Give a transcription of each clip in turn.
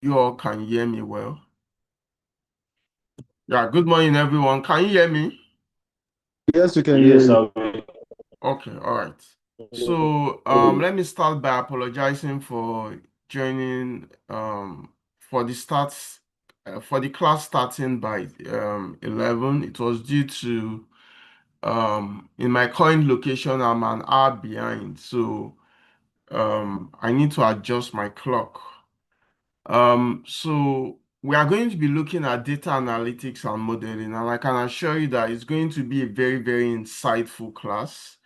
You all can hear me well. Yeah, good morning, everyone. Can you hear me? Yes, we can hear Yes, you. I'll be. Okay, all right. So, let me start by apologizing for joining for the starts for the class starting by 11. It was due to in my current location I'm an hour behind, so I need to adjust my clock. So we are going to be looking at data analytics and modeling, and I can assure you that it's going to be a very, very insightful class.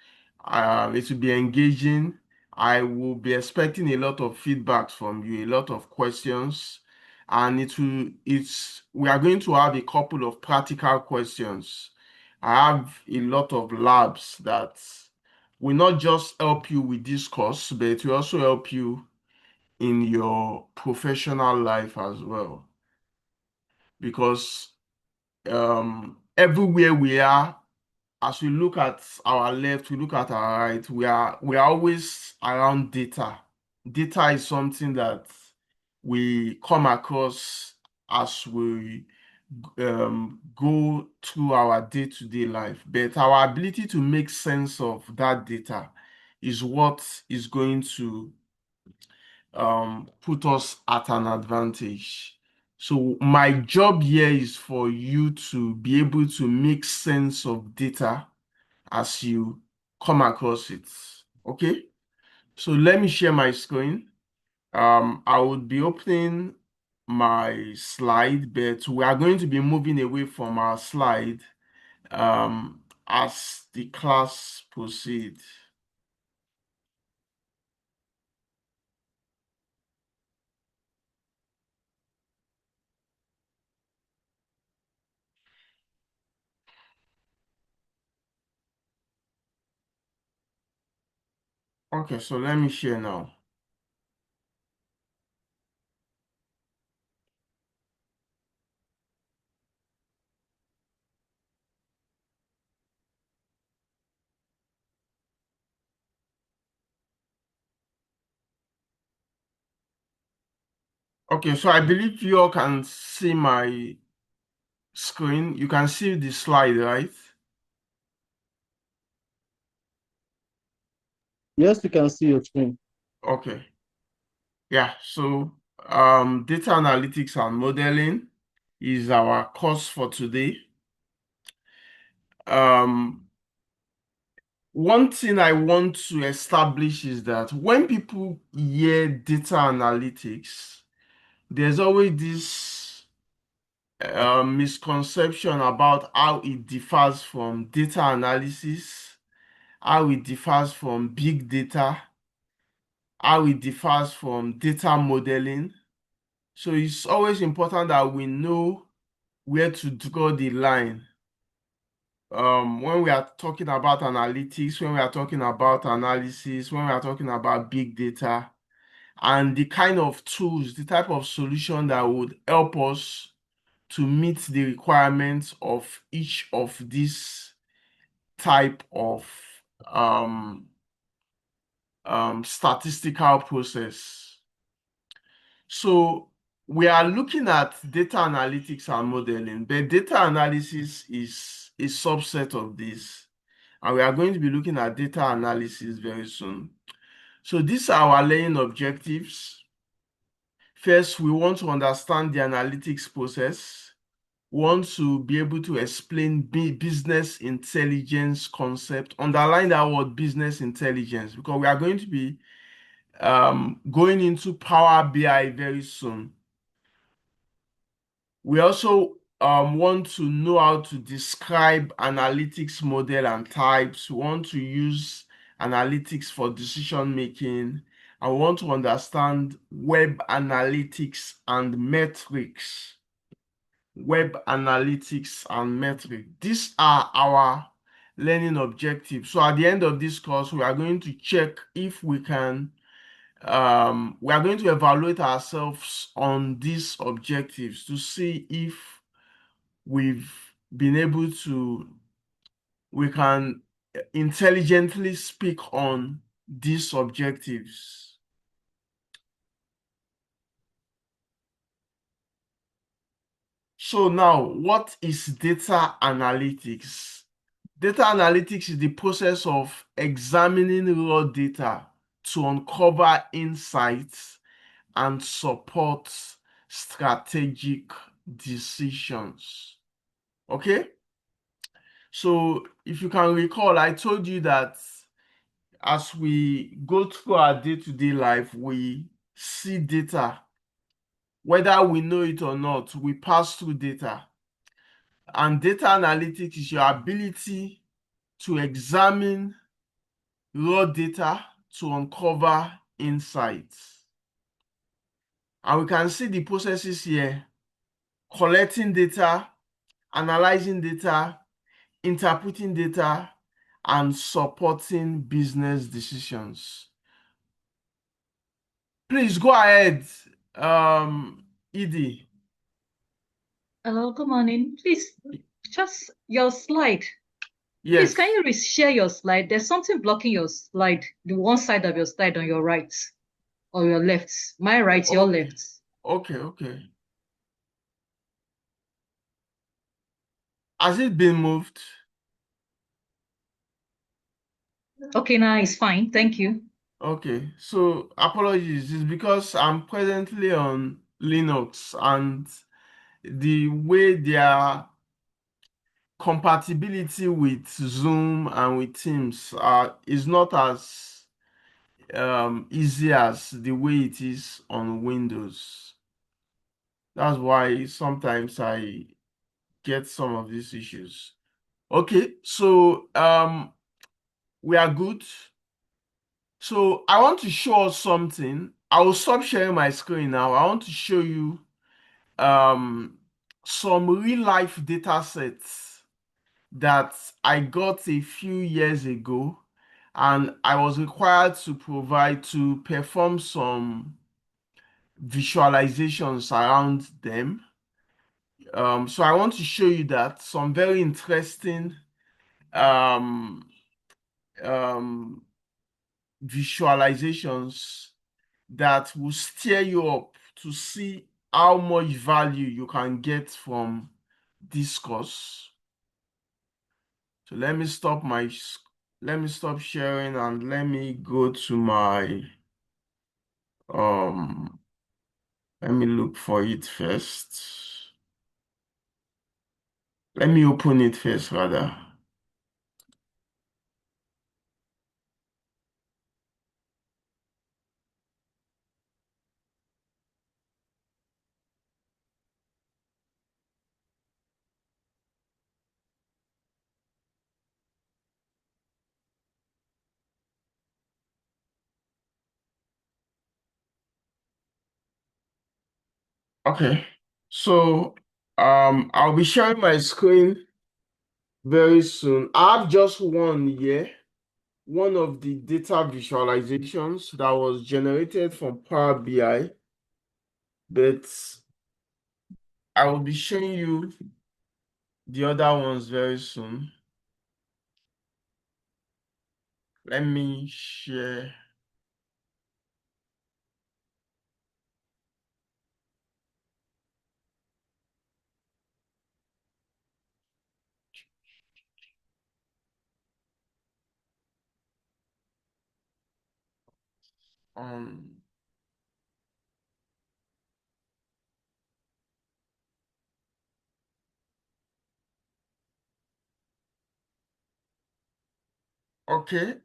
It will be engaging. I will be expecting a lot of feedback from you, a lot of questions, and we are going to have a couple of practical questions. I have a lot of labs that will not just help you with this course, but it will also help you in your professional life as well. Because everywhere we are, as we look at our left, we look at our right, we are always around data. Data is something that we come across as we go through our day-to-day life. But our ability to make sense of that data is what is going to put us at an advantage. So my job here is for you to be able to make sense of data as you come across it. Okay? So let me share my screen. I would be opening my slide, but we are going to be moving away from our slide as the class proceeds. Okay, so let me share now. Okay, so I believe you all can see my screen. You can see the slide, right? Yes, we can see your screen. Okay. Yeah, so data analytics and modeling is our course for today. Um, One thing I want to establish is that when people hear data analytics, there's always this misconception about how it differs from data analysis, how it differs from big data, how it differs from data modeling. So it's always important that we know where to draw the line. When we are talking about analytics, when we are talking about analysis, when we are talking about big data, and the kind of tools, the type of solution that would help us to meet the requirements of each of these type of um, statistical process. So we are looking at data analytics and modeling, but data analysis is a subset of this. And we are going to be looking at data analysis very soon. So these are our learning objectives. First, we want to understand the analytics process. We want to be able to explain business intelligence concept. Underline that word business intelligence because we are going to be going into Power BI very soon. We also want to know how to describe analytics model and types. We want to use analytics for decision making. I want to understand web analytics and metrics. Web analytics and metrics. These are our learning objectives. So at the end of this course, we are going to check if we are going to evaluate ourselves on these objectives to see if we've been able to, we can intelligently speak on these objectives. So now, what is data analytics? Data analytics is the process of examining raw data to uncover insights and support strategic decisions. Okay? So if you can recall, I told you that as we go through our day-to-day life, we see data. Whether we know it or not, we pass through data. And data analytics is your ability to examine raw data to uncover insights. And we can see the processes here: collecting data, analyzing data, interpreting data, and supporting business decisions. Please go ahead, Edie. Hello, good morning. Please, just your slide. Please, can Yes. you share your slide? There's something blocking your slide, the one side of your slide on your right or your left. My right, your Okay. left. Okay. Has it been moved? Okay, now it's fine. Thank you. Okay. So apologies. It's because I'm presently on Linux and the way their compatibility with Zoom and with Teams is not as easy as the way it is on Windows. That's why sometimes I get some of these issues. Okay, so we are good. So I want to show us something. I will stop sharing my screen now. I want to show you um some real life data sets that I got a few years ago, and I was required to provide to perform some visualizations around them. So I want to show you that some very interesting um, um, visualizations that will steer you up to see how much value you can get from this course. So let me stop sharing and let me go to my um let me look for it first. Let me open it first rather. Okay. So I'll be sharing my screen very soon. I have just one here, one of the data visualizations that was generated from Power BI, but I will be showing you the other ones very soon. Let me share. Um, okay.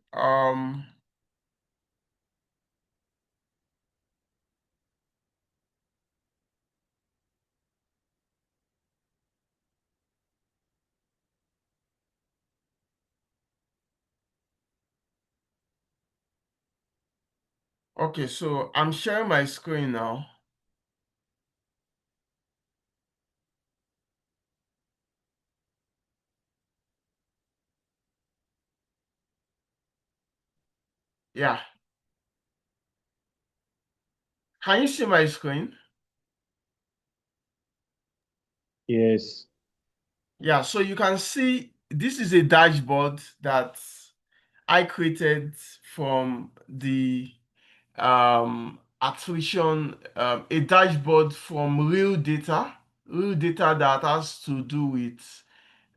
Okay, so I'm sharing my screen now. Yeah. Can you see my screen? Yes. Yeah, so you can see this is a dashboard that I created from the attrition, a dashboard from real data. real data that has to do with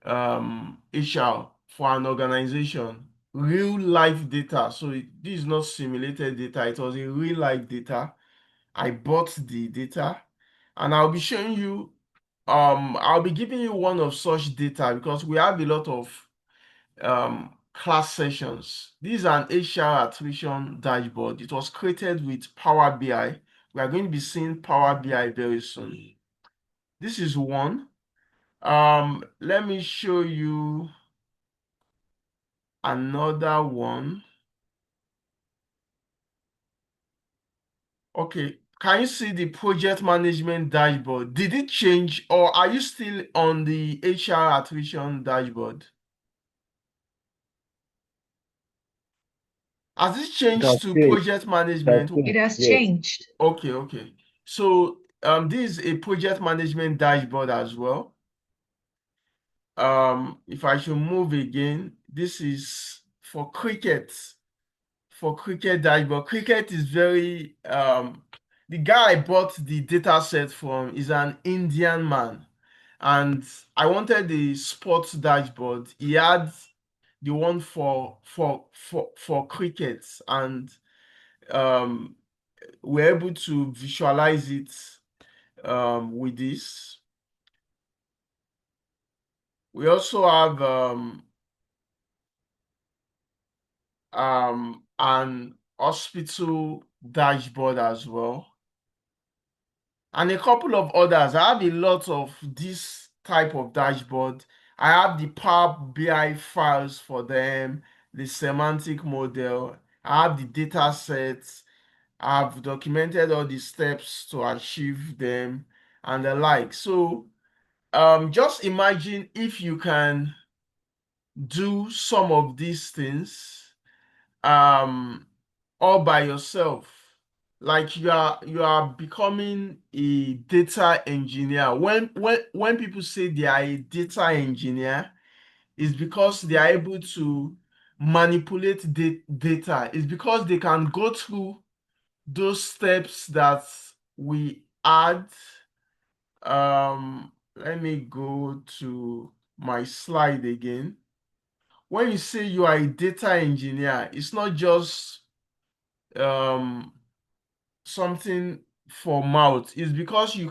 HR for an organization, real life data. So this is not simulated data, it was a real life data. I bought the data, and I'll be showing you, I'll be giving you one of such data because we have a lot of class sessions. This is an HR attrition dashboard. It was created with Power BI. We are going to be seeing Power BI very soon. This is one. Let me show you another one. Okay, can you see the project management dashboard? Did it change, or are you still on the HR attrition dashboard? Has it It has changed to changed. project It has management? It changed. has Yes. changed. Okay, okay. So this is a project management dashboard as well. If I should move again, this is for cricket. For cricket dashboard. Cricket is very the guy I bought the data set from is an Indian man, and I wanted the sports dashboard. He had the one for cricket, and um we're able to visualize it with this. We also have an hospital dashboard as well, and a couple of others. I have a lot of this type of dashboard. I have the Power BI files for them, the semantic model. I have the data sets. I've documented all the steps to achieve them and the like. So just imagine if you can do some of these things um all by yourself, like you are becoming a data engineer. When people say they are a data engineer, it's because they are able to manipulate data. It's because they can go through those steps that we add. Let me go to my slide again. When you say you are a data engineer, it's not just um something for mouth. It's because you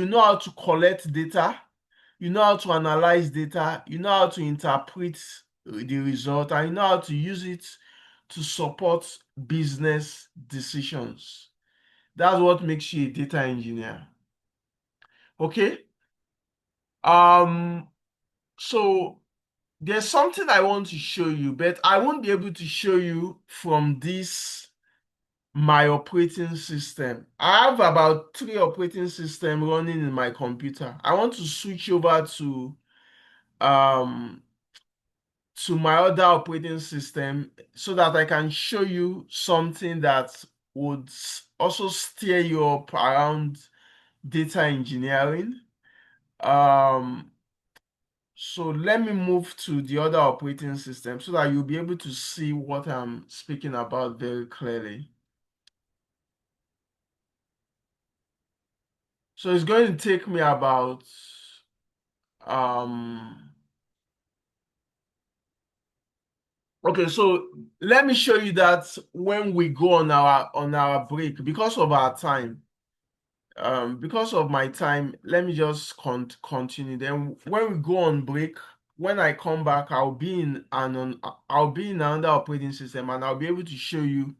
know how to collect data, you know how to analyze data, you know how to interpret the result, and you know how to use it to support business decisions. That's what makes you a data engineer. Okay? Um, so there's something I want to show you, but I won't be able to show you from this my operating system. I have about 3 operating systems running in my computer. I want to switch over um to my other operating system so that I can show you something that would also steer you up around data engineering. Um, so let me move to the other operating system so that you'll be able to see what I'm speaking about very clearly. So it's going to take me about um okay, so let me show you that when we go on our break, because of our time, because of my time, let me just continue. Then when we go on break, when I come back, I'll be in another operating system, and I'll be able to show you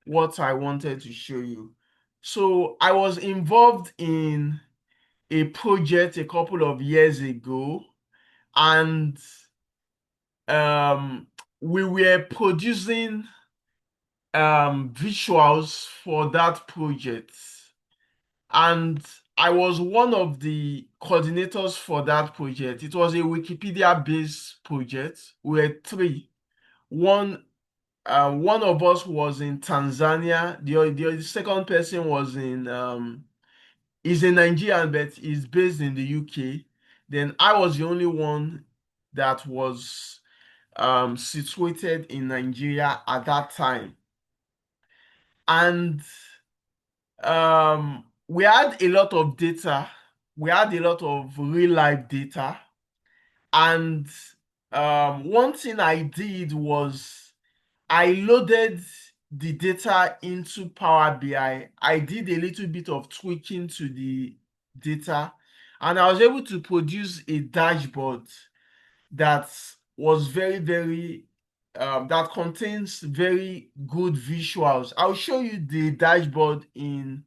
what I wanted to show you. So I was involved in a project a couple of years ago, and um, we were producing visuals for that project. And I was one of the coordinators for that project. It was a Wikipedia-based project. We were three. One, one of us was in Tanzania. The second person was is a Nigerian, but is based in the UK. Then I was the only one that was situated in Nigeria at that time. And we had a lot of data we had a lot of real life data. And one thing I did was I loaded the data into Power BI. I did a little bit of tweaking to the data, and I was able to produce a dashboard that was that contains very good visuals. I'll show you the dashboard in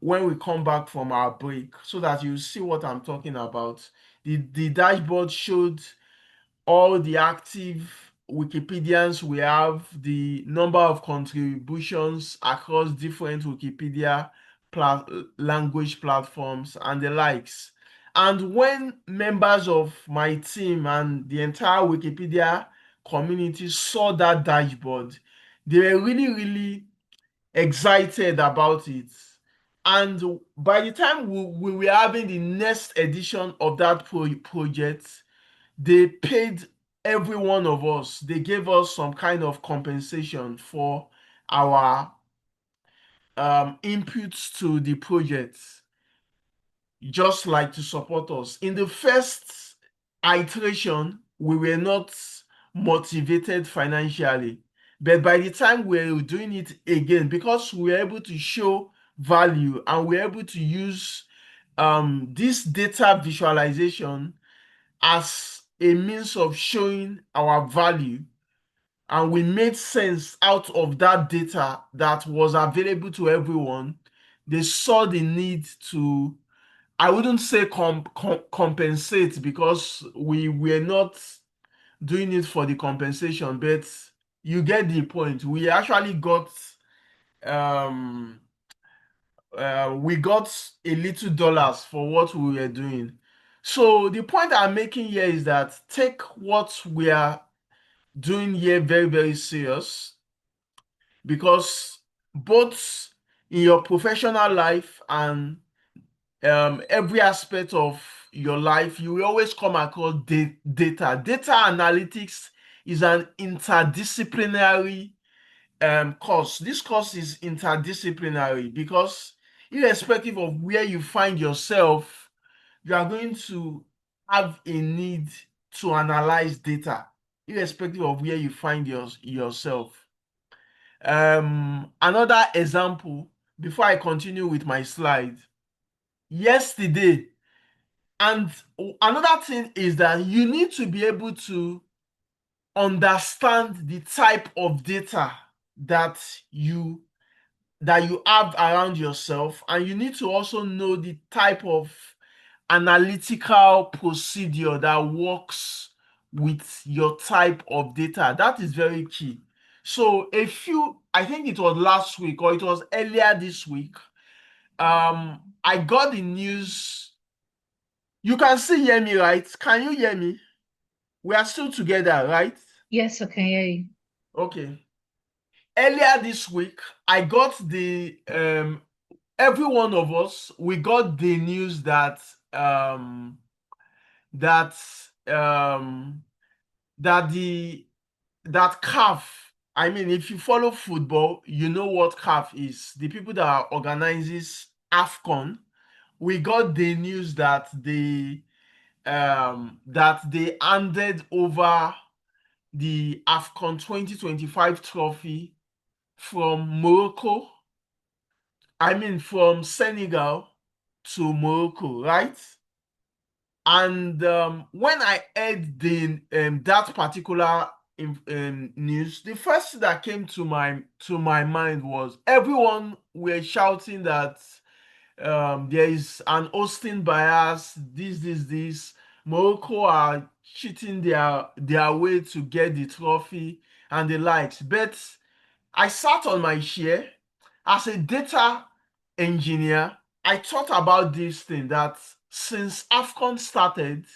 when we come back from our break so that you see what I'm talking about. The dashboard showed all the active Wikipedians we have, the number of contributions across different Wikipedia language platforms, and the likes. And when members of my team and the entire Wikipedia community saw that dashboard, they were really excited about it. And by the time we were having the next edition of that project, they paid every one of us, they gave us some kind of compensation for our inputs to the project, just like to support us. In the first iteration, we were not motivated financially. But by the time we were doing it again, because we were able to show value and we were able to use this data visualization as a means of showing our value, and we made sense out of that data that was available to everyone, they saw the need to, I wouldn't say compensate, because we were not doing it for the compensation, but you get the point. We actually got um we got a little dollars for what we were doing. So the point I'm making here is that take what we are doing here very serious, because both in your professional life and every aspect of your life, you will always come across data. Data analytics is an interdisciplinary course. This course is interdisciplinary because irrespective of where you find yourself, you are going to have a need to analyze data, irrespective of where you find yourself. Another example, before I continue with my slide, yesterday, and another thing is that you need to be able to understand the type of data that you have around yourself, and you need to also know the type of analytical procedure that works with your type of data. That is very key. So I think it was last week or it was earlier this week, I got the news. You can still hear me, right? Can you hear me? We are still together, right? Yes, I can hear you. Okay. Earlier this week, I got every one of us, we got the news that that um that the that CAF, I mean, if you follow football, you know what CAF is. The people that organizes AFCON, we got the news that they handed over the AFCON 2025 trophy from Morocco, I mean from Senegal to Morocco, right? And when I heard the that particular news, the first thing that came to my mind was everyone were shouting that there is an hosting bias. This. Morocco are cheating their way to get the trophy and the likes. But I sat on my chair as a data engineer. I thought about this thing that since AFCON started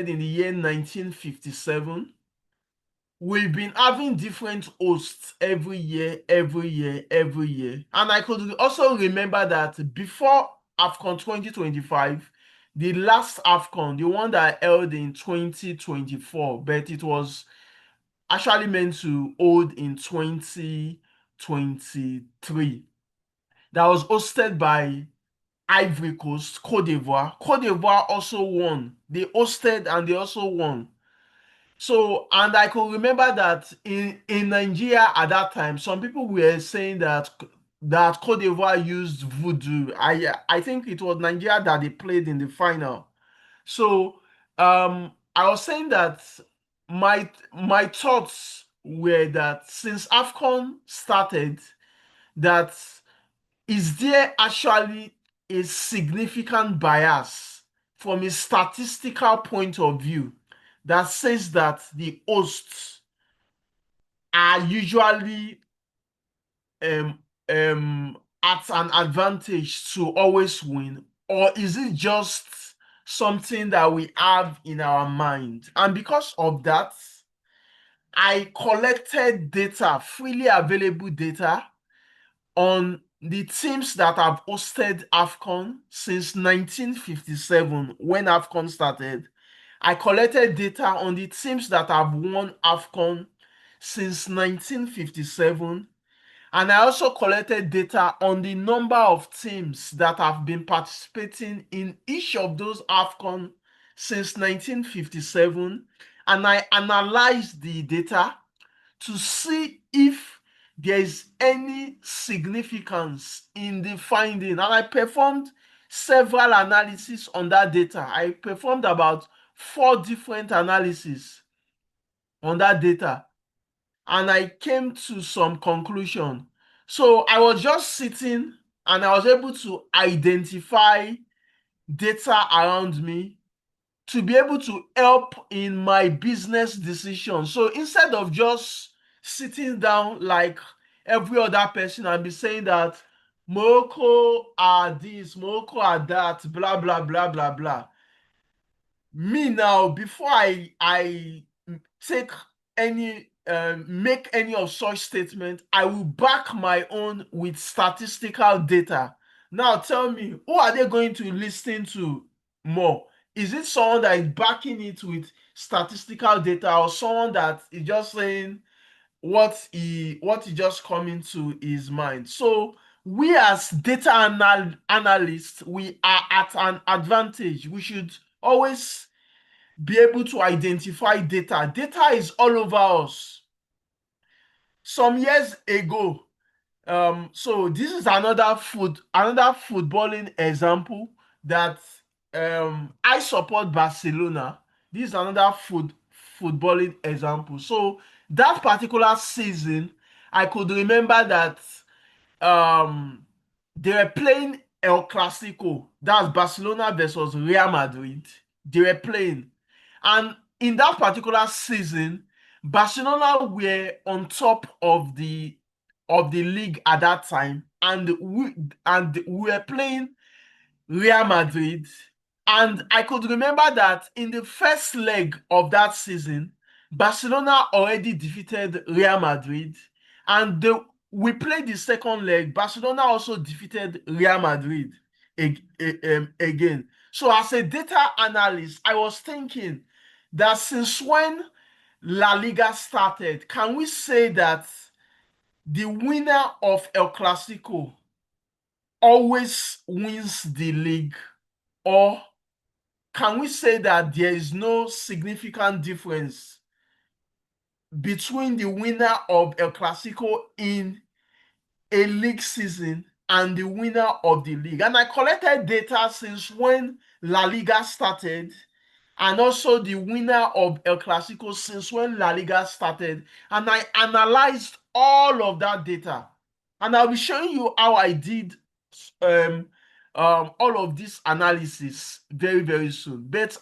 in the year 1957, we've been having different hosts every year. And I could also remember that before AFCON 2025, the last AFCON, the one that held in 2024, but it was actually meant to hold in 2023, that was hosted by Ivory Coast, Cote d'Ivoire. Cote d'Ivoire also won. They hosted and they also won. So, and I could remember that in Nigeria at that time, some people were saying that Cote d'Ivoire used voodoo. I think it was Nigeria that they played in the final. So, I was saying that my thoughts were that since AFCON started, that is there actually a significant bias from a statistical point of view that says that the hosts are usually um, at an advantage to always win, or is it just something that we have in our mind? And because of that, I collected data, freely available data, on the teams that have hosted AFCON since 1957 when AFCON started. I collected data on the teams that have won AFCON since 1957. And I also collected data on the number of teams that have been participating in each of those AFCON since 1957. And I analyzed the data to see if there is any significance in the finding. And I performed several analyses on that data. I performed about 4 different analyses on that data, and I came to some conclusion. So I was just sitting and I was able to identify data around me to be able to help in my business decision. So instead of just sitting down like every other person and be saying that Morocco are this, Morocco are that, blah blah blah blah blah. Me now, before I take any make any of such statement, I will back my own with statistical data. Now tell me, who are they going to listen to more? Is it someone that is backing it with statistical data, or someone that is just saying what he just coming to his mind? So we as data analysts, we are at an advantage. We should always be able to identify data. Data is all over us. Some years ago, so this is another footballing example that I support Barcelona. This is another footballing example. So that particular season, I could remember that um they were playing El Clasico. That's Barcelona versus Real Madrid. They were playing. And in that particular season, Barcelona were on top of the league at that time. And we were playing Real Madrid. And I could remember that in the first leg of that season, Barcelona already defeated Real Madrid. And we played the second leg. Barcelona also defeated Real Madrid again. So, as a data analyst, I was thinking that since when La Liga started, can we say that the winner of El Clasico always wins the league? Or can we say that there is no significant difference between the winner of El Clasico in a league season and the winner of the league? And I collected data since when La Liga started, and also the winner of El Clasico since when La Liga started. And I analyzed all of that data. And I'll be showing you how I did um, all of this analysis very, very soon. But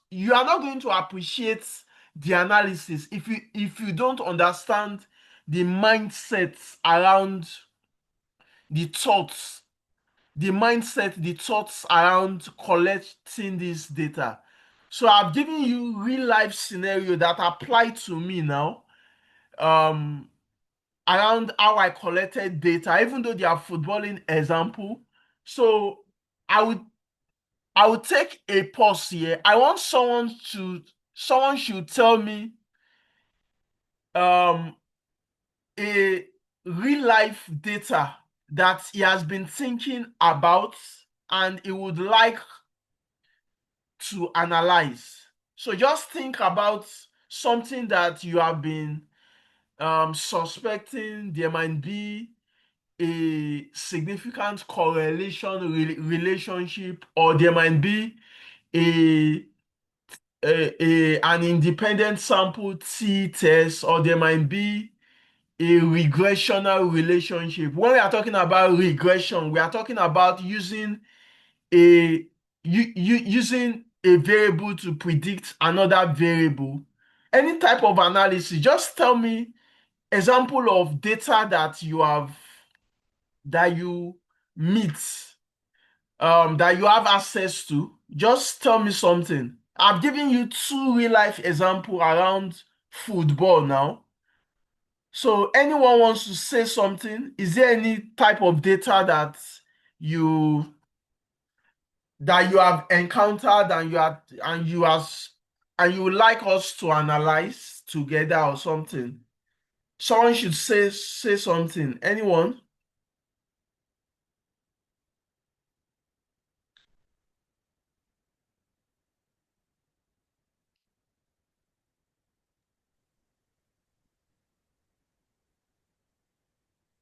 you are not going to appreciate the analysis if you don't understand the mindsets around the thoughts, the thoughts around collecting this data. So I've given you real life scenario that apply to me now, um, around how I collected data, even though they are footballing example. So I would I would take a pause here. I want someone should tell me um a real life data that he has been thinking about, and he would like to analyze. So just think about something that you have been suspecting there might be a significant correlation relationship, or there might be a, an independent sample t test, or there might be a regressional relationship. When we are talking about regression, we are talking about a using a variable to predict another variable. Any type of analysis, just tell me example of data that you meet, that you have access to. Just tell me something. I've given you two real life example around football now. So anyone wants to say something? Is there any type of data you that you have encountered and you would like us to analyze together or something? Someone should say something. Anyone?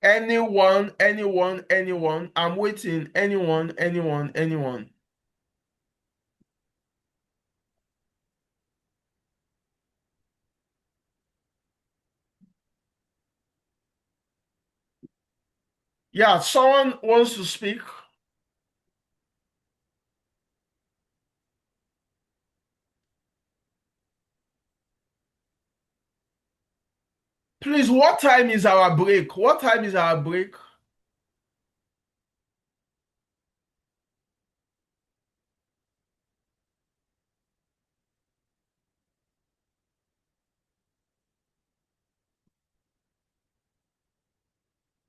Anyone. I'm waiting. Anyone. Yeah, someone wants to speak. Please, what time is our break? What time is our break?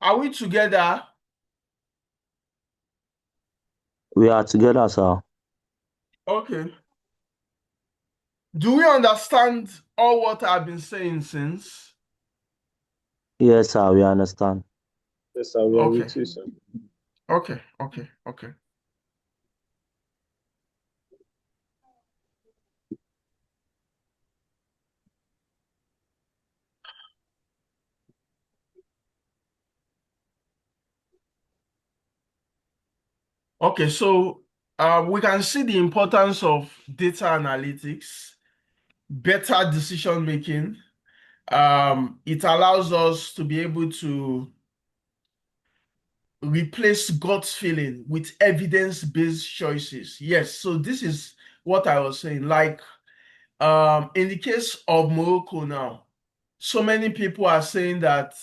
Are we together? We are together, sir. Okay. Do we understand all what I've been saying since? Yes, sir, we understand. Yes, sir. We are Okay. with you, sir. Okay. Okay, so we can see the importance of data analytics, better decision making. It allows us to be able to replace gut feeling with evidence-based choices. Yes, so this is what I was saying. Like in the case of Morocco now, so many people are saying that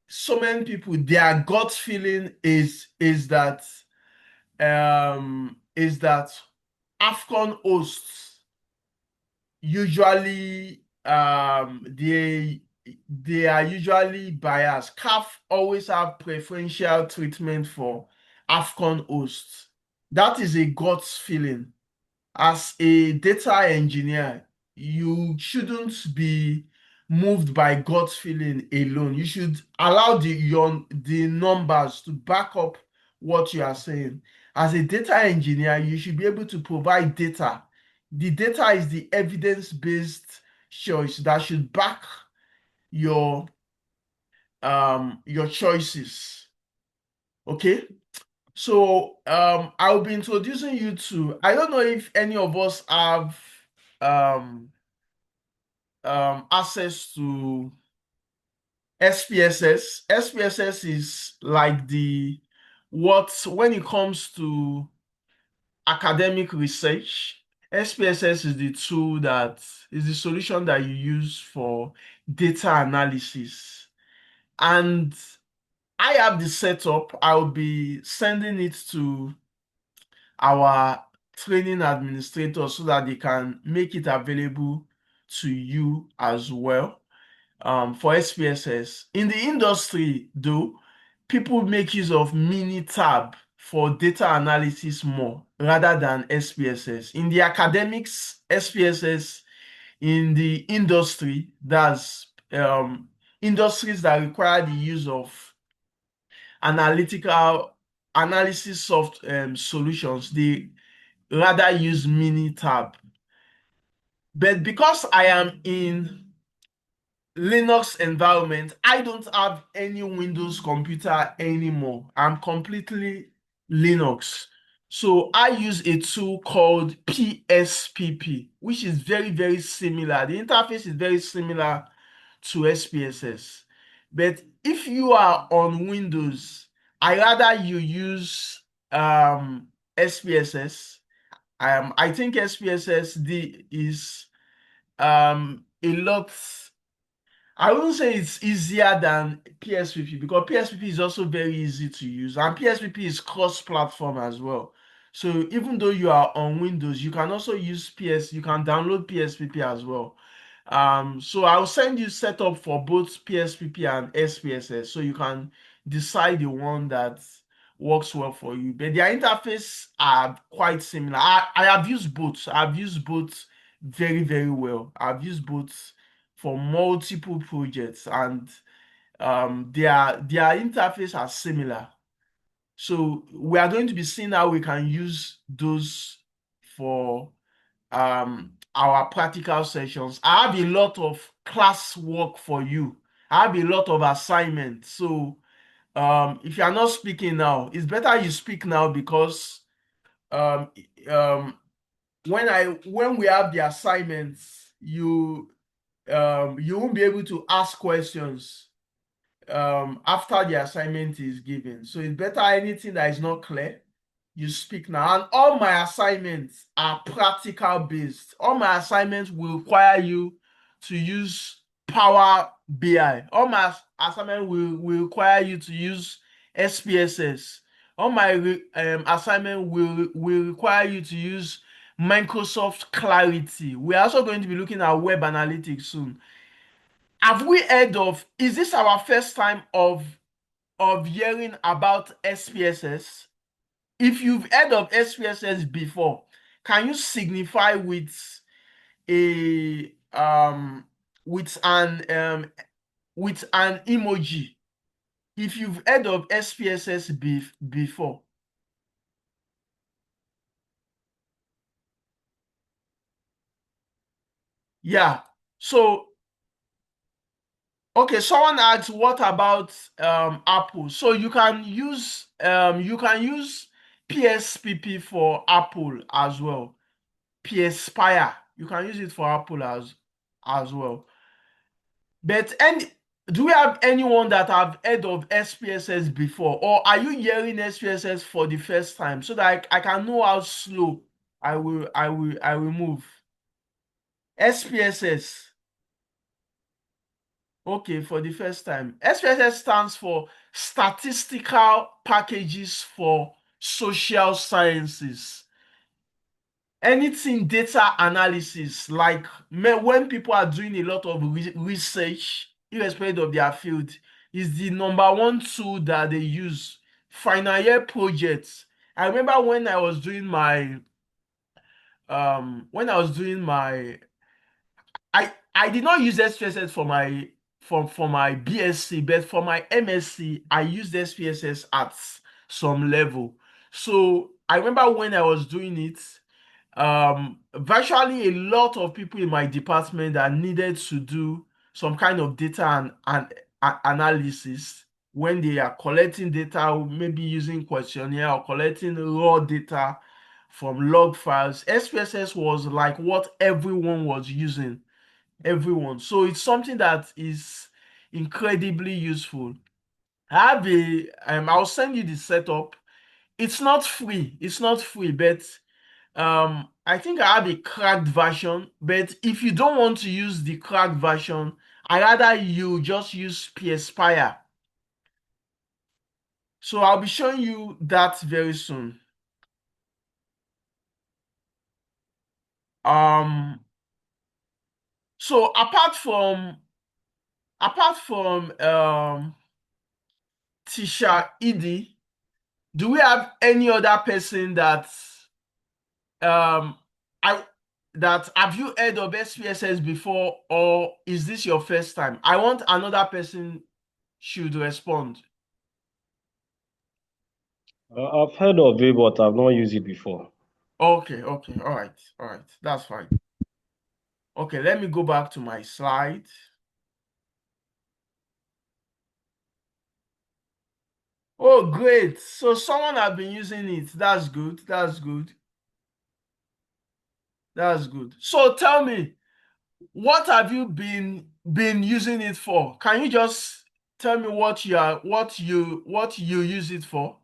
so many people their gut feeling is that AFCON hosts usually they are usually biased. CAF always have preferential treatment for AFCON hosts. That is a gut feeling. As a data engineer, you shouldn't be moved by gut feeling alone. You should allow the numbers to back up what you are saying. As a data engineer, you should be able to provide data. The data is the evidence-based choice that should back your your choices. Okay? So I'll be introducing you to, I don't know if any of us have um, access to SPSS. SPSS is like when it comes to academic research, SPSS is the tool that is the solution that you use for data analysis. And I have the setup. I'll be sending it to our training administrators so that they can make it available to you as well, for SPSS. In the industry, though, people make use of Minitab for data analysis more rather than SPSS. In the academics, SPSS. In the industry, that's industries that require the use of analytical analysis soft solutions, they rather use Minitab. But because I am in Linux environment, I don't have any Windows computer anymore. I'm completely Linux. So I use a tool called PSPP, which is very, very similar. The interface is very similar to SPSS. But if you are on Windows, I rather you use SPSS. I think SPSS is a lot. I wouldn't say it's easier than PSPP because PSPP is also very easy to use, and PSPP is cross-platform as well. So even though you are on Windows, you can also use you can download PSPP as well. So I'll send you setup for both PSPP and SPSS so you can decide the one that works well for you. But their interface are quite similar. I have used both. I've used both very, very well. I've used both for multiple projects, and their interface are similar. So we are going to be seeing how we can use those for our practical sessions. I have a lot of class work for you. I have a lot of assignments. So if you are not speaking now, it's better you speak now because um, um, when we have the assignments, you won't be able to ask questions after the assignment is given. So it's better anything that is not clear, you speak now. And all my assignments are practical based. All my assignments will require you to use Power BI. All my assignment will require you to use SPSS. All my assignment will require you to use Microsoft Clarity. We're also going to be looking at web analytics soon. Have we heard of, is this our first time of hearing about SPSS? If you've heard of SPSS before, can you signify a with an emoji if you've heard of SPSS before? Yeah. So okay, someone asked, what about Apple? So you can use PSPP for Apple as well. PSPire, you can use it for Apple as well. But do we have anyone that have heard of SPSS before, or are you hearing SPSS for the first time so that I can know how slow I will move? SPSS. Okay, for the first time. SPSS stands for Statistical Packages for Social Sciences. Anything data analysis, like when people are doing a lot of research, irrespective of their field, is the number one tool that they use. Final year projects. I remember when I was doing my when I was doing my I did not use SPSS for my BSc, but for my MSc, I used SPSS at some level. So I remember when I was doing it, virtually a lot of people in my department that needed to do some kind of data and analysis when they are collecting data, maybe using questionnaire or collecting raw data from log files. SPSS was like what everyone was using, everyone. So it's something that is incredibly useful. I have I'll send you the setup. It's not free. It's not free, but I think I have a cracked version. But if you don't want to use the cracked version, I rather you just use PSPire. So I'll be showing you that very soon. Um, so apart from Tisha Edie, do we have any other person that um I that have you heard of SPSS before, or is this your first time? I want another person should respond. I've heard of it, but I've not used it before. Okay, okay, all right, that's fine. Okay, let me go back to my slide. Oh, great. So someone has been using it. That's good. That's good. That's good. So tell me, what have you been using it for? Can you just tell me what you use it for?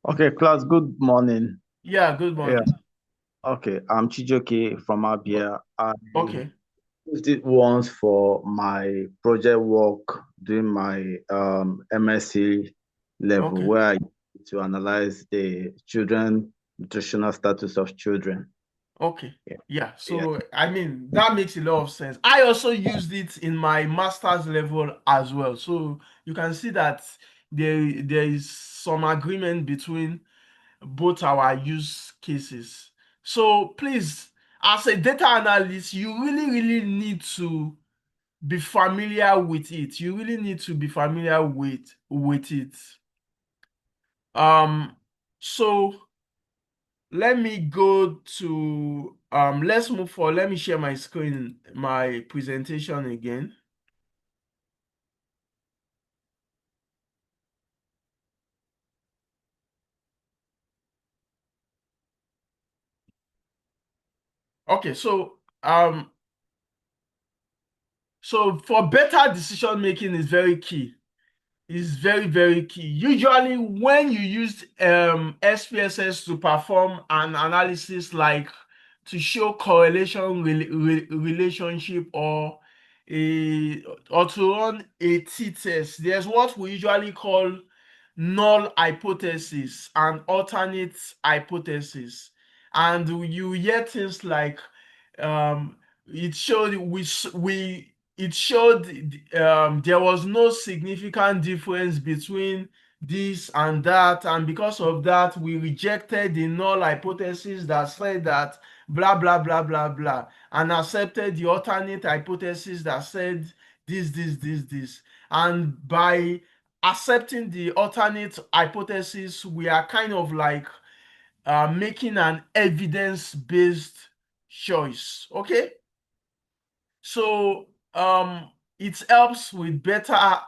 Okay, class, good morning. Yeah, good Yeah, morning. okay, I'm Chijoke from Abia. I Okay, used it once for my project work during my MSc level, okay, where I used to analyze the children nutritional status of children. okay. Yeah, Yeah, yeah. so I mean that makes a lot of sense. I also used it in my master's level as well. So you can see that there is some agreement between both our use cases. So please, as a data analyst, you really need to be familiar with it. You really need to be familiar with it. Um, so let me go to let's move forward. Let me share my screen, my presentation again. Okay, so for better decision making is very key. Is very key. Usually, when you use SPSS to perform an analysis like to show correlation relationship or to run a t-test, there's what we usually call null hypothesis and alternate hypothesis. And you hear things like um, it showed we it showed there was no significant difference between this and that, and because of that we rejected the null hypothesis that said that blah blah blah blah blah, and accepted the alternate hypothesis that said this. And by accepting the alternate hypothesis, we are kind of like making an evidence-based choice. Okay, so it helps with better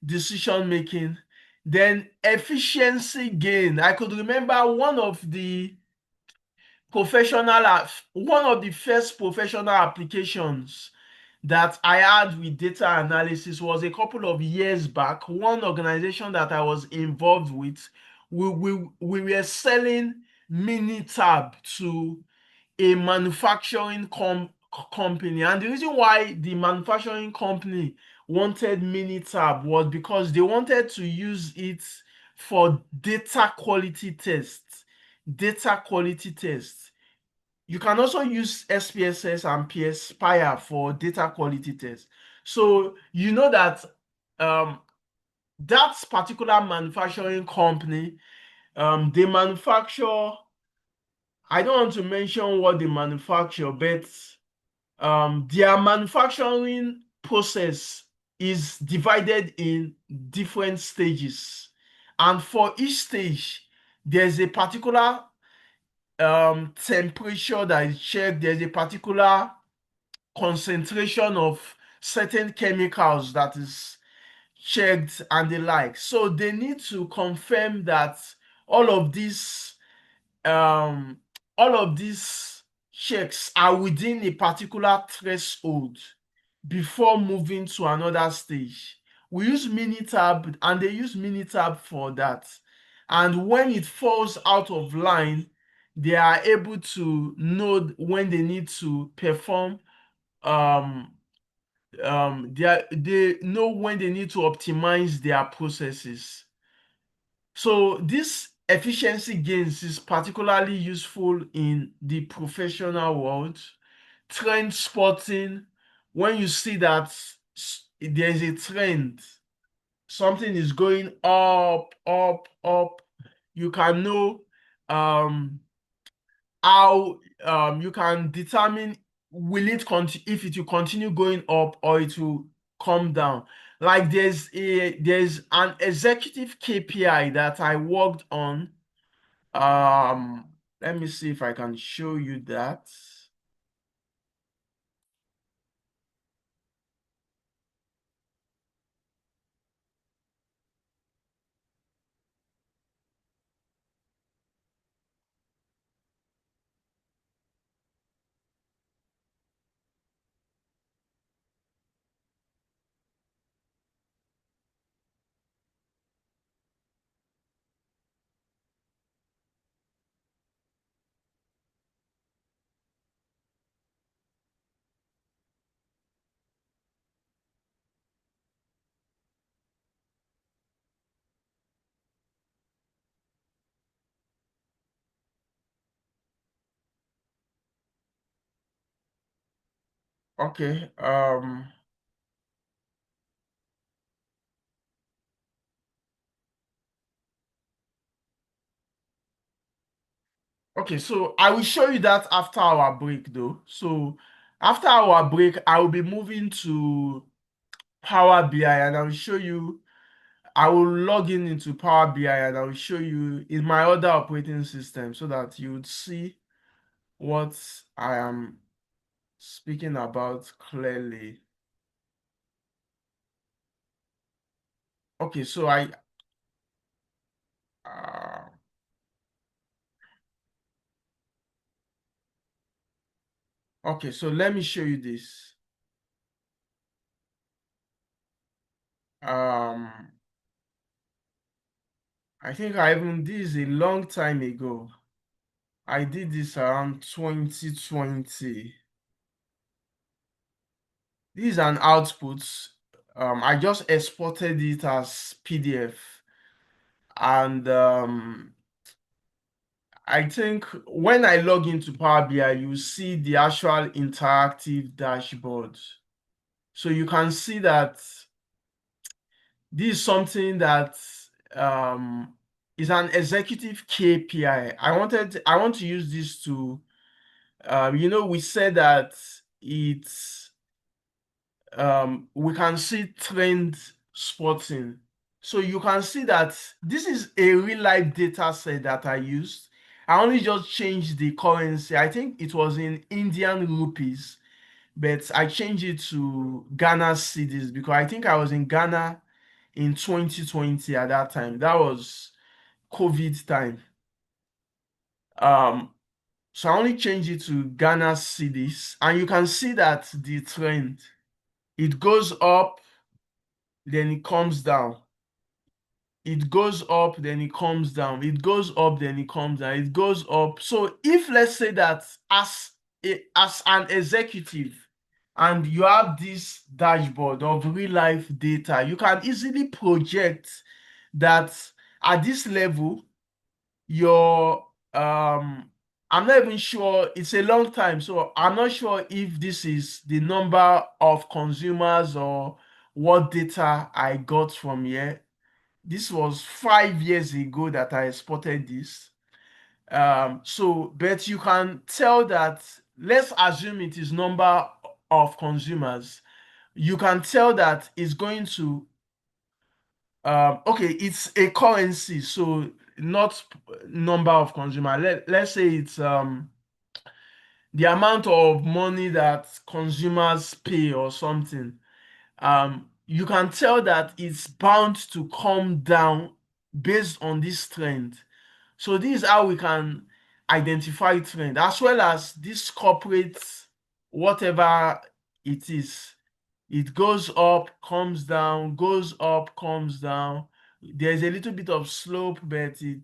decision making. Then efficiency gain. I could remember one of the first professional applications that I had with data analysis was a couple of years back. One organization that I was involved with, we were selling Minitab to a manufacturing company. And the reason why the manufacturing company wanted Minitab was because they wanted to use it for data quality tests. Data quality tests. You can also use SPSS and PSPire for data quality tests. So you know that um, that particular manufacturing company, they manufacture, I don't want to mention what they manufacture, but their manufacturing process is divided in different stages. And for each stage, there's a particular temperature that is checked. There's a particular concentration of certain chemicals that is checked and the like. So they need to confirm that all of these um all of these checks are within a particular threshold before moving to another stage. We use Minitab and they use Minitab for that. And when it falls out of line, they are able to know when they need to perform um they know when they need to optimize their processes. So this efficiency gains is particularly useful in the professional world. Trend spotting, when you see that there's a trend, something is going up, you can know um how you can determine if it will continue going up or it will come down. Like there's an executive KPI that I worked on. Let me see if I can show you that. Okay. Okay, so I will show you that after our break though. So after our break, I will be moving to Power BI and I will show you, I will log in into Power BI and I will show you in my other operating system so that you would see what I am speaking about clearly. Okay, so uh, okay, so let me show you this. Um, I think I even this is a long time ago. I did this around 2020. This is an output. I just exported it as PDF. And I think when I log into Power BI, you see the actual interactive dashboard. So you can see that this is something that um, is an executive KPI. I want to use this to, we said that it's we can see trend spotting. So you can see that this is a real life data set that I used. I only just changed the currency. I think it was in Indian rupees, but I changed it to Ghana cedis because I think I was in Ghana in 2020 at that time. That was COVID time. Um, so I only changed it to Ghana cedis, and you can see that the trend, it goes up, then it comes down. It goes up, then it comes down. It goes up, then it comes down. It goes up. So if let's say that as an executive and you have this dashboard of real life data, you can easily project that at this level, your I'm not even sure, it's a long time, so I'm not sure if this is the number of consumers or what data I got from here. This was 5 years ago that I exported this. So, but you can tell that, let's assume it is number of consumers. You can tell that it's going to, okay, it's a currency, so not number of consumer. Let's say it's the amount of money that consumers pay or something. You can tell that it's bound to come down based on this trend. So this is how we can identify trend, as well as this corporate, whatever it is. It goes up, comes down, goes up, comes down. There's a little bit of slope, but it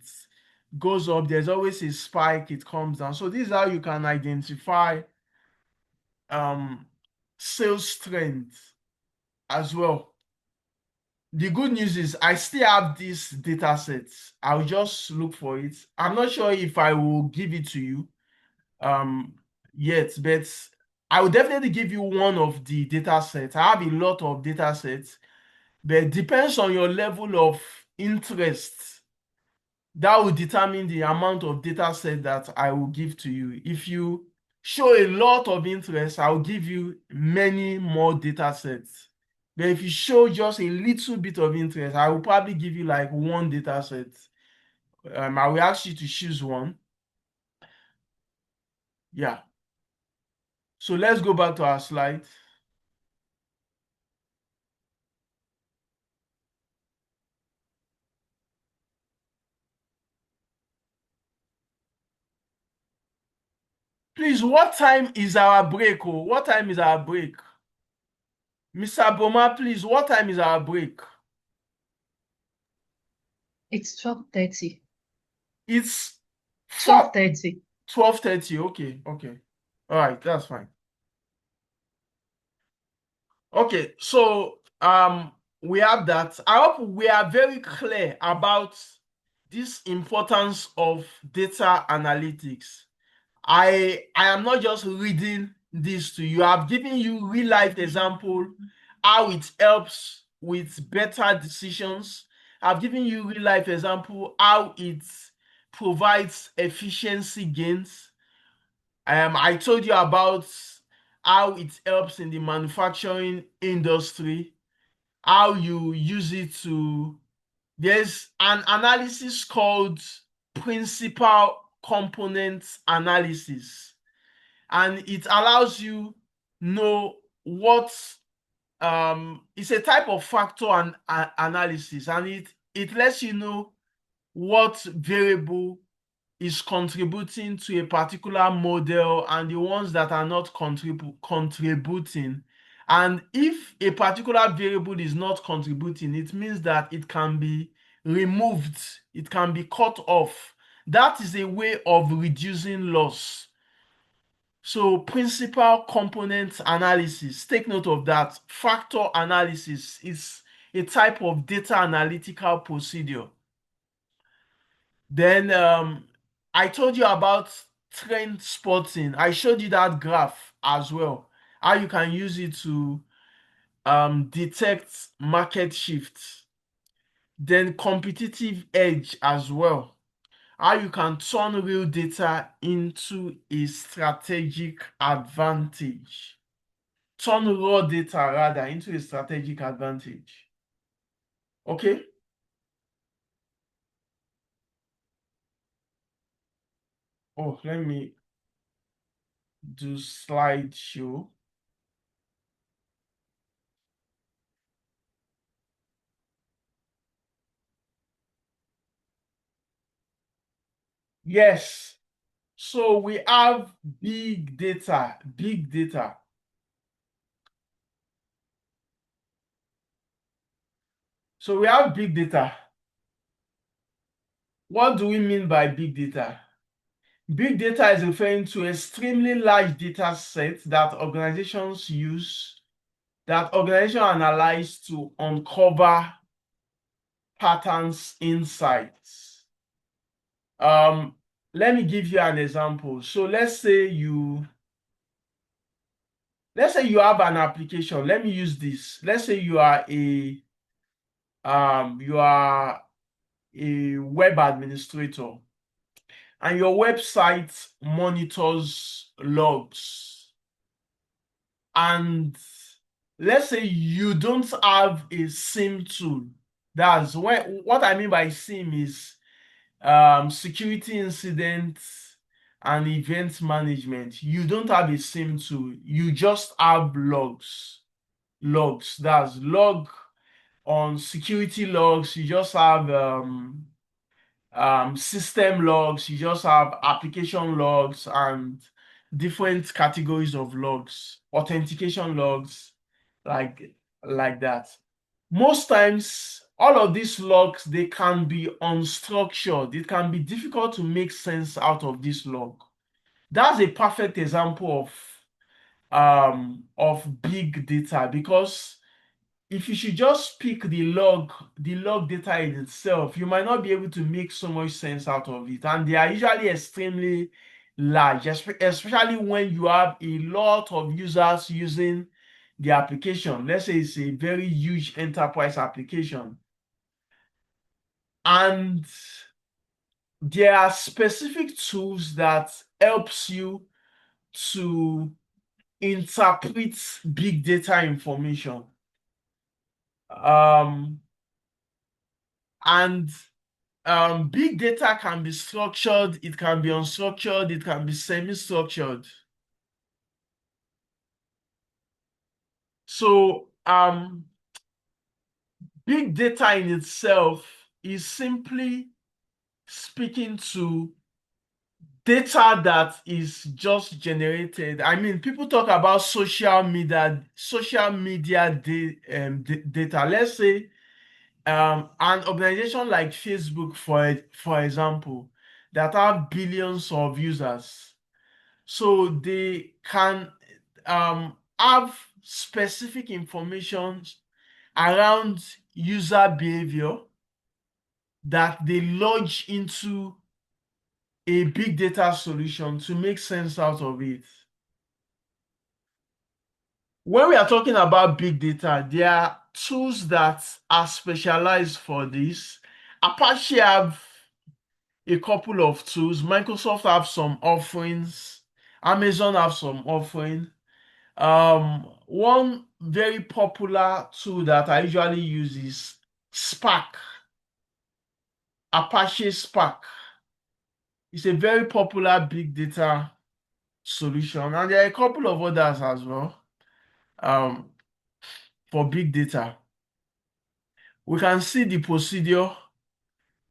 goes up. There's always a spike, it comes down. So this is how you can identify um sales trend as well. The good news is I still have this data set. I'll just look for it. I'm not sure if I will give it to you um yet, but I will definitely give you one of the data sets. I have a lot of data sets, but it depends on your level of interest. That will determine the amount of data set that I will give to you. If you show a lot of interest, I'll give you many more data sets. But if you show just a little bit of interest, I will probably give you like one data set. I will ask you to choose one. Yeah. So let's go back to our slide. Please, what time is our break? Oh, what time is our break? Mr. Boma, please, what time is our break? It's 12:30. It's 12:30. 12:30. Okay, okay. All right, that's fine. Okay, so we have that. I hope we are very clear about this importance of data analytics. I am not just reading this to you. I've given you real life example how it helps with better decisions. I've given you real life example how it provides efficiency gains. I told you about how it helps in the manufacturing industry, how you use it to, there's an analysis called principal component analysis, and it allows you know what it's a type of factor and analysis, and it lets you know what variable is contributing to a particular model and the ones that are not contributing. And if a particular variable is not contributing, it means that it can be removed, it can be cut off. That is a way of reducing loss. So principal component analysis, take note of that. Factor analysis is a type of data analytical procedure. Then I told you about trend spotting. I showed you that graph as well, how you can use it to detect market shifts. Then competitive edge as well, how you can turn real data into a strategic advantage. Turn raw data rather into a strategic advantage. Okay? Oh, let me do slideshow. Yes. So we have big data, big data. So we have big data. What do we mean by big data? Big data is referring to extremely large data sets that organizations use, that organizations analyze to uncover patterns, insights. Let me give you an example. So let's say you have an application. Let me use this. Let's say you are a web administrator, and your website monitors logs. And let's say you don't have a SIM tool. That's what I mean by SIM is security incidents and event management. You don't have a SIM tool. You just have logs. Logs. That's log on security logs. You just have system logs, you just have application logs and different categories of logs, authentication logs, like that. Most times, all of these logs, they can be unstructured. It can be difficult to make sense out of this log. That's a perfect example of big data, because if you should just pick the log data in itself, you might not be able to make so much sense out of it. And they are usually extremely large, especially when you have a lot of users using the application. Let's say it's a very huge enterprise application. And there are specific tools that helps you to interpret big data information. And big data can be structured, it can be unstructured, it can be semi-structured. So big data in itself is simply speaking to data that is just generated. I mean, people talk about social media data. Let's say an organization like Facebook, for example, that have billions of users. So they can have specific information around user behavior that they lodge into a big data solution to make sense out of it. When we are talking about big data, there are tools that are specialized for this. Apache have a couple of tools. Microsoft have some offerings. Amazon have some offering. One very popular tool that I usually use is Spark. Apache Spark. It's a very popular big data solution, and there are a couple of others as well um, for big data. We can see the procedure,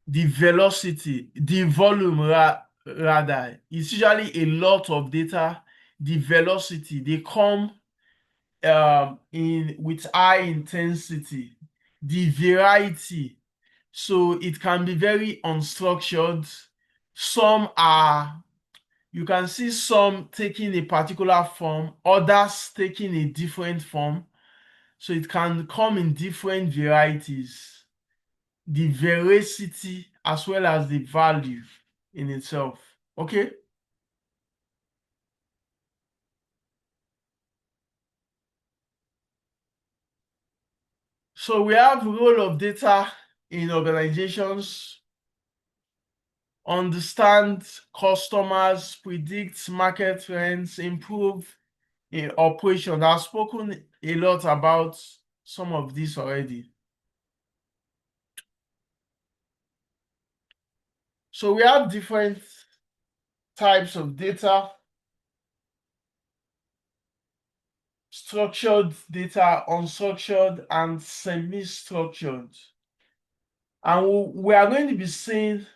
the velocity, the volume rather. It's usually a lot of data. The velocity, they come in with high intensity. The variety, so it can be very unstructured. Some are, you can see some taking a particular form, others taking a different form. So it can come in different varieties. The veracity as well as the value in itself. Okay? So we have role of data in organizations: understand customers, predict market trends, improve in operation. I've spoken a lot about some of this already. So we have different types of data: structured data, unstructured, and semi-structured. And we are going to be seeing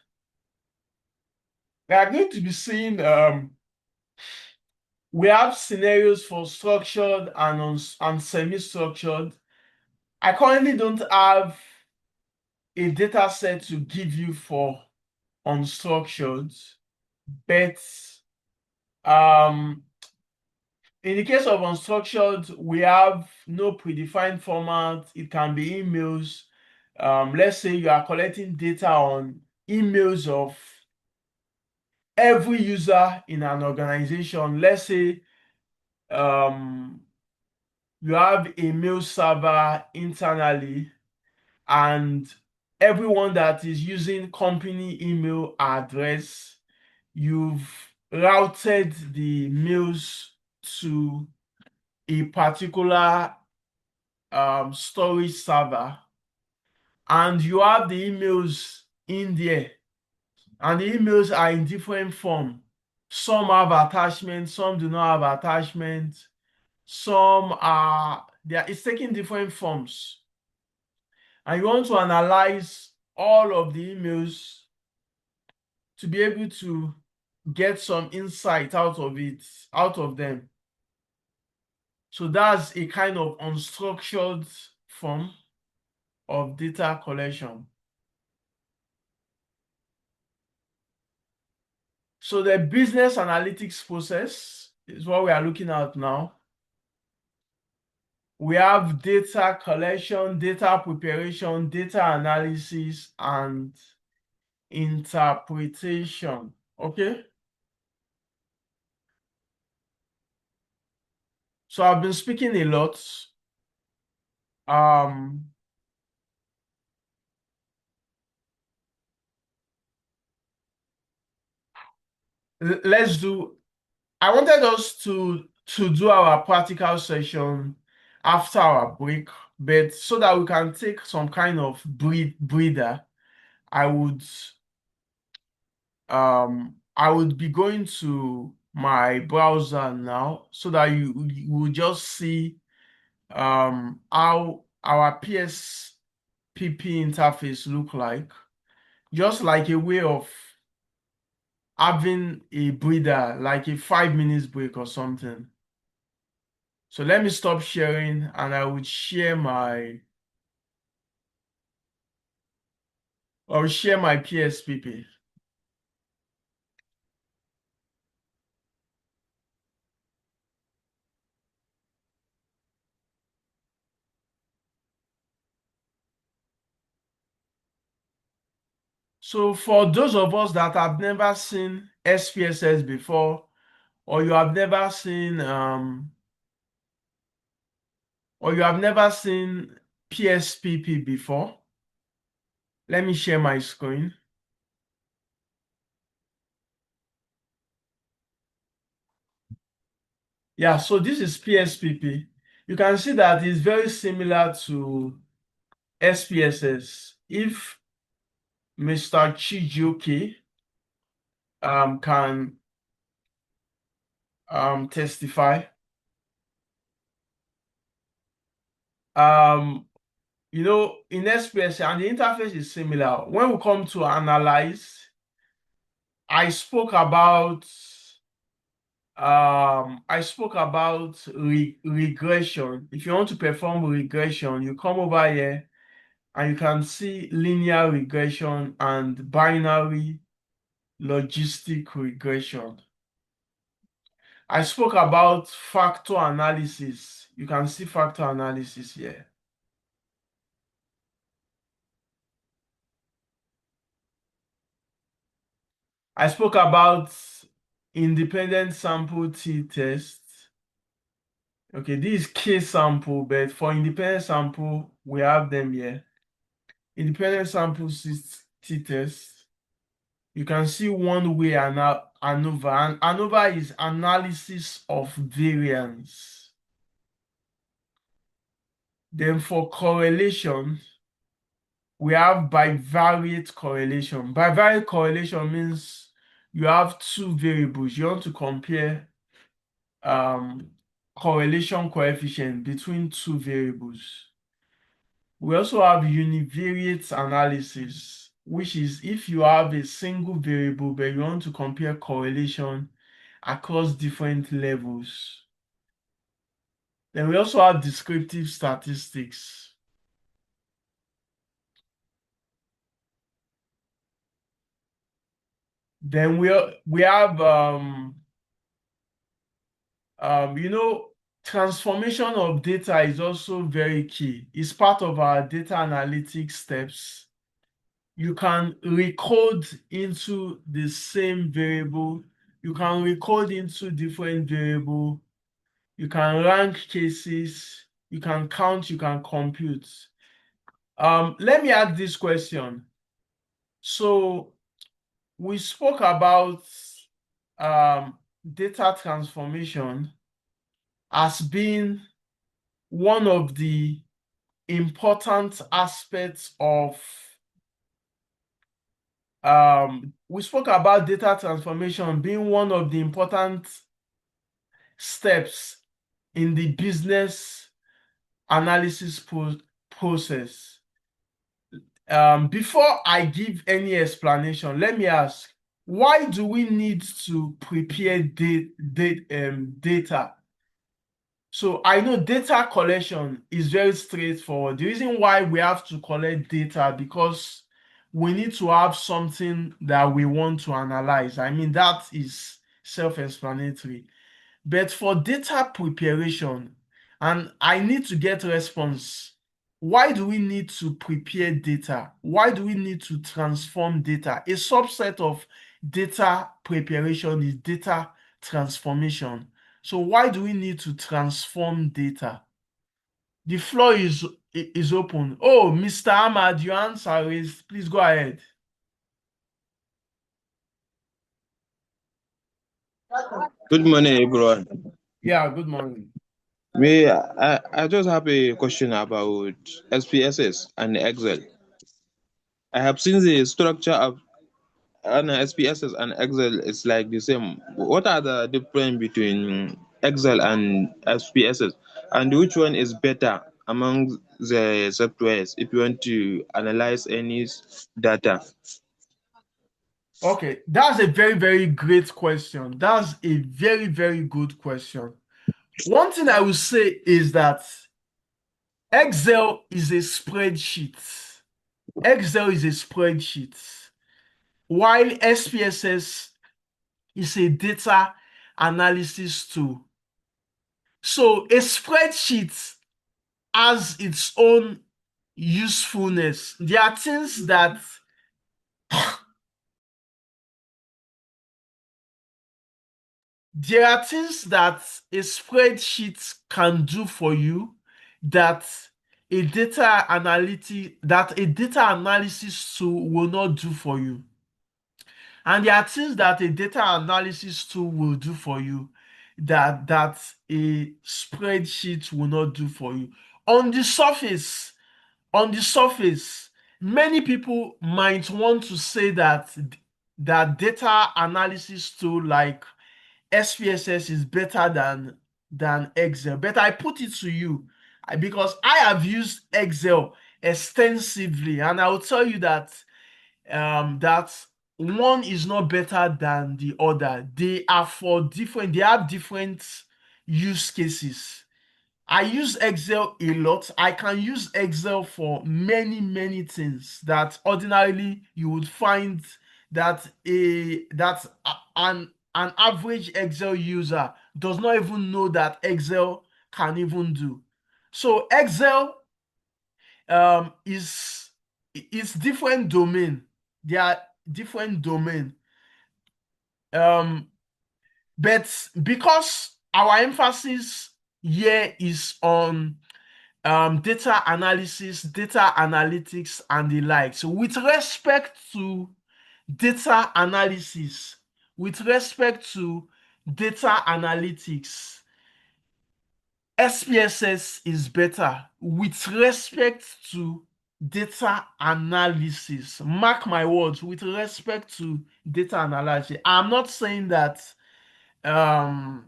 we have scenarios for structured and semi-structured. I currently don't have a data set to give you for unstructured, but in the case of unstructured, we have no predefined format. It can be emails. Let's say you are collecting data on emails of every user in an organization. Let's say you have a mail server internally, and everyone that is using company email address, you've routed the mails to a particular storage server, and you have the emails in there, and the emails are in different form. Some have attachments, some do not have attachments, some are it's taking different forms, and you want to analyze all of the emails to be able to get some insight out of them. So that's a kind of unstructured form of data collection. So the business analytics process is what we are looking at now. We have data collection, data preparation, data analysis, and interpretation. Okay? So I've been speaking a lot. Let's do I wanted us to do our practical session after our break, but so that we can take some kind of breather, I would I would be going to my browser now so that you will just see how our PSPP interface look like, just like a way of having a breather, like a 5 minutes break or something. So let me stop sharing and I would share my PSPP. So for those of us that have never seen SPSS before, or you have never seen PSPP before, let me share my screen. Yeah, so this is PSPP. You can see that it's very similar to SPSS. If Mr. Chijioke can testify. Um, in SPSS, and the interface is similar. When we come to analyze, I spoke about regression. If you want to perform regression, you come over here and you can see linear regression and binary logistic regression. I spoke about factor analysis. You can see factor analysis here. I spoke about independent sample t-test. Okay, this is k-sample, but for independent sample, we have them here. Independent sample t-test. You can see one-way ANOVA. And ANOVA is analysis of variance. Then for correlation, we have bivariate correlation. Bivariate correlation means you have two variables. You want to compare correlation coefficient between two variables. We also have univariate analysis, which is if you have a single variable but you want to compare correlation across different levels. Then we also have descriptive statistics. Then we have transformation of data is also very key. It's part of our data analytics steps. You can recode into the same variable. You can recode into different variable. You can rank cases. You can count. You can compute. Let me ask this question. So we spoke about data transformation as being one of the important aspects of we spoke about data transformation being one of the important steps in the business analysis process. Before I give any explanation, let me ask, why do we need to prepare data? So I know data collection is very straightforward. The reason why we have to collect data because we need to have something that we want to analyze. I mean, that is self-explanatory. But for data preparation, and I need to get response, why do we need to prepare data? Why do we need to transform data? A subset of data preparation is data transformation. So why do we need to transform data? The floor is open. Oh, Mr. Ahmad, your answer is, please go ahead. Good morning, everyone. Yeah, good morning. I just have a question about SPSS and Excel. I have seen the structure of an SPSS and Excel is like the same. What are the difference between Excel and SPSS, and which one is better among the softwares if you want to analyze any data? Okay, that's a very, very great question. That's a very, very good question. One thing I will say is that Excel is a spreadsheet. Excel is a spreadsheet, while SPSS is a data analysis tool. So a spreadsheet has its own usefulness. There are things that a spreadsheet can do for you that a data analysis tool will not do for you. And there are things that a data analysis tool will do for you that a spreadsheet will not do for you. On the surface, on the surface, many people might want to say that data analysis tool like SPSS is better than Excel. But I put it to you because I have used Excel extensively, and I will tell you that one is not better than the other. They have different use cases. I use Excel a lot. I can use Excel for many, many things that ordinarily you would find an average Excel user does not even know that Excel can even do. So Excel is different domain. They are different domain. Um, but because our emphasis here is on data analysis, data analytics, and the like. So, with respect to data analysis, with respect to data analytics, SPSS is better. With respect to data analysis, mark my words, with respect to data analysis, I'm not saying um,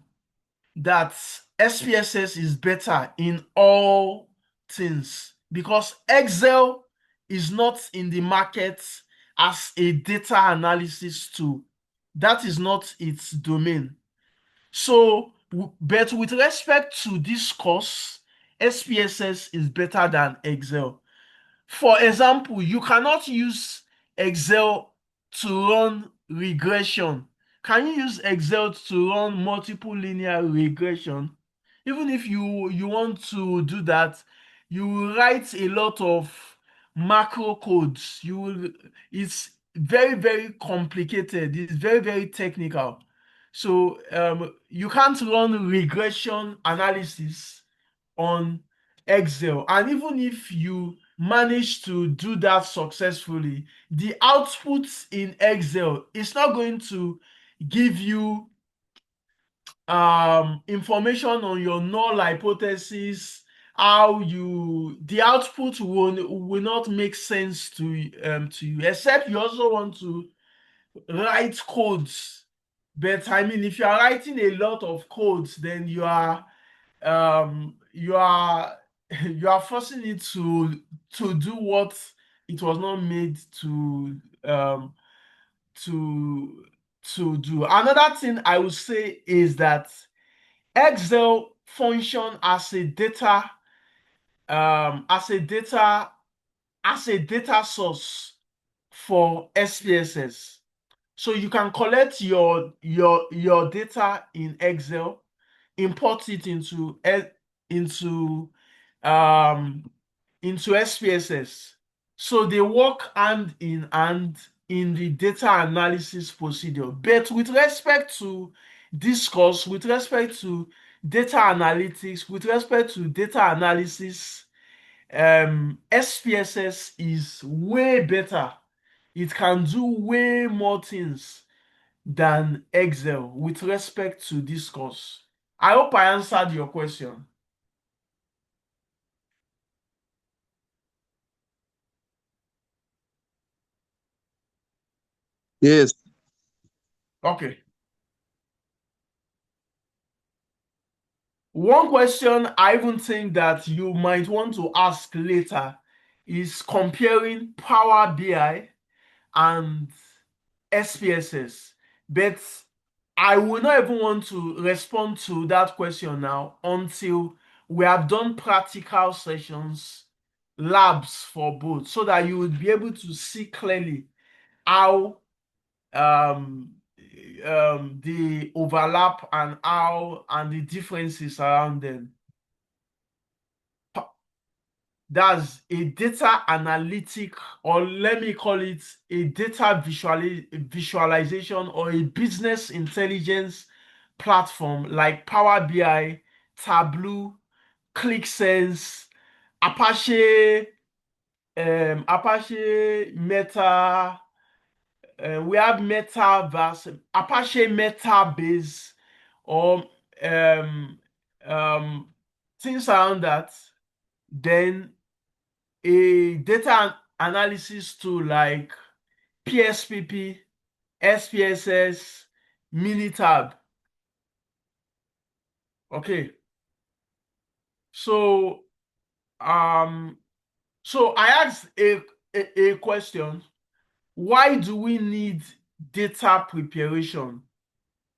that SPSS is better in all things because Excel is not in the market as a data analysis tool. That is not its domain. So, but with respect to this course, SPSS is better than Excel. For example, you cannot use Excel to run regression. Can you use Excel to run multiple linear regression? Even if you want to do that, you will write a lot of macro codes. It's very, very complicated. It's very, very technical. So you can't run regression analysis on Excel. And even if you manage to do that successfully, the output in Excel is not going to give you information on your null hypothesis, the output will not make sense to you, except you also want to write codes. But I mean, if you are writing a lot of codes, then you are you are forcing it to do what it was not made um to do. Another thing I would say is that Excel function as a data um as a data as a data source for SPSS. So you can collect your data in Excel, import it into um into SPSS. So they work hand in hand in the data analysis procedure. But with respect to this course, with respect to data analytics, with respect to data analysis, SPSS is way better. It can do way more things than Excel with respect to this course? I hope I answered your question. Yes. Okay. One question I even think that you might want to ask later is comparing Power BI and SPSS. But I will not even want to respond to that question now until we have done practical sessions, labs for both, so that you would be able to see clearly how um, the overlap and how and the differences around them. That's a data analytic, or let me call it a data visualization or a business intelligence platform like Power BI, Tableau, ClickSense, Apache, Apache Meta. We have Metaverse, Apache Metabase, or um, um, things around that. Then a data analysis tool like PSPP, SPSS, Minitab. Okay, so um, so I asked a question. Why do we need data preparation?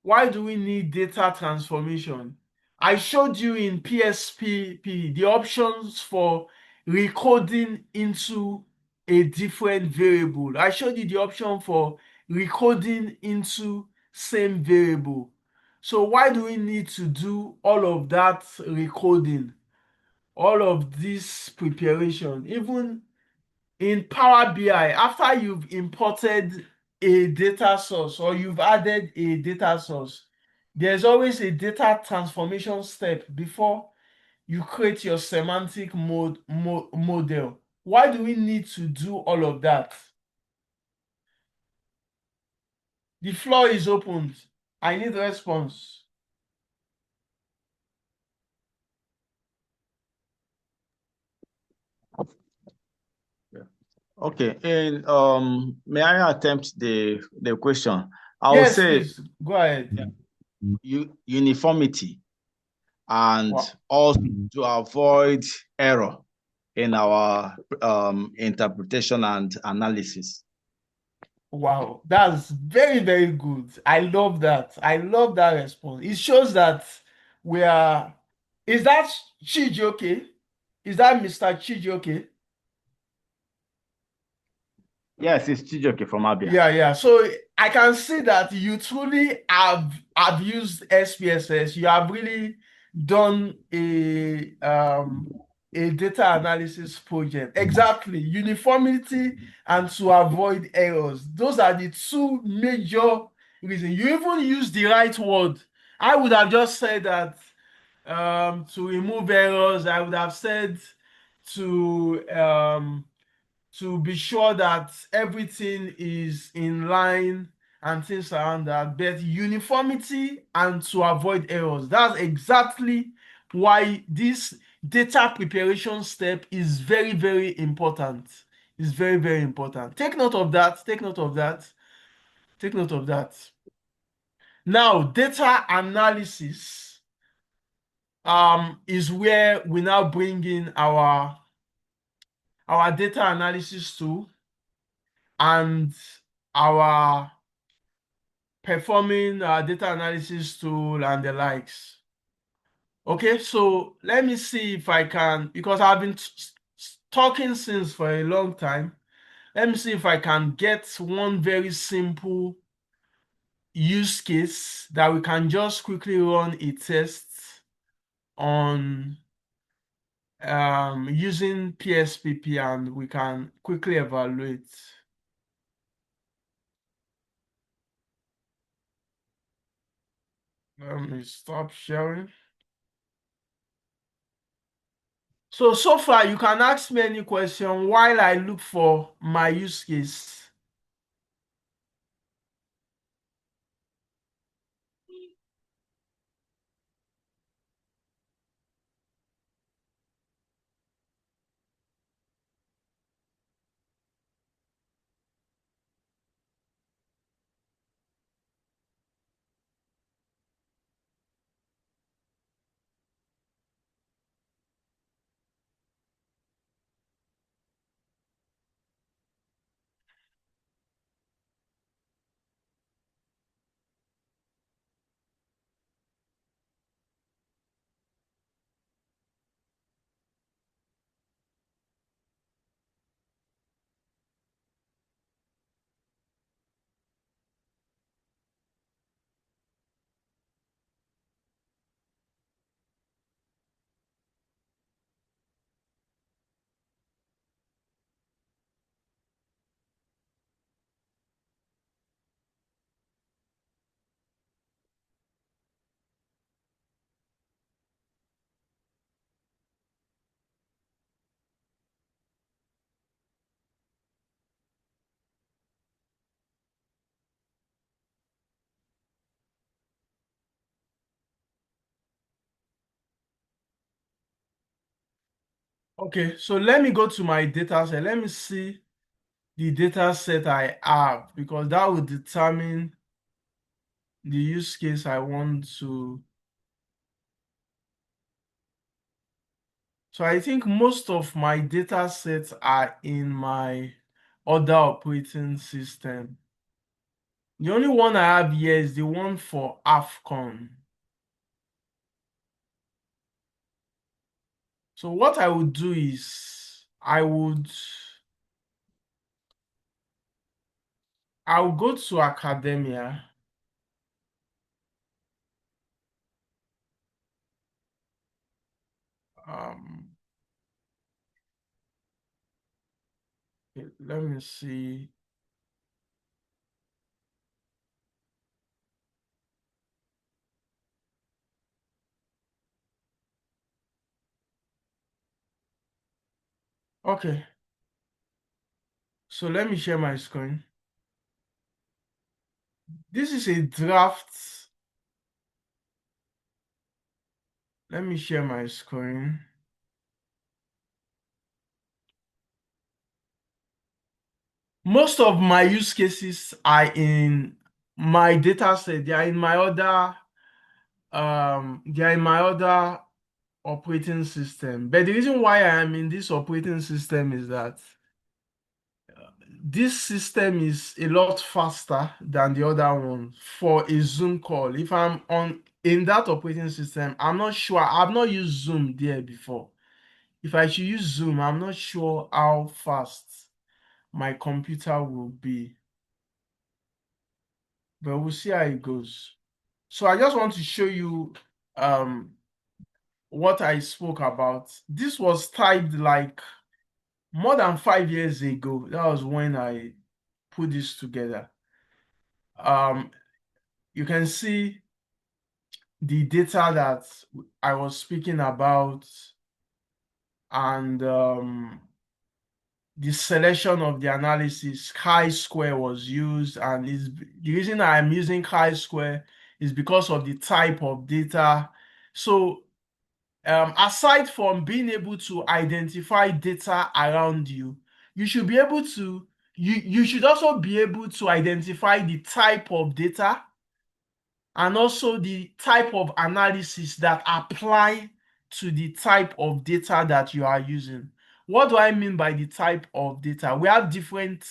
Why do we need data transformation? I showed you in PSPP the options for recoding into a different variable. I showed you the option for recoding into same variable. So why do we need to do all of that recoding, all of this preparation? Even in Power BI, after you've imported a data source or you've added a data source, there's always a data transformation step before you create your semantic model. Why do we need to do all of that? The floor is opened. I need a response. Okay, and may I attempt the question? I would Yes, say please, go ahead. uniformity, and Wow. also to avoid error in our interpretation and analysis. Wow, that's very, very good. I love that. I love that response. It shows that we are. Is that Chijioke? Is that Mr. Chijioke? Yes, it's Chijoke from Abia. Yeah. So I can see that you truly have used SPSS. You have really done a data analysis project. Exactly. Uniformity and to avoid errors. Those are the two major reasons. You even use the right word. I would have just said that to remove errors. I would have said to be sure that everything is in line and things around that. But uniformity and to avoid errors. That's exactly why this data preparation step is very, very important. It's very, very important. Take note of that. Take note of that. Take note of that. Now, data analysis is where we now bring in our data analysis tool and our performing data analysis tool and the likes. Okay, so let me see if I can, because I've been talking since for a long time. Let me see if I can get one very simple use case that we can just quickly run a test on using PSPP and we can quickly evaluate. Let me stop sharing. So far you can ask me any question while I look for my use case. Okay, so let me go to my data set. Let me see the data set I have because that will determine the use case I want to. So I think most of my data sets are in my other operating system. The only one I have here is the one for AFCON. So what I would do is I will go to academia. Um, Let me see. Okay, so let me share my screen. This is a draft. Let me share my screen. Most of my use cases are in my data set. They are in my other operating system. But the reason why I am in this operating system is that this system is a lot faster than the other one for a Zoom call. If I'm on in that operating system, I'm not sure. I've not used Zoom there before. If I should use Zoom, I'm not sure how fast my computer will be, but we'll see how it goes. So I just want to show you um what I spoke about. This was typed like more than 5 years ago. That was when I put this together. Um, you can see the data that I was speaking about and the selection of the analysis, chi-square was used, and the reason I'm using chi-square is because of the type of data. So aside from being able to identify data around you, you should be able to you should also be able to identify the type of data and also the type of analysis that apply to the type of data that you are using. What do I mean by the type of data? We have different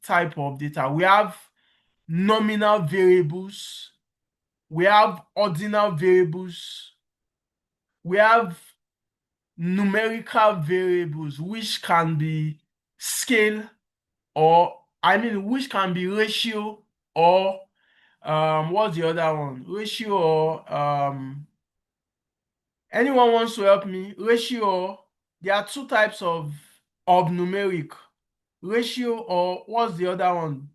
type of data. We have nominal variables, we have ordinal variables, we have numerical variables, which can be scale which can be ratio or what's the other one? Ratio or anyone wants to help me? Ratio, there are two types of numeric. Ratio or what's the other one?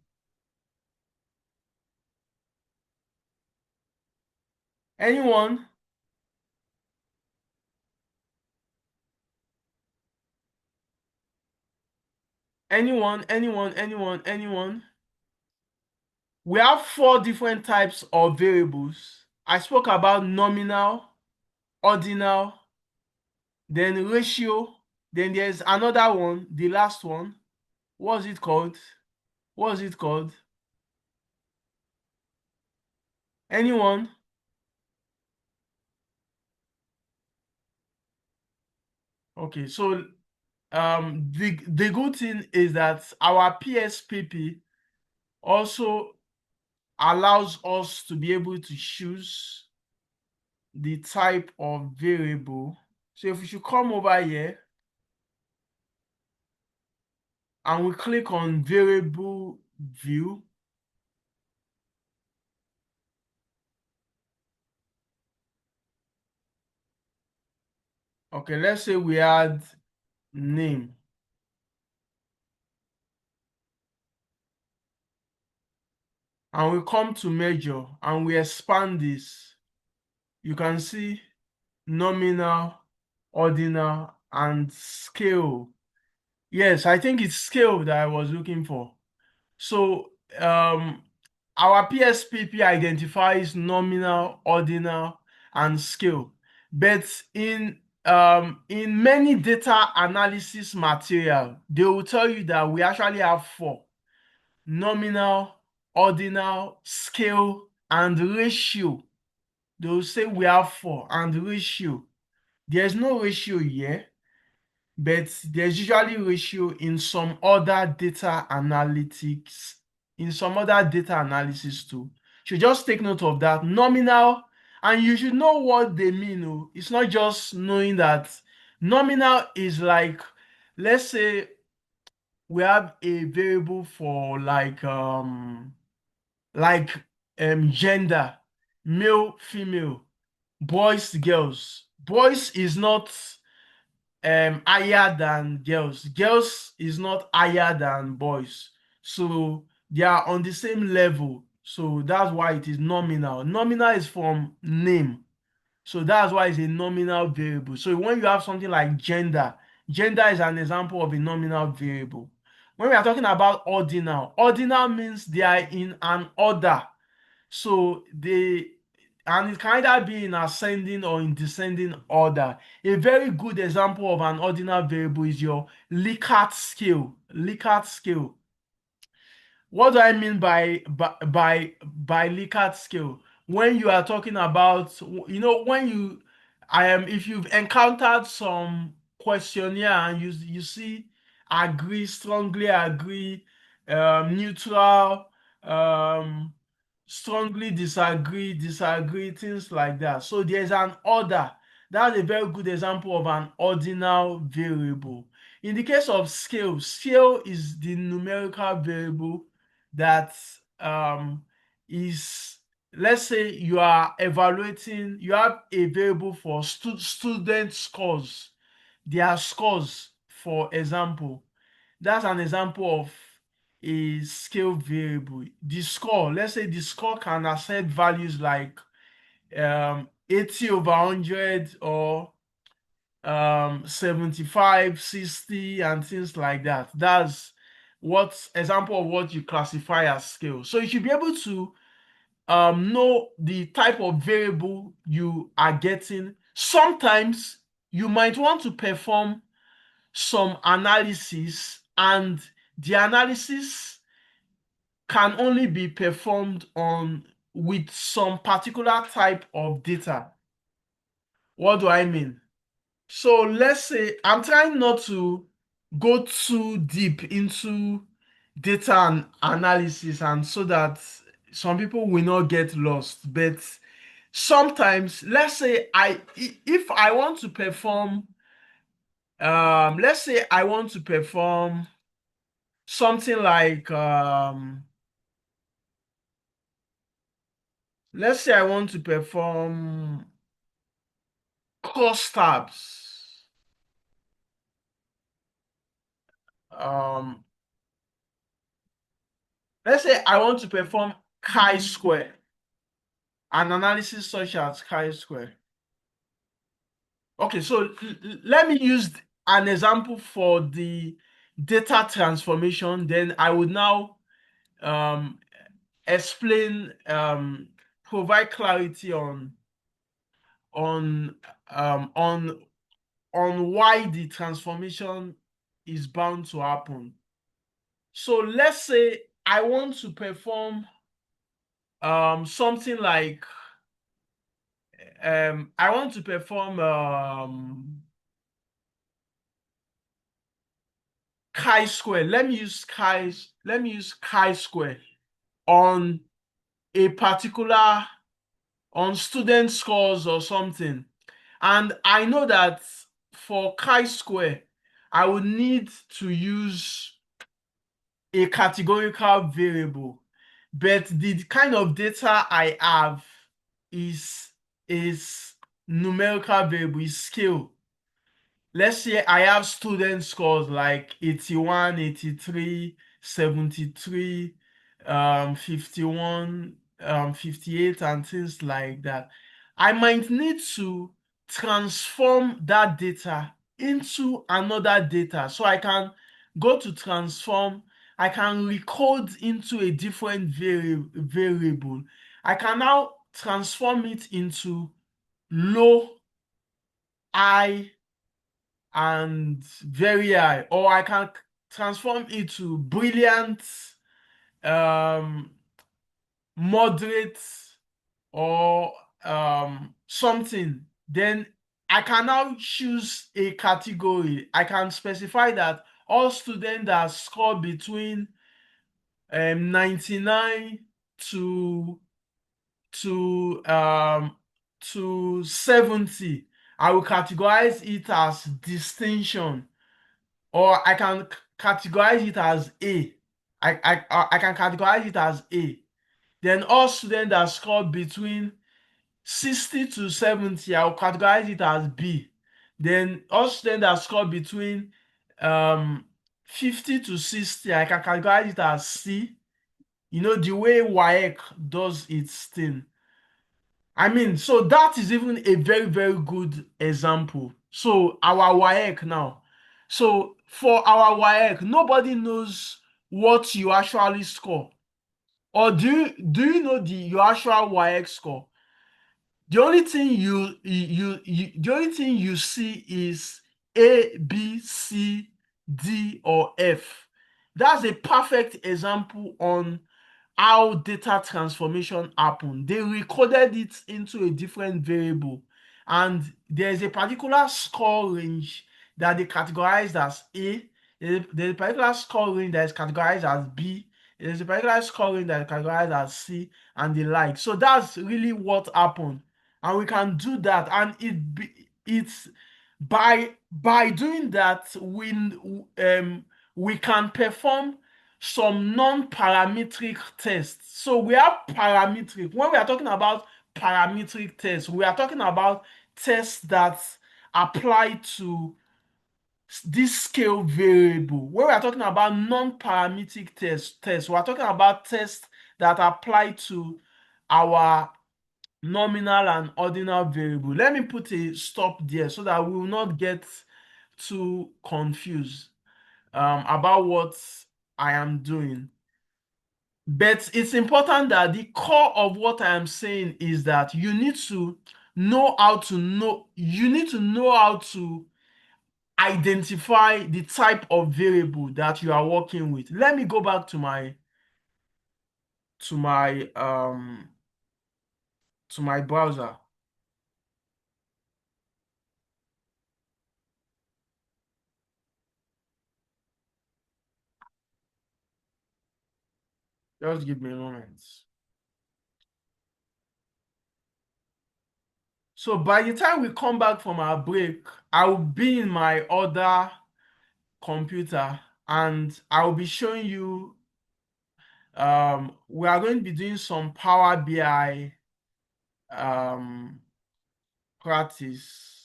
Anyone? Anyone? We have four different types of variables. I spoke about nominal, ordinal, then ratio, then there's another one, the last one. What's it called? What's it called? Anyone? Okay, so the good thing is that our PSPP also allows us to be able to choose the type of variable. So if we should come over here and we click on variable view, okay, let's say we add name. And we come to measure and we expand this. You can see nominal, ordinal, and scale. Yes, I think it's scale that I was looking for. So our PSPP identifies nominal, ordinal, and scale. But in in many data analysis material, they will tell you that we actually have four: nominal, ordinal, scale, and ratio. They will say we have four and ratio. There's no ratio here, but there's usually ratio in some other data analytics, in some other data analysis too. So just take note of that. Nominal, and you should know what they mean. Oh. It's not just knowing that nominal is like, let's say we have a variable for like gender, male, female, boys, girls. Boys is not higher than girls. Girls is not higher than boys. So they are on the same level. So that's why it is nominal. Nominal is from name. So that's why it's a nominal variable. So when you have something like gender, gender is an example of a nominal variable. When we are talking about ordinal, ordinal means they are in an order. So and it can either be in ascending or in descending order. A very good example of an ordinal variable is your Likert scale. Likert scale. What do I mean by Likert scale? When you are talking about, when if you've encountered some questionnaire and you see agree, strongly agree, neutral, um, strongly disagree, disagree, things like that. So there's an order. That's a very good example of an ordinal variable. In the case of scale, scale is the numerical variable that is, let's say you are evaluating, you have a variable for student scores, their scores, for example. That's an example of a scale variable. The score, let's say the score can accept values like 80 over 100 or 75, 60, and things like that. That's what example of what you classify as scale. So you should be able to know the type of variable you are getting. Sometimes you might want to perform some analysis, and the analysis can only be performed on with some particular type of data. What do I mean? So let's say I'm trying not to go too deep into data and analysis, and so that some people will not get lost. But sometimes, let's say if I want to perform, let's say I want to perform something like, let's say I want to perform crosstabs. Um, let's say I want to perform chi-square, an analysis such as chi-square. Okay, so let me use an example for the data transformation. Then I would now um, explain, provide clarity on um, on on why the transformation is bound to happen. So let's say I want to perform something like, I want to perform chi-square. Let me use chi-square on a particular, on student scores or something. And I know that for chi-square, I would need to use a categorical variable, but the kind of data I have is numerical variable, is scale. Let's say I have student scores like 81, 83, 73, 51, 58, and things like that. I might need to transform that data into another data. So I can go to transform, I can recode into a different variable. I can now transform it into low high and very high, or I can transform it to brilliant, um, moderate, or something. Then I can now choose a category. I can specify that all students that score between 99 to to um to 70, I will categorize it as distinction, or I can categorize it as A. I can categorize it as A. Then all students that score between 60 to 70, I will categorize it as B. Then all students that score between um 50 to 60, I can categorize it as C. You know, the way WAEC does its thing. I mean, so that is even a very, very good example. So our WAEC now. So for our WAEC, nobody knows what you actually score. Or do you know your actual WAEC score? The only thing the only thing you see is A, B, C, D, or F. That's a perfect example on how data transformation happened. They recorded it into a different variable, and there's a particular score range that they categorized as A. There's a particular score range that is categorized as B. There's a particular score range that is categorized as C, and the like. So that's really what happened, and we can do that, and it's by doing that we can perform some non-parametric tests. So we have parametric. When we are talking about parametric tests, we are talking about tests that apply to this scale variable. When we are talking about non-parametric tests, we are talking about tests that apply to our nominal and ordinal variable. Let me put a stop there so that we will not get too confused about what I am doing. But it's important that the core of what I am saying is that you need to you need to know how to identify the type of variable that you are working with. Let me go back to to my um my browser. Just give me a moment. So by the time we come back from our break, I will be in my other computer and I will be showing you we are going to be doing some Power BI um practice.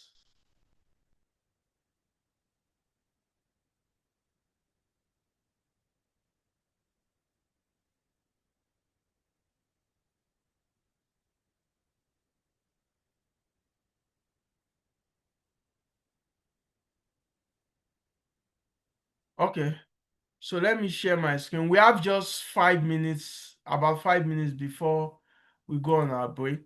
Okay, so let me share my screen. We have just 5 minutes, about 5 minutes before we go on our break.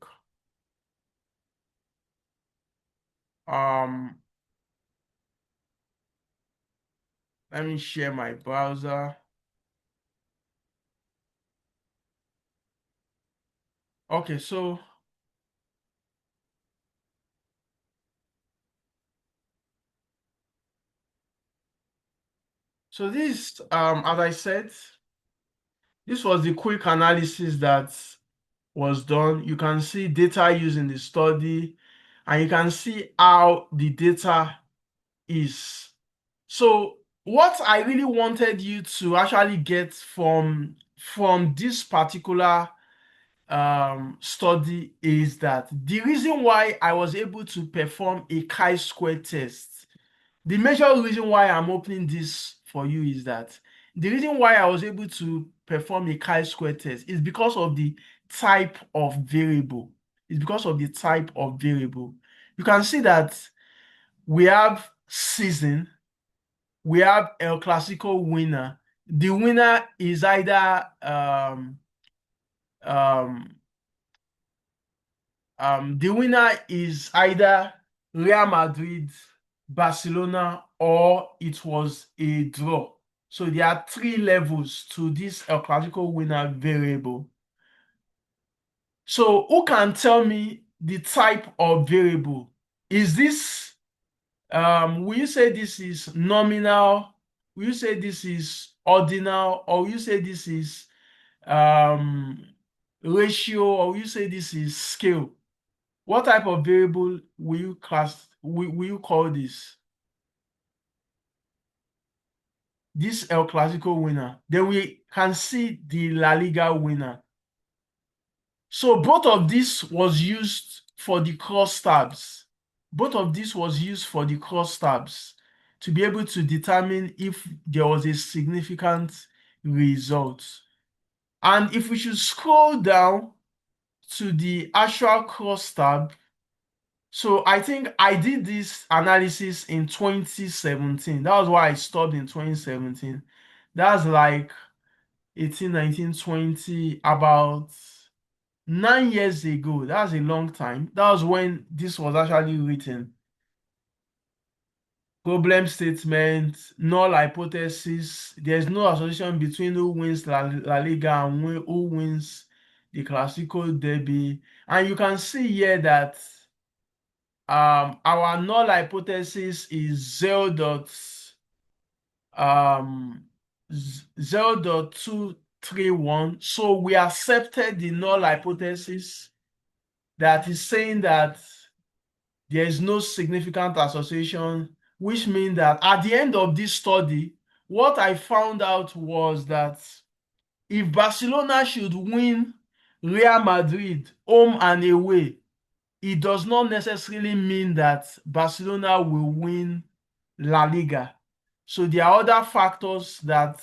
Um, let me share my browser. Okay, so this, as I said, this was the quick analysis that was done. You can see data used in the study, and you can see how the data is. So what I really wanted you to actually get from this particular study is that the reason why I was able to perform a chi-square test, the major reason why I'm opening this for you is that the reason why I was able to perform a chi-square test is because of the type of variable. It's because of the type of variable. You can see that we have season, we have El Clasico winner. The winner is either um, the winner is either Real Madrid, Barcelona, or it was a draw. So there are three levels to this El Clasico winner variable. So who can tell me the type of variable? Is this, will you say this is nominal? Will you say this is ordinal? Or will you say this is um, ratio? Or will you say this is scale? What type of variable will you call this? This El Clasico winner. Then we can see the La Liga winner. So both of this was used for the crosstabs. Both of this was used for the crosstabs to be able to determine if there was a significant result. And if we should scroll down to the actual crosstab, so I think I did this analysis in 2017. That was why I stopped in 2017. That's like 18, 19, 20, about 9 years ago. That's a long time. That was when this was actually written. Problem statement, null hypothesis. There's no association between who wins La Liga and who wins the Clasico Derby. And you can see here that our null hypothesis is 0.231. So we accepted the null hypothesis that is saying that there is no significant association, which means that at the end of this study, what I found out was that if Barcelona should win Real Madrid home and away, it does not necessarily mean that Barcelona will win La Liga. So there are other factors that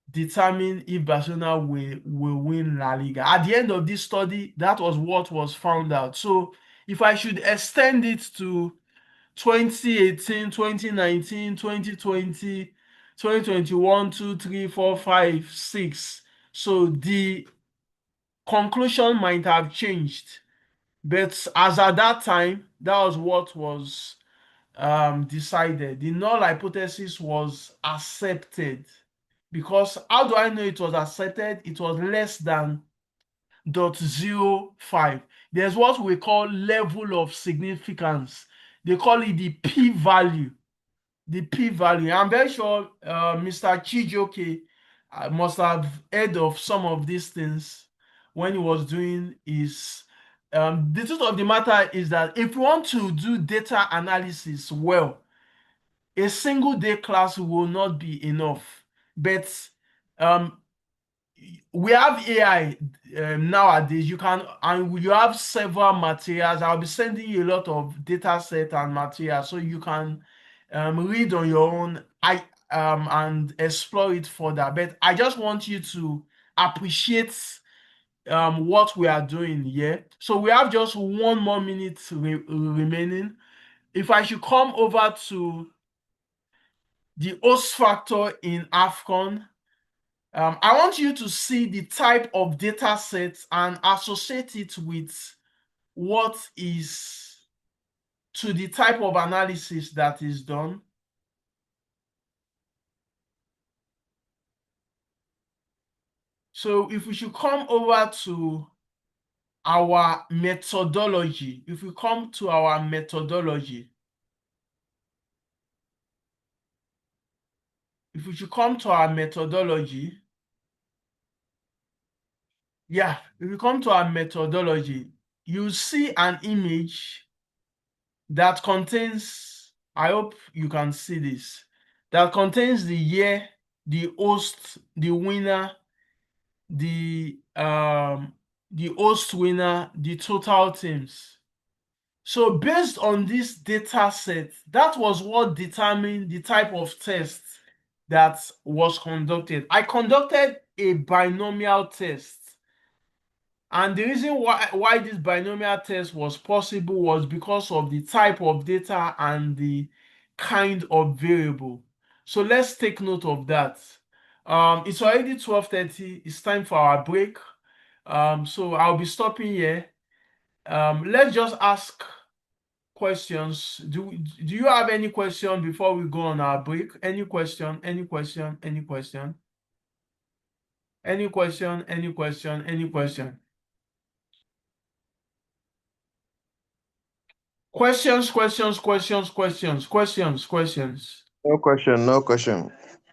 determine if Barcelona will win La Liga. At the end of this study, that was what was found out. So if I should extend it to 2018, 2019, 2020, 2021, 2, 3, 4, 5, 6. So the conclusion might have changed. But as at that time, that was what was decided. The null hypothesis was accepted. Because how do I know it was accepted? It was less than 0.05. There's what we call level of significance. They call it the p-value. The p-value. I'm very sure Mr. Chijoke must have heard of some of these things when he was doing his. The truth of the matter is that if you want to do data analysis well, a single day class will not be enough. But um, we have AI nowadays. You have several materials. I'll be sending you a lot of data set and materials so you can read on your own and explore it further. But I just want you to appreciate what we are doing here. So we have just 1 more minute remaining. If I should come over to the host factor in AFCON, I want you to see the type of data sets and associate it with what is to the type of analysis that is done. So if we should come over to our methodology, if we come to our methodology, if we should come to our methodology, if we come to our methodology, you see an image that contains, I hope you can see this, that contains the year, the host, the winner, the host winner, the total teams. So based on this data set, that was what determined the type of test that was conducted. I conducted a binomial test. And the reason why this binomial test was possible was because of the type of data and the kind of variable. So let's take note of that. It's already 12:30. It's time for our break. So I'll be stopping here. Let's just ask questions. Do you have any question before we go on our break? Any question? Any question? Any question? Any question? Any question? Any question? Questions, questions, questions, questions, questions, questions. No question, no question.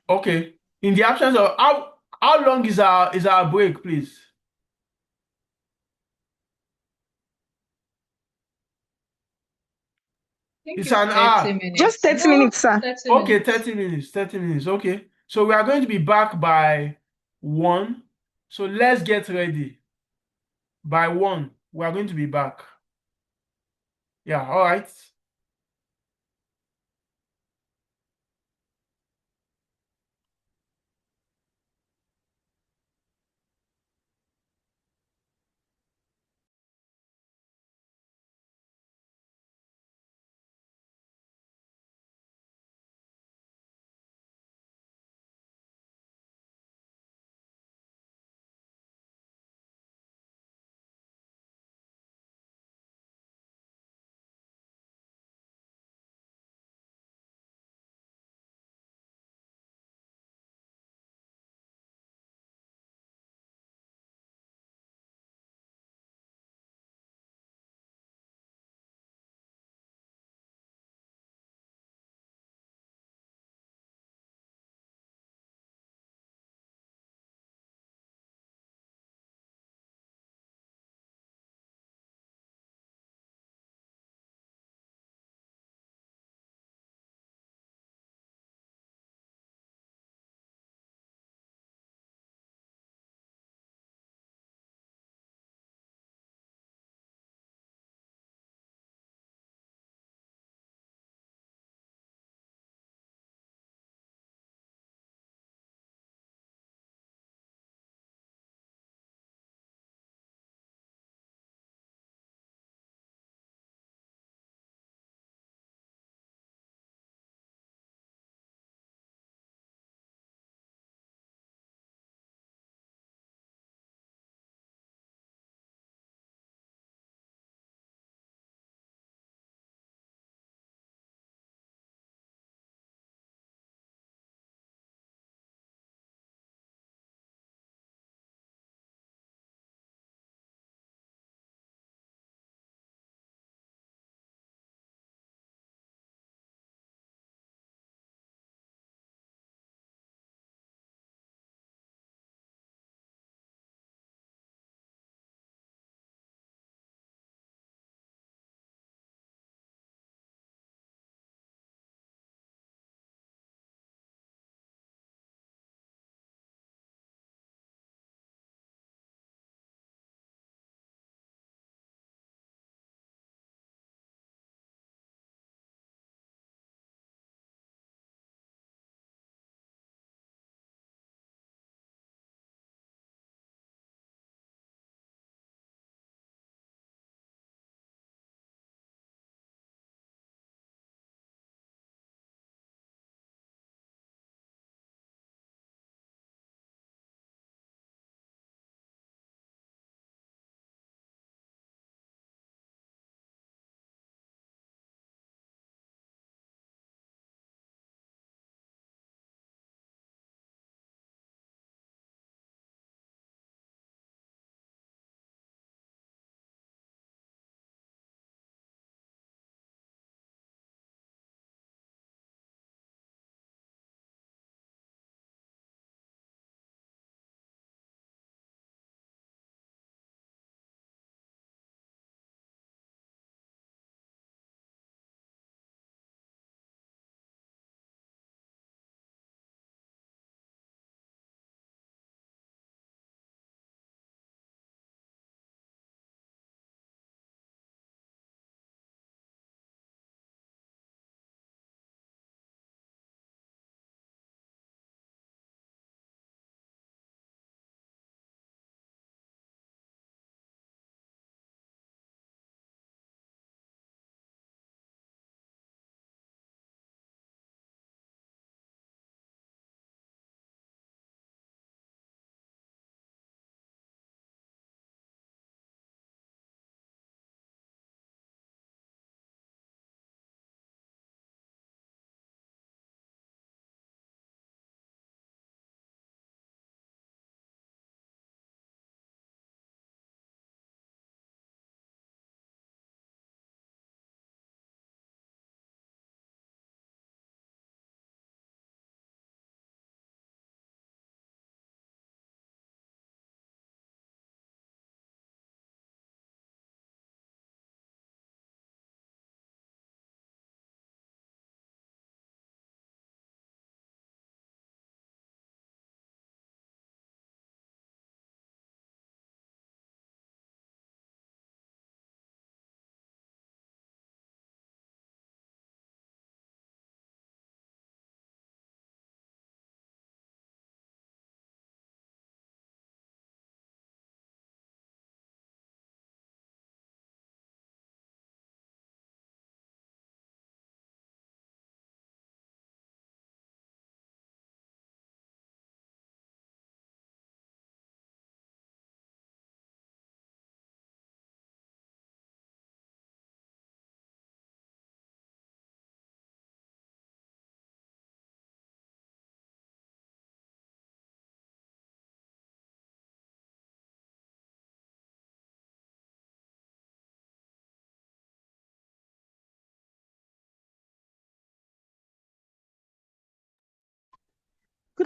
Okay. In the absence of how long is our break, please? I think It's it's an 30 hour. minutes. Just 30 No, minutes, sir. 30 Okay, minutes. 30 minutes. 30 minutes. Okay. So we are going to be back by 1. So let's get ready. By 1, we are going to be back. Yeah, all right.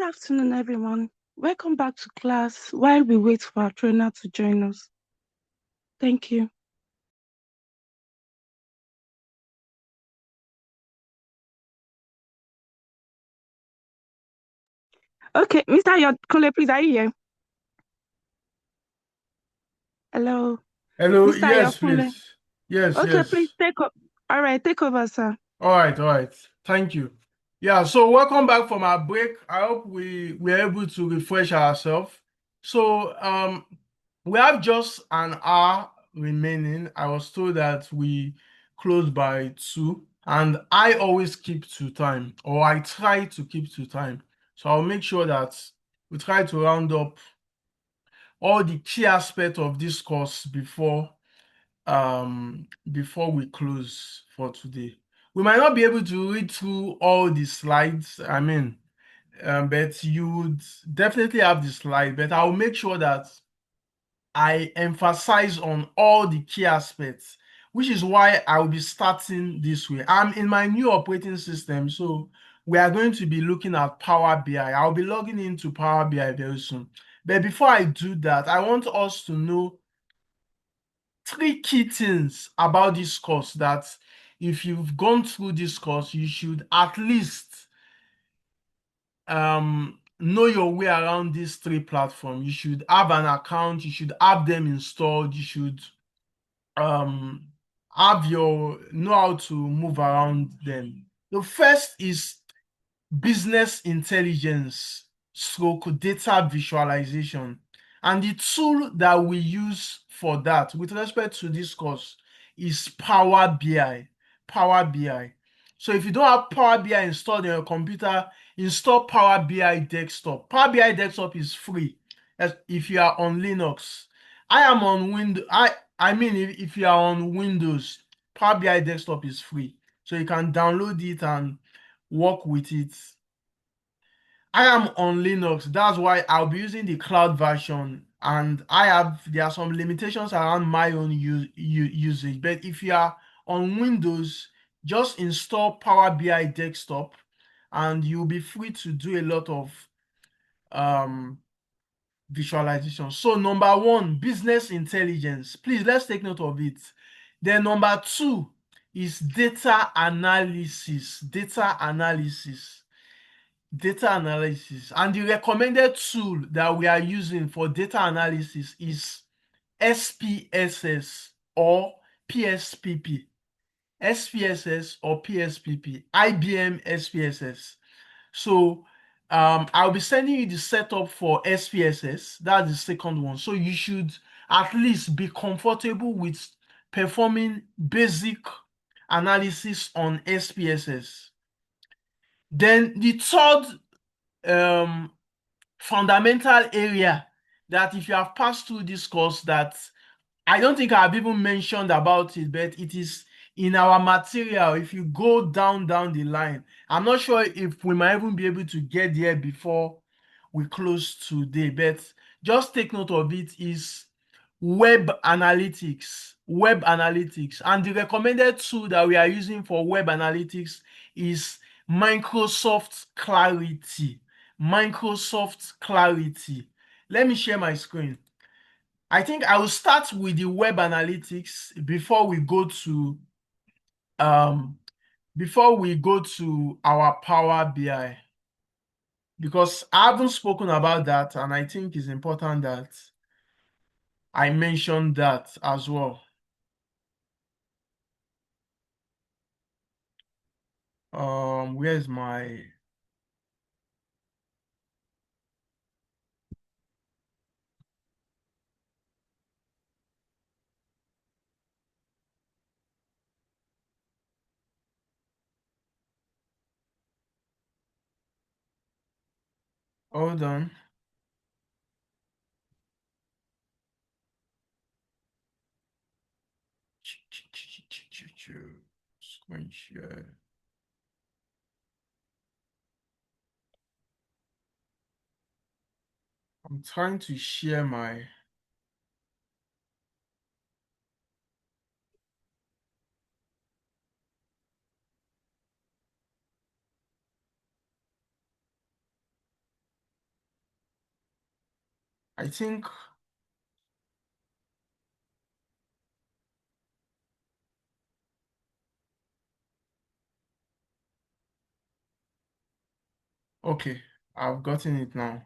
Good afternoon, everyone. Welcome back to class while we wait for our trainer to join us. Thank you. Okay, Mr. Yodkole, please, are you here? Hello, Hello, Mr. yes, Yodkole. please. Yes, Okay, please yes. take over. All right, take over, sir. All right. Thank you. Yeah, so welcome back from our break. I hope we were able to refresh ourselves. So we have just an hour remaining. I was told that we close by 2, and I always keep to time, or I try to keep to time. So I'll make sure that we try to round up all the key aspects of this course before we close for today. We might not be able to read through all the slides, but you would definitely have the slide, but I'll make sure that I emphasize on all the key aspects, which is why I'll be starting this way. I'm in my new operating system, so we are going to be looking at Power BI. I'll be logging into Power BI very soon. But before I do that, I want us to know 3 key things about this course that if you've gone through this course, you should at least know your way around these 3 platforms. You should have an account, you should have them installed, you should um know how to move around them. The first is business intelligence stroke data visualization. And the tool that we use for that with respect to this course is Power BI. Power BI. So if you don't have Power BI installed on your computer, install Power BI Desktop. Power BI Desktop is free if you are on Linux. I am on Windows. If you are on Windows, Power BI Desktop is free. So you can download it and work with it. I am on Linux. That's why I'll be using the cloud version, and there are some limitations around my own usage. But if you are on Windows, just install Power BI Desktop and you'll be free to do a lot of um visualization. So number 1, business intelligence. Please, let's take note of it. Then number 2 is data analysis. And the recommended tool that we are using for data analysis is SPSS or PSPP. SPSS or PSPP, IBM SPSS. So I'll be sending you the setup for SPSS. That's the second one. So you should at least be comfortable with performing basic analysis on SPSS. Then the third fundamental area that if you have passed through this course that I don't think I've even mentioned about it, but it is in our material. If you go down the line, I'm not sure if we might even be able to get there before we close today, but just take note of it is web analytics. And the recommended tool that we are using for web analytics is Microsoft Clarity. Let me share my screen. I think I will start with the web analytics before we go to our Power BI, because I haven't spoken about that, and I think it's important that I mention that as well. Where's my hold on. Screen share. I'm trying to share my I think, okay, I've gotten it now.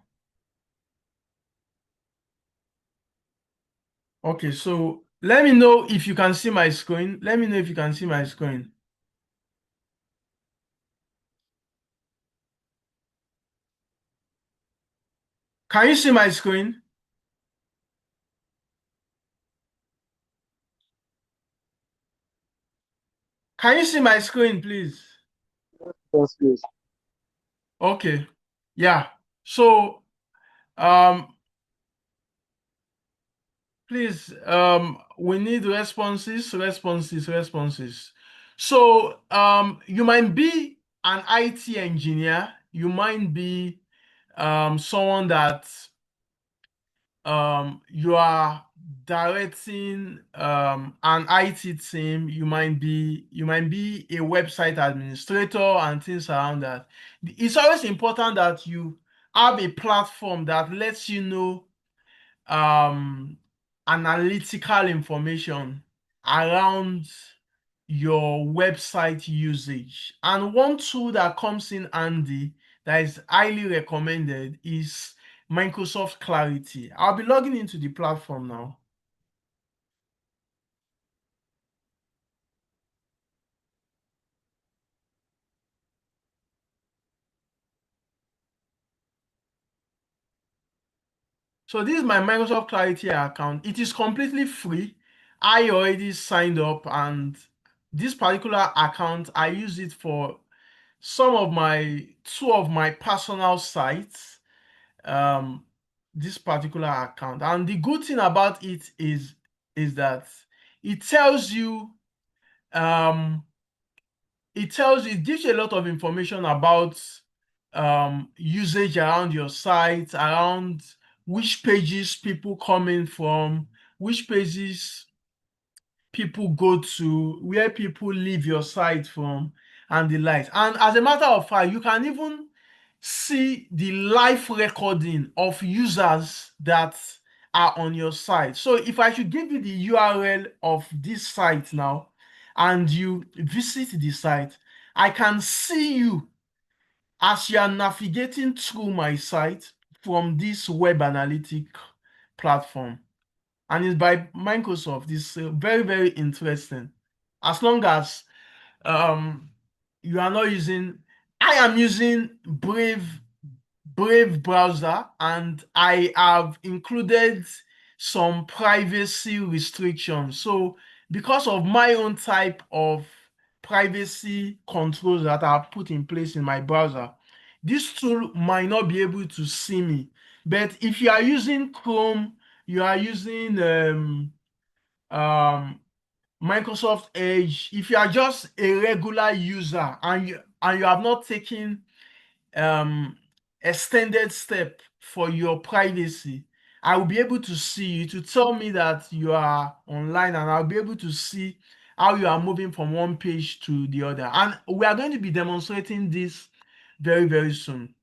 Okay, so let me know if you can see my screen. Let me know if you can see my screen. Can you see my screen? Can you see my screen, please? Yes, please. Okay. Yeah. So, um, please, we need responses. So, you might be an IT engineer. You might be someone that you are directing an IT team. You might be a website administrator and things around that. It's always important that you have a platform that lets you know um analytical information around your website usage. And one tool that comes in handy that is highly recommended is Microsoft Clarity. I'll be logging into the platform now. So this is my Microsoft Clarity account. It is completely free. I already signed up, and this particular account, I use it for two of my personal sites. Um, this particular account. And the good thing about it is that it tells you um it gives you a lot of information about usage around your site, around which pages people come in from, which pages people go to, where people leave your site from, and the likes. And as a matter of fact, you can even see the live recording of users that are on your site. So if I should give you the URL of this site now, and you visit the site, I can see you as you are navigating through my site from this web analytic platform. And it's by Microsoft. It's very, very interesting. As long as um, you are not using, I am using Brave browser, and I have included some privacy restrictions. So because of my own type of privacy controls that are put in place in my browser, this tool might not be able to see me. But if you are using Chrome, you are using um, Microsoft Edge, if you are just a regular user and you have not taken um, extended step for your privacy, I will be able to see you to tell me that you are online, and I'll be able to see how you are moving from one page to the other. And we are going to be demonstrating this very, very soon.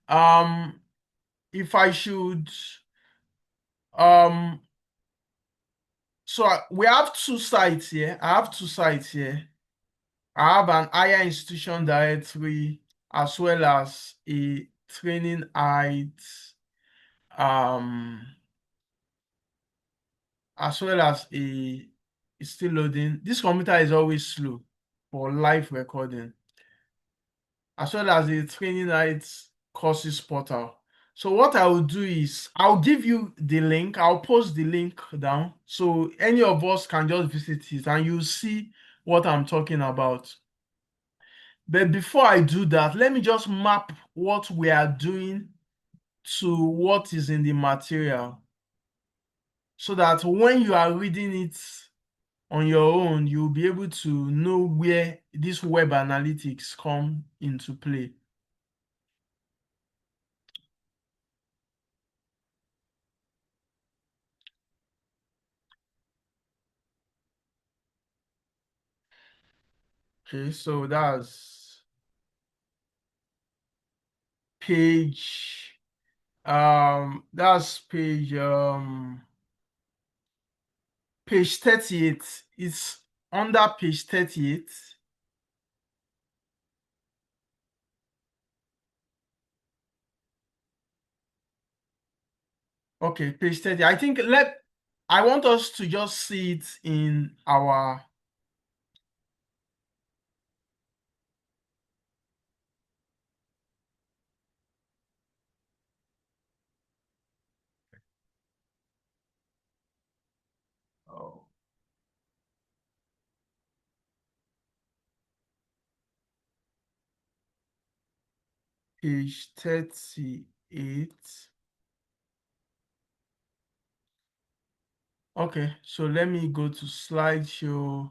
If I should, um, we have two sites here. I have two sites here. I have an higher institution directory as well as a training height, um, as well as it's still loading. This computer is always slow for live recording, as well as the training height courses portal. So what I will do is I'll give you the link. I'll post the link down so any of us can just visit it and you'll see what I'm talking about. But before I do that, let me just map what we are doing to what is in the material, so that when you are reading it on your own, you'll be able to know where this web analytics come into play. Okay, so that's page That's page 38. It's under page 38. Okay, page 30. I want us to just see it in our oh, page 38. Okay, so let me go to slideshow,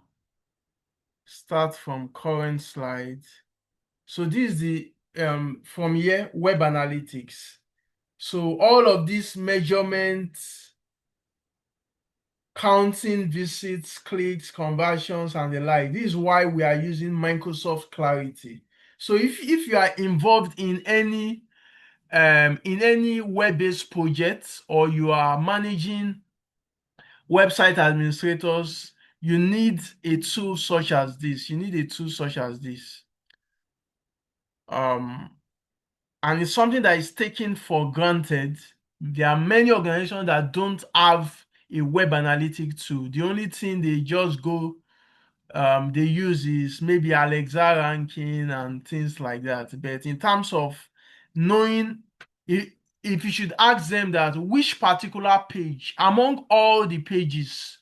start from current slide. So this is the from here, web analytics. So all of these measurements, counting visits, clicks, conversions, and the like. This is why we are using Microsoft Clarity. So if you are involved in any web-based project, or you are managing website administrators, you need a tool such as this. You need a tool such as this. And it's something that is taken for granted. There are many organizations that don't have a web analytic tool. The only thing they just they use is maybe Alexa ranking and things like that. But in terms of knowing, if you should ask them that which particular page among all the pages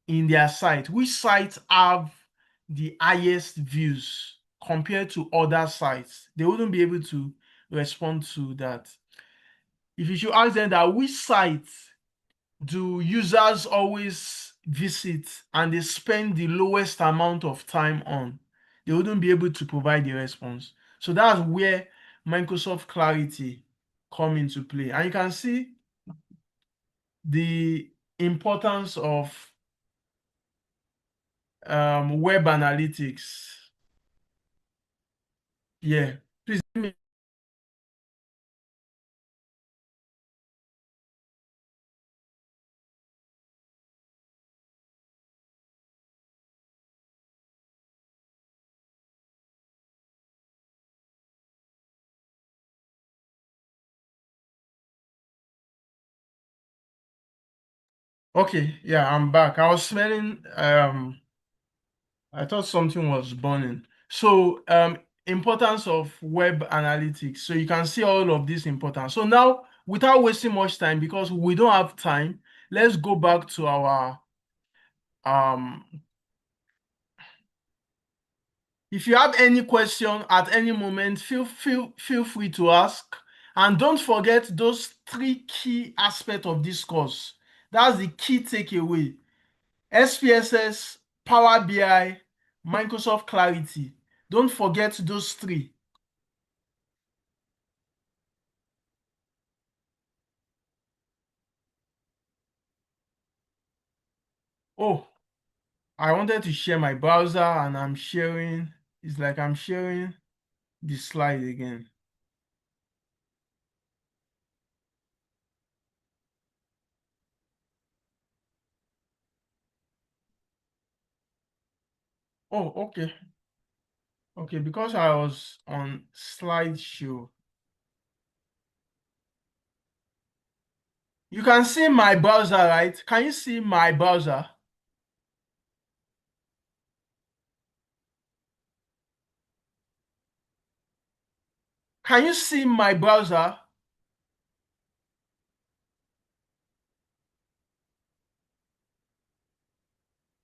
in their site, which sites have the highest views compared to other sites, they wouldn't be able to respond to that. If you should ask them that which sites do users always visit and they spend the lowest amount of time on, they wouldn't be able to provide the response. So that's where Microsoft Clarity come into play. And you can see the importance of web analytics. Yeah, please. Okay, yeah, I'm back. I was smelling I thought something was burning. So, importance of web analytics. So you can see all of this importance. So now, without wasting much time, because we don't have time, let's go back to our um. If you have any question at any moment, feel free to ask. And don't forget those three key aspects of this course. That's the key takeaway. SPSS, Power BI, Microsoft Clarity. Don't forget those three. Oh, I wanted to share my browser and I'm sharing. It's like I'm sharing the slide again. Oh, okay. Okay, because I was on slideshow. You can see my browser, right? Can you see my browser? Can you see my browser?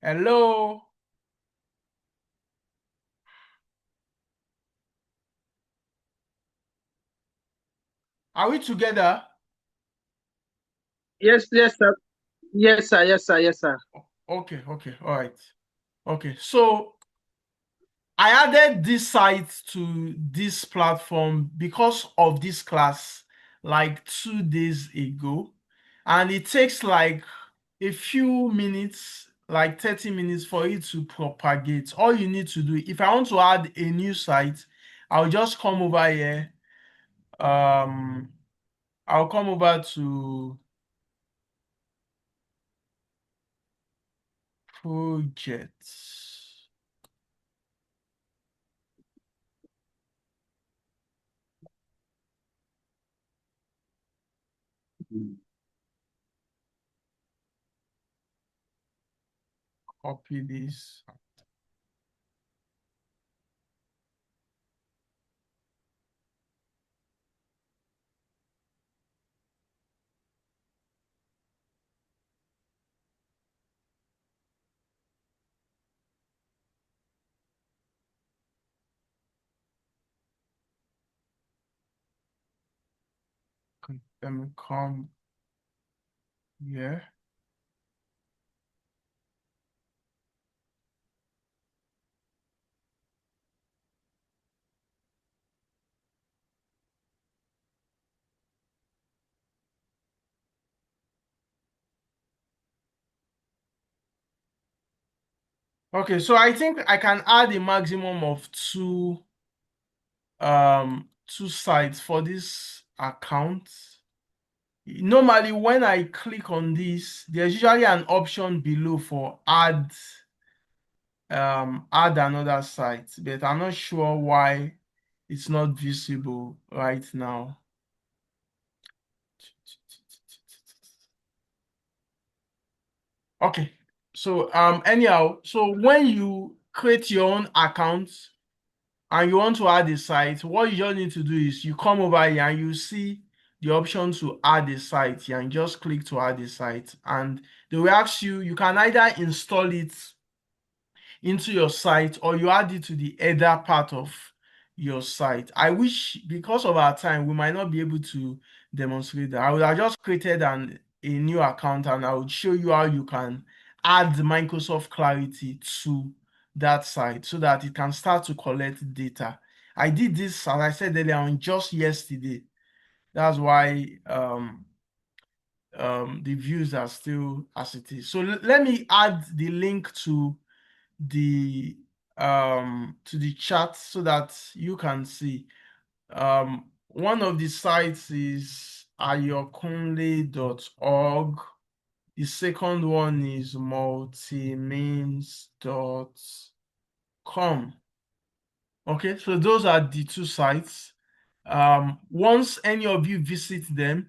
Hello? Are we together? Yes, yes, sir. Yes, sir. Yes, sir. Yes, sir. Okay, okay, all right. Okay, so I added this site to this platform because of this class like 2 days ago, and it takes like a few minutes, like 30 minutes for it to propagate. All you need to do, if I want to add a new site, I'll just come over here, um, I'll come over to projects. Copy this. Okay, let me come here. Okay, so I think I can add a maximum of two sites for this account. Normally, when I click on this, there's usually an option below for add another site, but I'm not sure why it's not visible right now. Okay, so anyhow, so when you create your own account and you want to add a site, what you just need to do is you come over here and you see the option to add a site here and just click to add a site, and they will ask you, you can either install it into your site or you add it to the header part of your site. I wish, because of our time, we might not be able to demonstrate that. I would have just created a new account and I would show you how you can add Microsoft Clarity to that site so that it can start to collect data. I did this, as I said earlier, on just yesterday. That's why the views are still as it is. So let me add the link the to the chat so that you can see. One of the sites is ayokunle.org. The second one is multimeans.com. Okay, so those are the two sites. Once any of you visit them,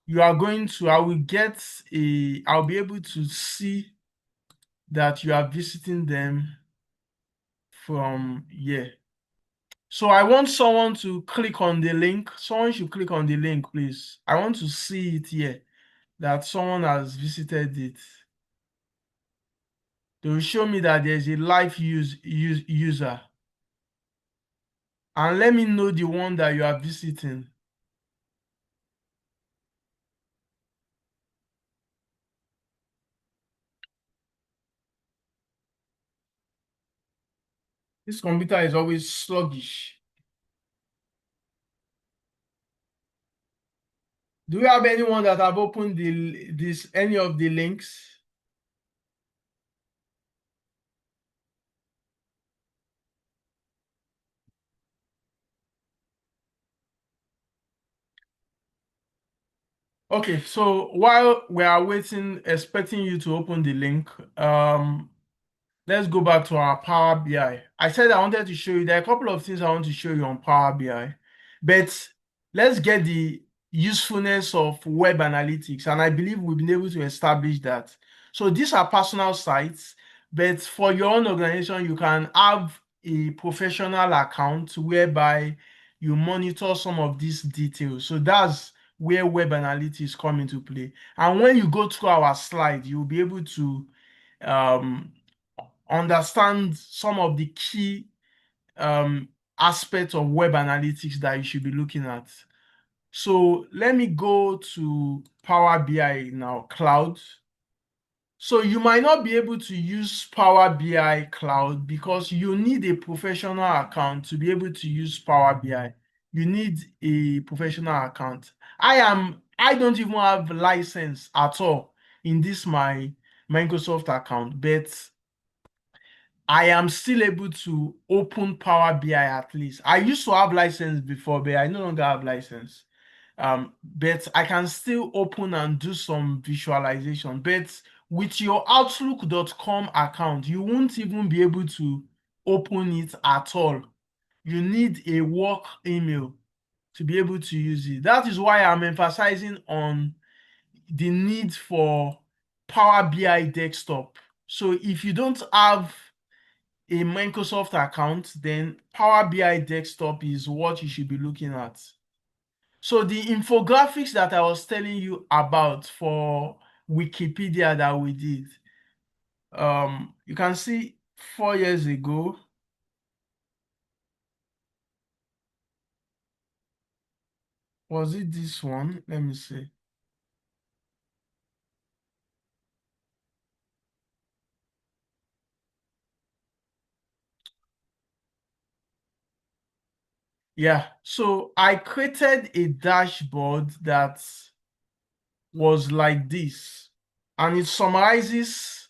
you are going to, I'll be able to see that you are visiting them from here. So I want someone to click on the link. Someone should click on the link, please. I want to see it here, that someone has visited it. They will show me that there's a live user. And let me know the one that you are visiting. This computer is always sluggish. Do you have anyone that have opened any of the links? Okay, so while we are waiting, expecting you to open the link, let's go back to our Power BI. I said I wanted to show you, there are a couple of things I want to show you on Power BI, but let's get the usefulness of web analytics. And I believe we've been able to establish that. So these are personal sites, but for your own organization, you can have a professional account whereby you monitor some of these details. So that's where web analytics come into play. And when you go through our slide, you'll be able to um, understand some of the key aspects of web analytics that you should be looking at. So let me go to Power BI now, Cloud. So you might not be able to use Power BI Cloud because you need a professional account to be able to use Power BI. You need a professional account. I don't even have license at all in this my Microsoft account, but I am still able to open Power BI at least. I used to have license before, but I no longer have license. But I can still open and do some visualization. But with your outlook.com account, you won't even be able to open it at all. You need a work email to be able to use it. That is why I'm emphasizing on the need for Power BI desktop. So if you don't have a Microsoft account, then Power BI desktop is what you should be looking at. So the infographics that I was telling you about for Wikipedia that we did, you can see 4 years ago. Was it this one? Let me see. Yeah, so I created a dashboard that was like this, and it summarizes.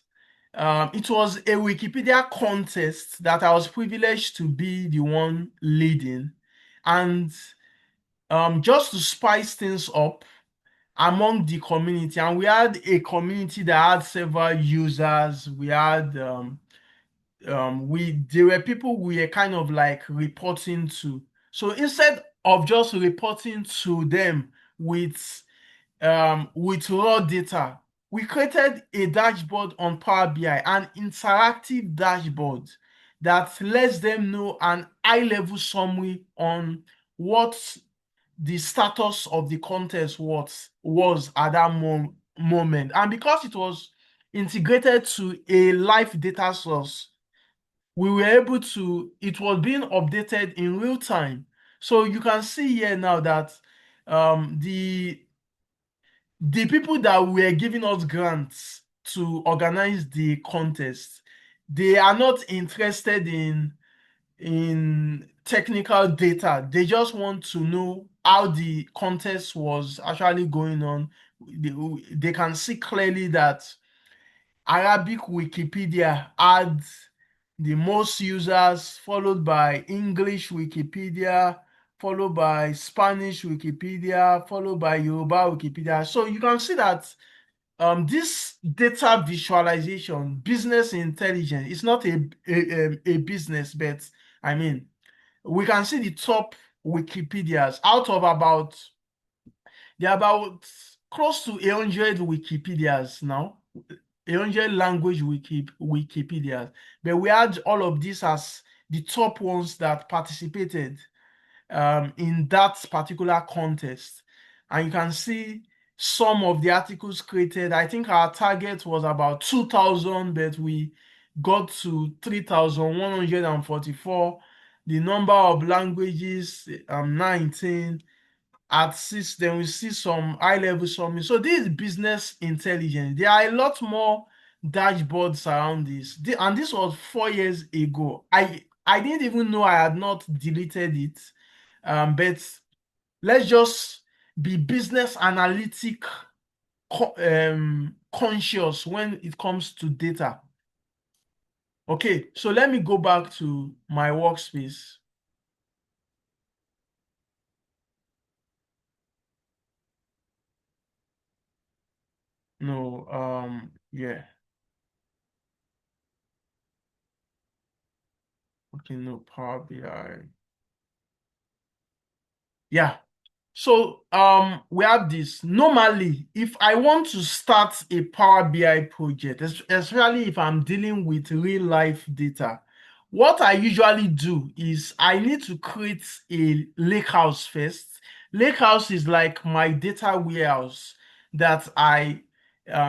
It was a Wikipedia contest that I was privileged to be the one leading, and just to spice things up among the community, and we had a community that had several users. We had there were people we were kind of like reporting to. So instead of just reporting to them with raw data, we created a dashboard on Power BI, an interactive dashboard that lets them know an high-level summary on what the status of the contest was at that moment. And because it was integrated to a live data source, we were able to, it was being updated in real time. So you can see here now that the people that were giving us grants to organize the contest, they are not interested in technical data. They just want to know how the contest was actually going on. They can see clearly that Arabic Wikipedia had the most users, followed by English Wikipedia, followed by Spanish Wikipedia, followed by Yoruba Wikipedia. So you can see that this data visualization, business intelligence, is not a business, but I mean, we can see the top Wikipedias out of about, there are about close to 100 Wikipedias now, 100 language Wikipedias, but we had all of these as the top ones that participated in that particular contest. And you can see some of the articles created. I think our target was about 2,000, but we got to 3,144. The number of languages, 19. At 6, then we see some high-level summary. So this is business intelligence. There are a lot more dashboards around this. And this was 4 years ago. I didn't even know I had not deleted it. But let's just be business analytic conscious when it comes to data. Okay, so let me go back to my workspace. No, yeah. Okay, no, Power BI. Yeah. So we have this. Normally, if I want to start a Power BI project, especially if I'm dealing with real life data, what I usually do is I need to create a lakehouse first. Lakehouse is like my data warehouse that I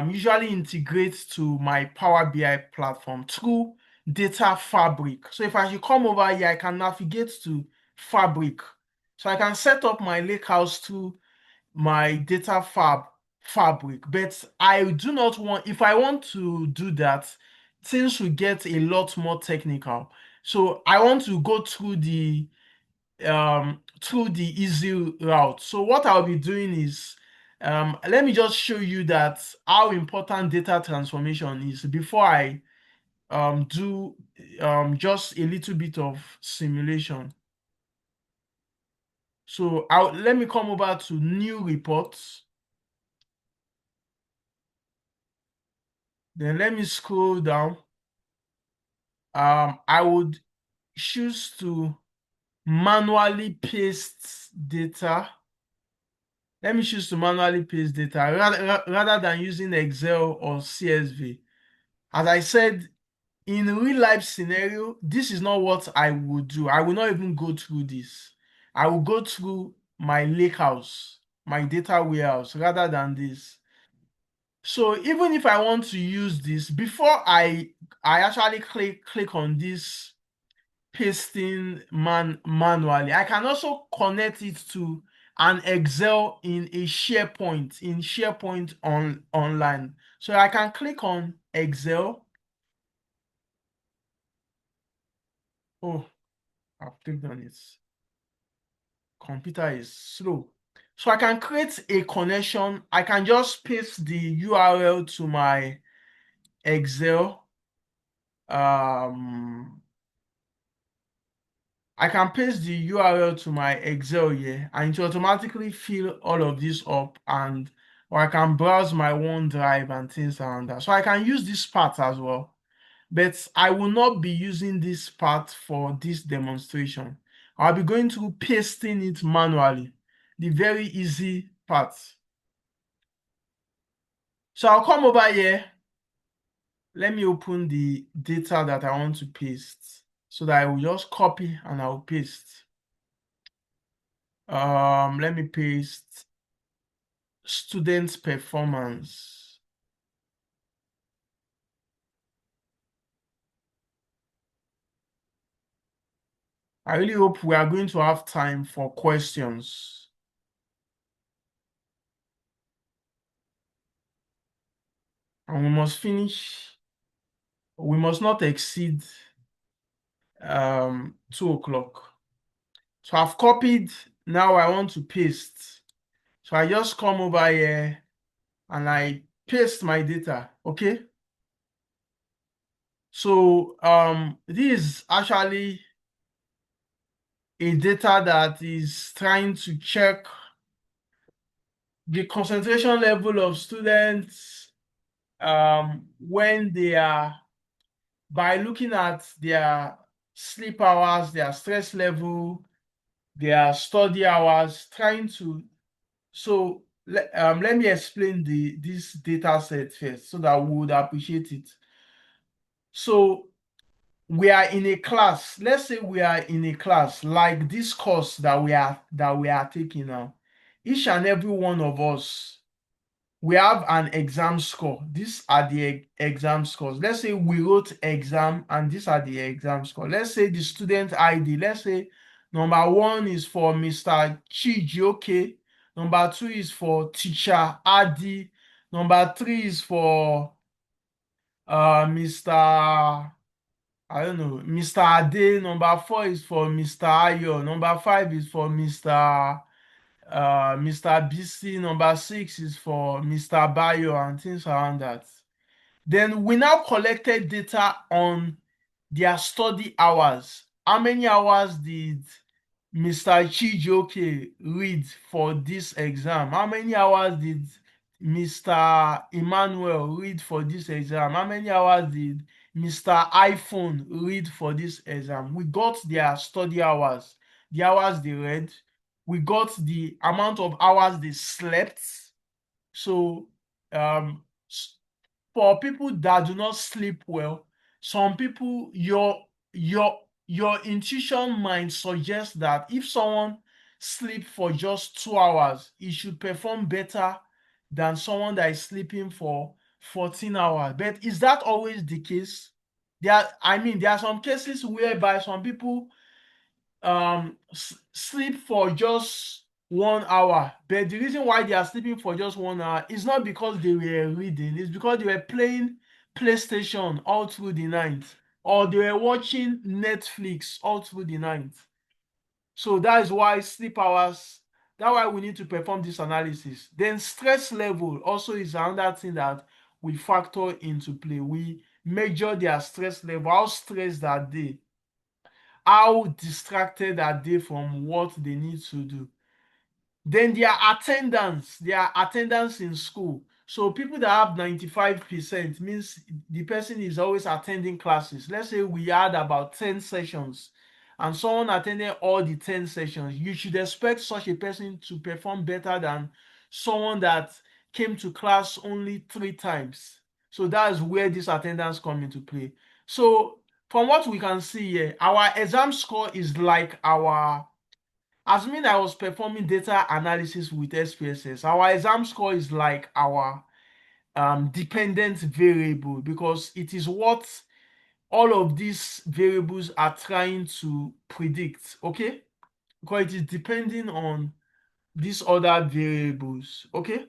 usually integrate to my Power BI platform through data fabric. So if I should come over here, I can navigate to fabric. So I can set up my lakehouse to my data fabric, but I do not want, if I want to do that, things will get a lot more technical. So I want to go through the easy route. So what I'll be doing is let me just show you that how important data transformation is before I do just a little bit of simulation. So let me come over to new reports. Then let me scroll down. I would choose to manually paste data. Let me choose to manually paste data rather than using Excel or CSV. As I said, in real life scenario, this is not what I would do. I will not even go through this. I will go through my lakehouse, my data warehouse, rather than this. So even if I want to use this, before I actually click on this pasting manually, I can also connect it to an Excel in a SharePoint online. So I can click on Excel. Oh, I've clicked on it. Computer is slow. So I can create a connection. I can just paste the URL to my Excel. I can paste the URL to my Excel here and it will automatically fill all of this up, and or I can browse my OneDrive and things around that. So I can use this part as well. But I will not be using this part for this demonstration. I'll be going through pasting it manually, the very easy part. So I'll come over here. Let me open the data that I want to paste so that I will just copy and I'll paste. Let me paste student performance. I really hope we are going to have time for questions. And we must finish, we must not exceed 2 o'clock. So I've copied, now I want to paste. So I just come over here and I paste my data, okay? So this is actually a data that is trying to check the concentration level of students when they are, by looking at their sleep hours, their stress level, their study hours, trying to, so let me explain this data set first so that we would appreciate it. So we are in a class. Let's say we are in a class like this course that we are taking now. Each and every one of us, we have an exam score. These are the exam scores. Let's say we wrote exam and these are the exam score. Let's say the student ID. Let's say number 1 is for Mr. Chijioke. Number 2 is for teacher Adi. Number 3 is for Mr. I don't know, Mr. Ade. Number 4 is for Mr. Ayo. Number 5 is for Mr. BC. Number 6 is for Mr. Bayo and things around that. Then we now collected data on their study hours. How many hours did Mr. Chijioke read for this exam? How many hours did Mr. Emmanuel read for this exam? How many hours did Mr. iPhone read for this exam? We got their study hours, the hours they read. We got the amount of hours they slept. So for people that do not sleep well, some people, your intuition might suggest that if someone sleep for just 2 hours, he should perform better than someone that is sleeping for 14 hours. But is that always the case? There are some cases whereby some people sleep for just 1 hour, but the reason why they are sleeping for just 1 hour is not because they were reading, it's because they were playing PlayStation all through the night, or they were watching Netflix all through the night. So that is why sleep hours, that's why we need to perform this analysis. Then stress level also is another thing that we factor into play. We measure their stress level, how stressed are they, how distracted are they from what they need to do. Then their attendance in school. So people that have 95% means the person is always attending classes. Let's say we had about 10 sessions and someone attended all the 10 sessions. You should expect such a person to perform better than someone that came to class only 3 times. So that's where this attendance come into play. So from what we can see here, our exam score is like assuming I was performing data analysis with SPSS, our exam score is like our dependent variable because it is what all of these variables are trying to predict, okay? Because it is depending on these other variables, okay?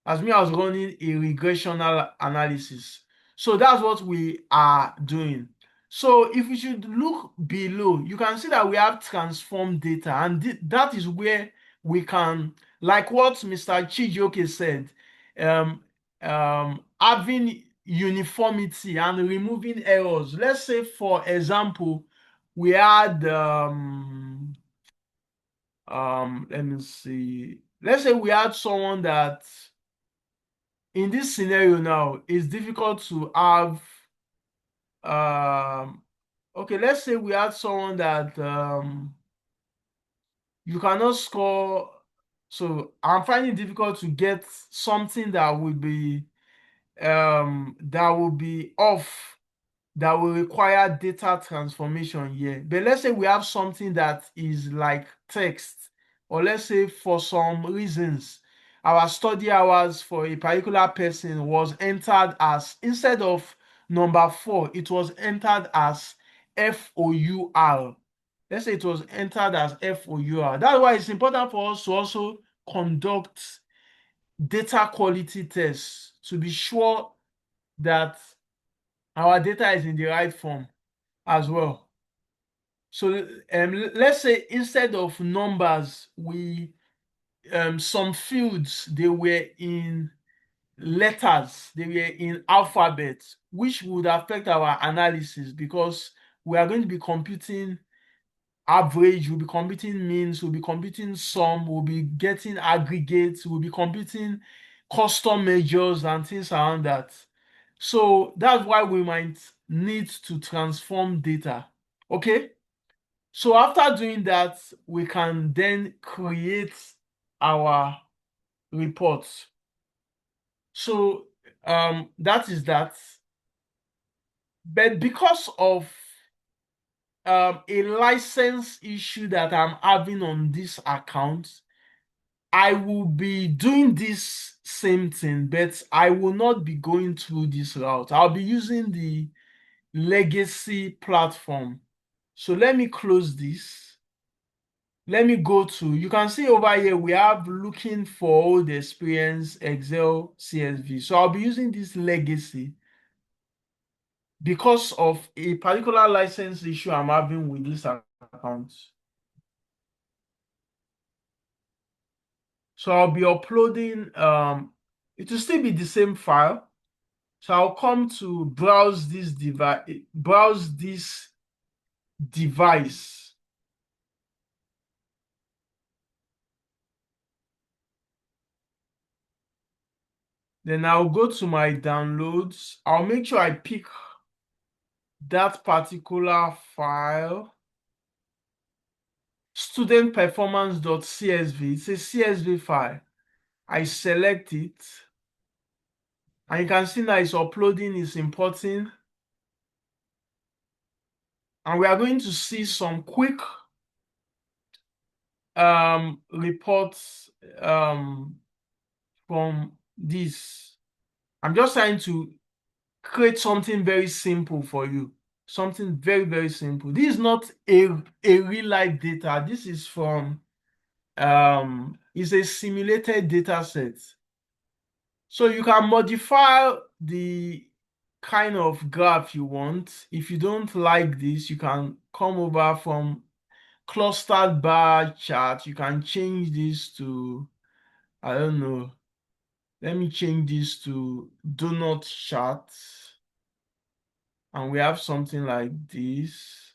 As me, I was running a regressional analysis. So that's what we are doing. So if we should look below, you can see that we have transformed data, and that is where we can, like what Mr. Chijioke said, um, having uniformity and removing errors. Let's say, for example, we had let me see. Let's say we had someone that in this scenario now, it's difficult to have okay, let's say we had someone that you cannot score. So I'm finding it difficult to get something that will be off, that will require data transformation here. But let's say we have something that is like text, or let's say for some reasons, our study hours for a particular person was entered as, instead of number 4, it was entered as FOUR. Let's say it was entered as FOUR. That's why it's important for us to also conduct data quality tests to be sure that our data is in the right form as well. So let's say instead of numbers, we some fields, they were in letters, they were in alphabets, which would affect our analysis because we are going to be computing average, we'll be computing means, we'll be computing sum, we'll be getting aggregates, we'll be computing custom measures and things around that. So that's why we might need to transform data. Okay. So after doing that, we can then create our reports. So that is that. But because of a license issue that I'm having on this account, I will be doing this same thing, but I will not be going through this route. I'll be using the legacy platform. So let me close this. Let me go to, you can see over here, we have looking for old experience, Excel, CSV. So I'll be using this legacy because of a particular license issue I'm having with this account. So I'll be uploading, it will still be the same file. So I'll come to browse this device. Then I'll go to my downloads. I'll make sure I pick that particular file. Student performance.csv. It's a CSV file. I select it. And you can see now it's uploading, it's importing. And we are going to see some quick reports from this. I'm just trying to create something very simple for you. Something very, very simple. This is not a real life data. This is from it's a simulated data set. So you can modify the kind of graph you want. If you don't like this, you can come over from clustered bar chart. You can change this to, I don't know, let me change this to donut chart. And we have something like this.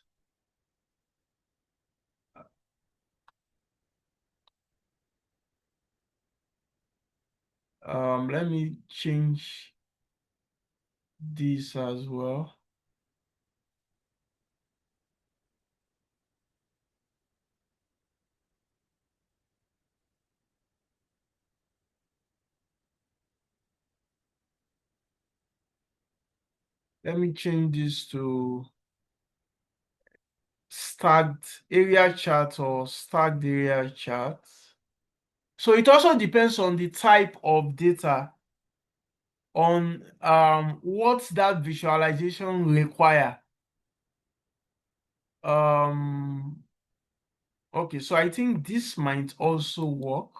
Let me change this as well. Let me change this to stacked area chart or stacked area chart. So it also depends on the type of data, on what that visualization require. Okay, so I think this might also work.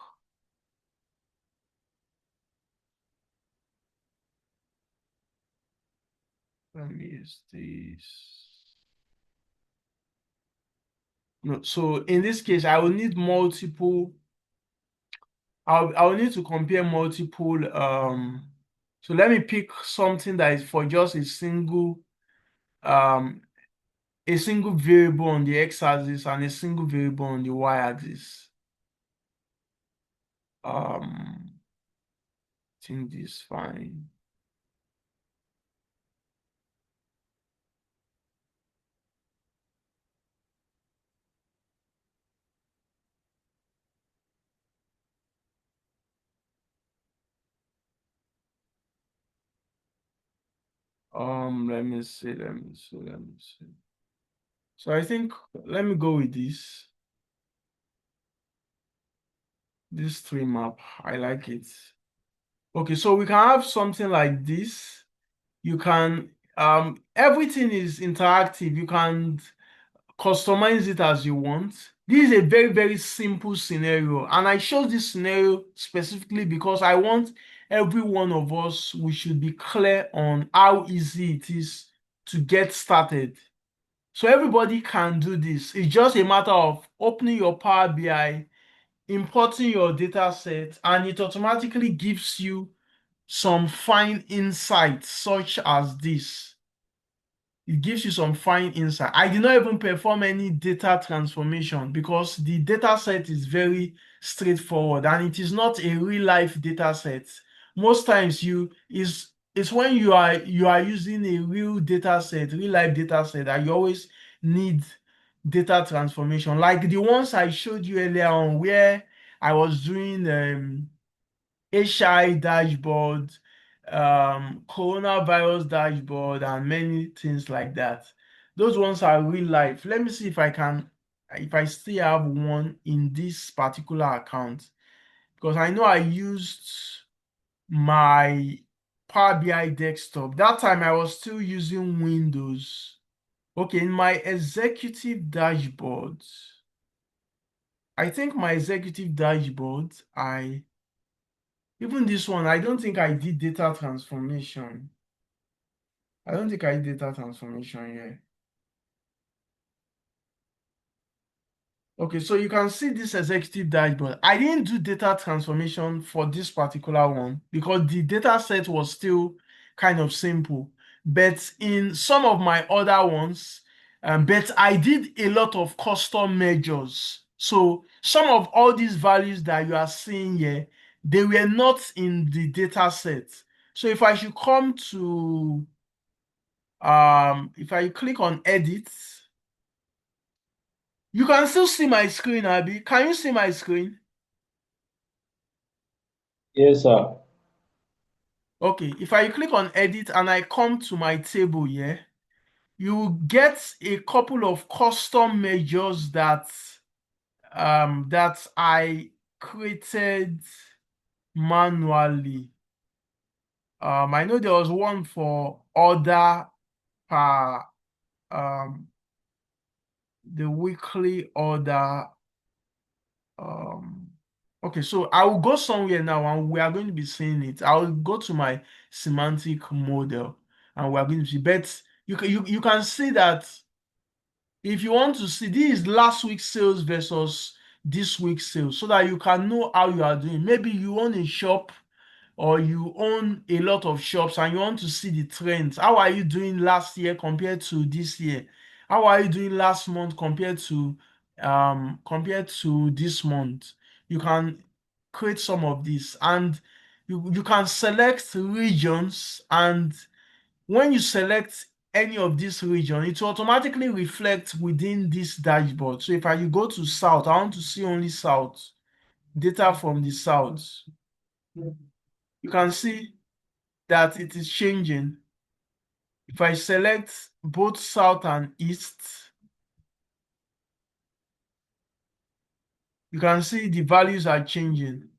Let me use this. No, so in this case, I will need multiple. I'll need to compare multiple. So let me pick something that is for just um a single variable on the x-axis and a single variable on the y-axis. I think this is fine. Let me see. So I think let me go with this. This tree map, I like it. Okay, so we can have something like this. You can everything is interactive. You can customize it as you want. This is a very, very simple scenario, and I chose this scenario specifically because I want every one of us, we should be clear on how easy it is to get started. So everybody can do this. It's just a matter of opening your Power BI, importing your data set, and it automatically gives you some fine insights such as this. It gives you some fine insight. I did not even perform any data transformation because the data set is very straightforward and it is not a real life data set. Most times it's when you are using a real data set, real life data set, that you always need data transformation. Like the ones I showed you earlier on where I was doing HI dashboard, coronavirus dashboard, and many things like that. Those ones are real life. Let me see if I still have one in this particular account, because I know I used my Power BI desktop. That time I was still using Windows. Okay, in my executive dashboard, I think my executive dashboard, even this one, I don't think I did data transformation. I don't think I did data transformation here. Okay, so you can see this executive dashboard. I didn't do data transformation for this particular one because the data set was still kind of simple. But in some of my other ones, but I did a lot of custom measures. So some of all these values that you are seeing here, they were not in the data set. So if I should come to, if I click on edit, you can still see my screen, Abby. Can you see my screen? Yes, sir. Okay, if I click on edit and I come to my table here, you will get a couple of custom measures that I created manually. I know there was one for order per the weekly order. Okay, so I will go somewhere now and we are going to be seeing it. I will go to my semantic model and we are going to see. But you can see that if you want to see, this is last week's sales versus this week's sales, so that you can know how you are doing. Maybe you own a shop or you own a lot of shops and you want to see the trends. How are you doing last year compared to this year? How are you doing last month compared to this month? You can create some of this. And You can select regions, and when you select any of this region, it will automatically reflect within this dashboard. So if you go to South, I want to see only South, data from the South. You can see that it is changing. If I select both South and East, you can see the values are changing.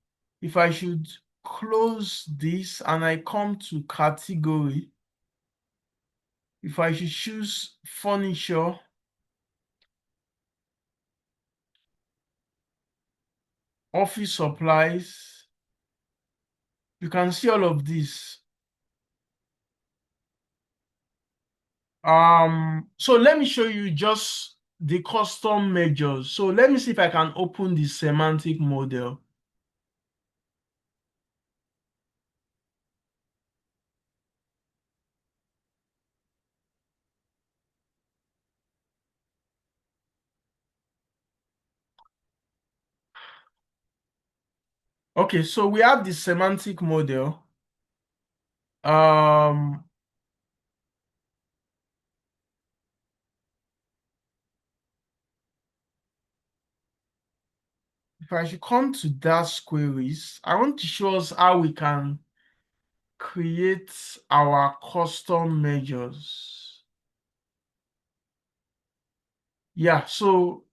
If I should close this and I come to category, if I should choose furniture, office supplies, you can see all of this. So let me show you just the custom measures. So let me see if I can open the semantic model. Okay, so we have the semantic model. Um, if I should come to dash queries, I want to show us how we can create our custom measures. Yeah, so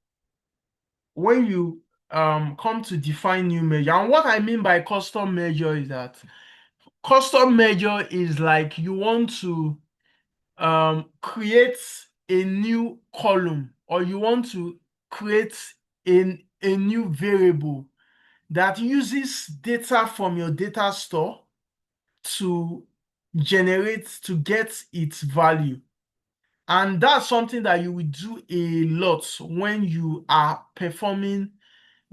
when you come to define new measure, and what I mean by custom measure is that custom measure is like you want to create a new column, or you want to create a new variable that uses data from your data store to to get its value. And that's something that you will do a lot when you are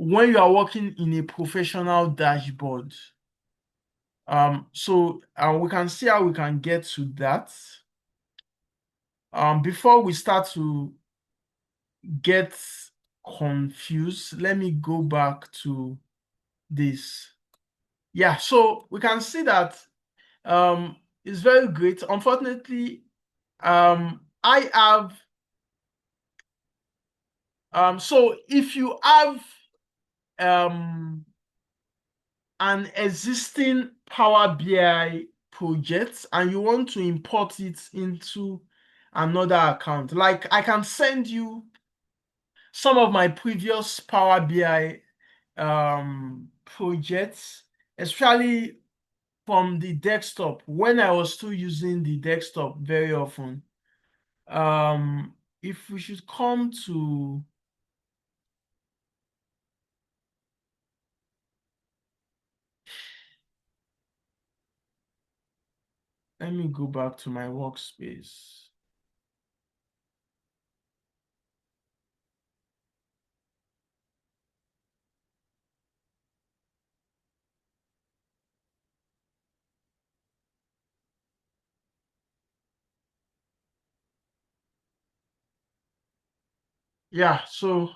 when you are working in a professional dashboard. So we can see how we can get to that. Before we start to get confused, let me go back to this. Yeah, so we can see that it's very great. Unfortunately, I have so if you have um an existing Power BI project and you want to import it into another account, like I can send you some of my previous Power BI projects, especially from the desktop when I was still using the desktop very often. If we should come to let me go back to my workspace. Yeah, so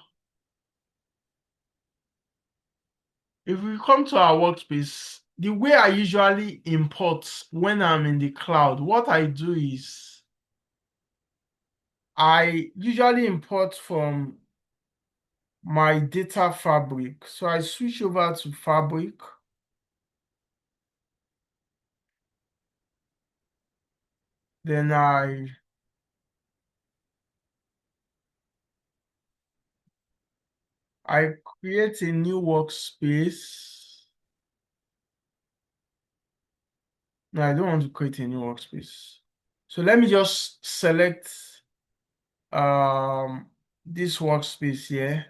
if we come to our workspace, the way I usually import when I'm in the cloud, what I do is I usually import from my data fabric. So I switch over to fabric. Then I create a new workspace. No, I don't want to create a new workspace. So let me just select this workspace here.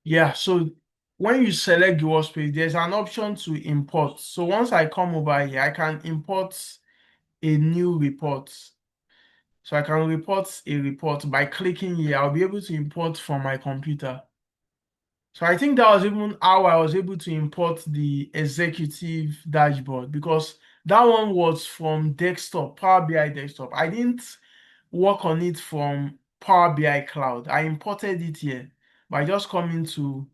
Yeah, so when you select the workspace, there's an option to import. So once I come over here, I can import a new report. So I can report a report by clicking here. I'll be able to import from my computer. So I think that was even how I was able to import the executive dashboard, because that one was from desktop, Power BI desktop. I didn't work on it from Power BI Cloud. I imported it here by just coming to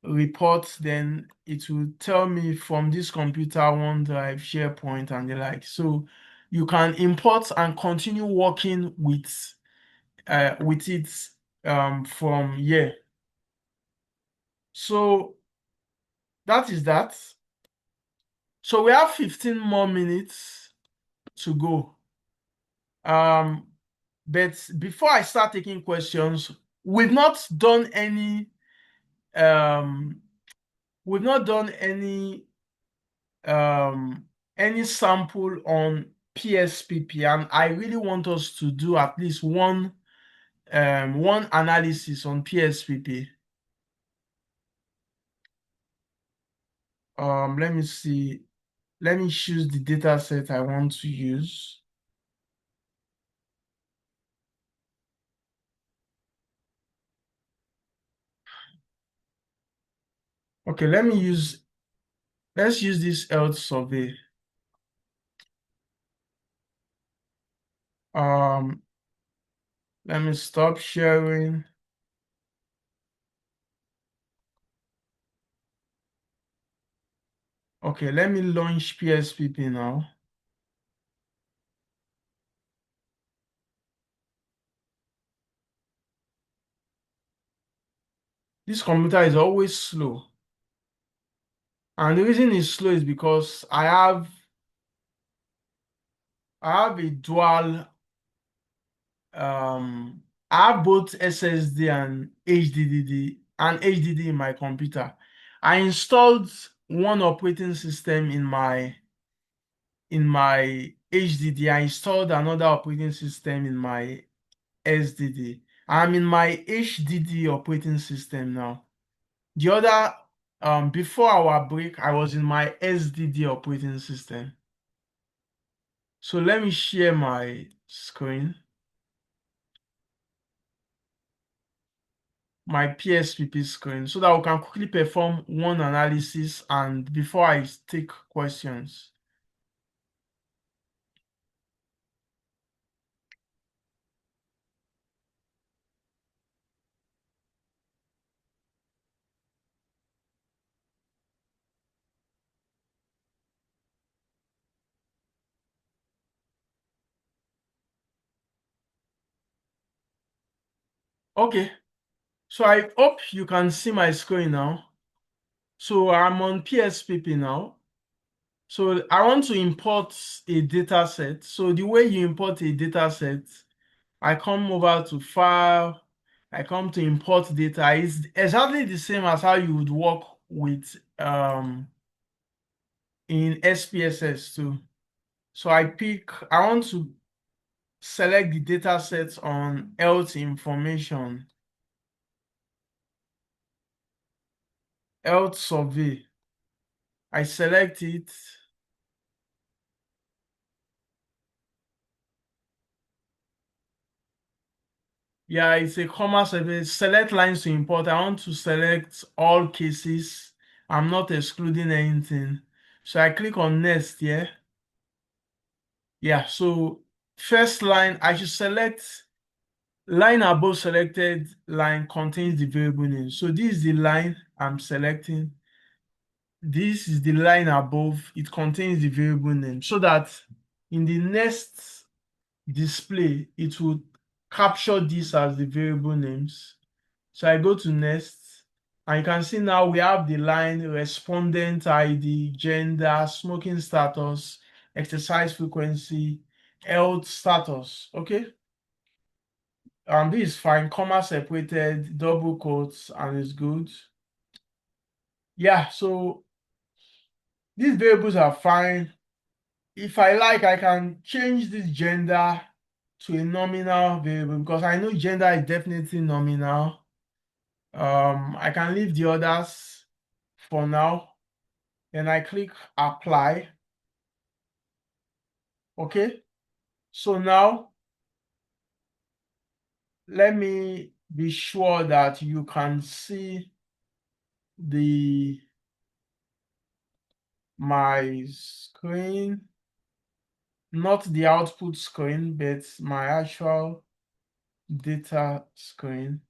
report, then it will tell me from this computer, OneDrive, SharePoint, and the like. So you can import and continue working with it from here. So that is that. So we have 15 more minutes to go. But before I start taking questions, we've not done any um we've not done any sample on PSPP, and I really want us to do at least one analysis on PSPP. Let me see. Let me choose the data set I want to use. Okay, let's use this health survey. Let me stop sharing. Okay, let me launch PSPP now. This computer is always slow. And the reason it's slow is because I have a dual I have both SSD and HDD in my computer. I installed one operating system in my HDD. I installed another operating system in my SDD. I'm in my HDD operating system now. The other, before our break, I was in my SDD operating system. So let me share my screen, my PSPP screen, so that we can quickly perform one analysis and before I take questions. Okay, so I hope you can see my screen now. So I'm on PSPP now. So I want to import a data set. So the way you import a data set, I come over to File, I come to Import Data. It's exactly the same as how you would work with in SPSS too. So I want to select the data set on health information, health survey. I select it. Yeah, it's a comma survey. Select lines to import. I want to select all cases. I'm not excluding anything. So I click on next here. Yeah, so first line, I should select line above selected line contains the variable name. So this is the line I'm selecting. This is the line above, it contains the variable name so that in the next display, it will capture this as the variable names. So I go to next, and you can see now we have the line respondent ID, gender, smoking status, exercise frequency, health status. Okay. This is fine, comma separated, double quotes, and it's good. Yeah, so these variables are fine. If I like, I can change this gender to a nominal variable because I know gender is definitely nominal. I can leave the others for now. Then I click apply. Okay. So now let me be sure that you can see my screen, not the output screen, but my actual data screen.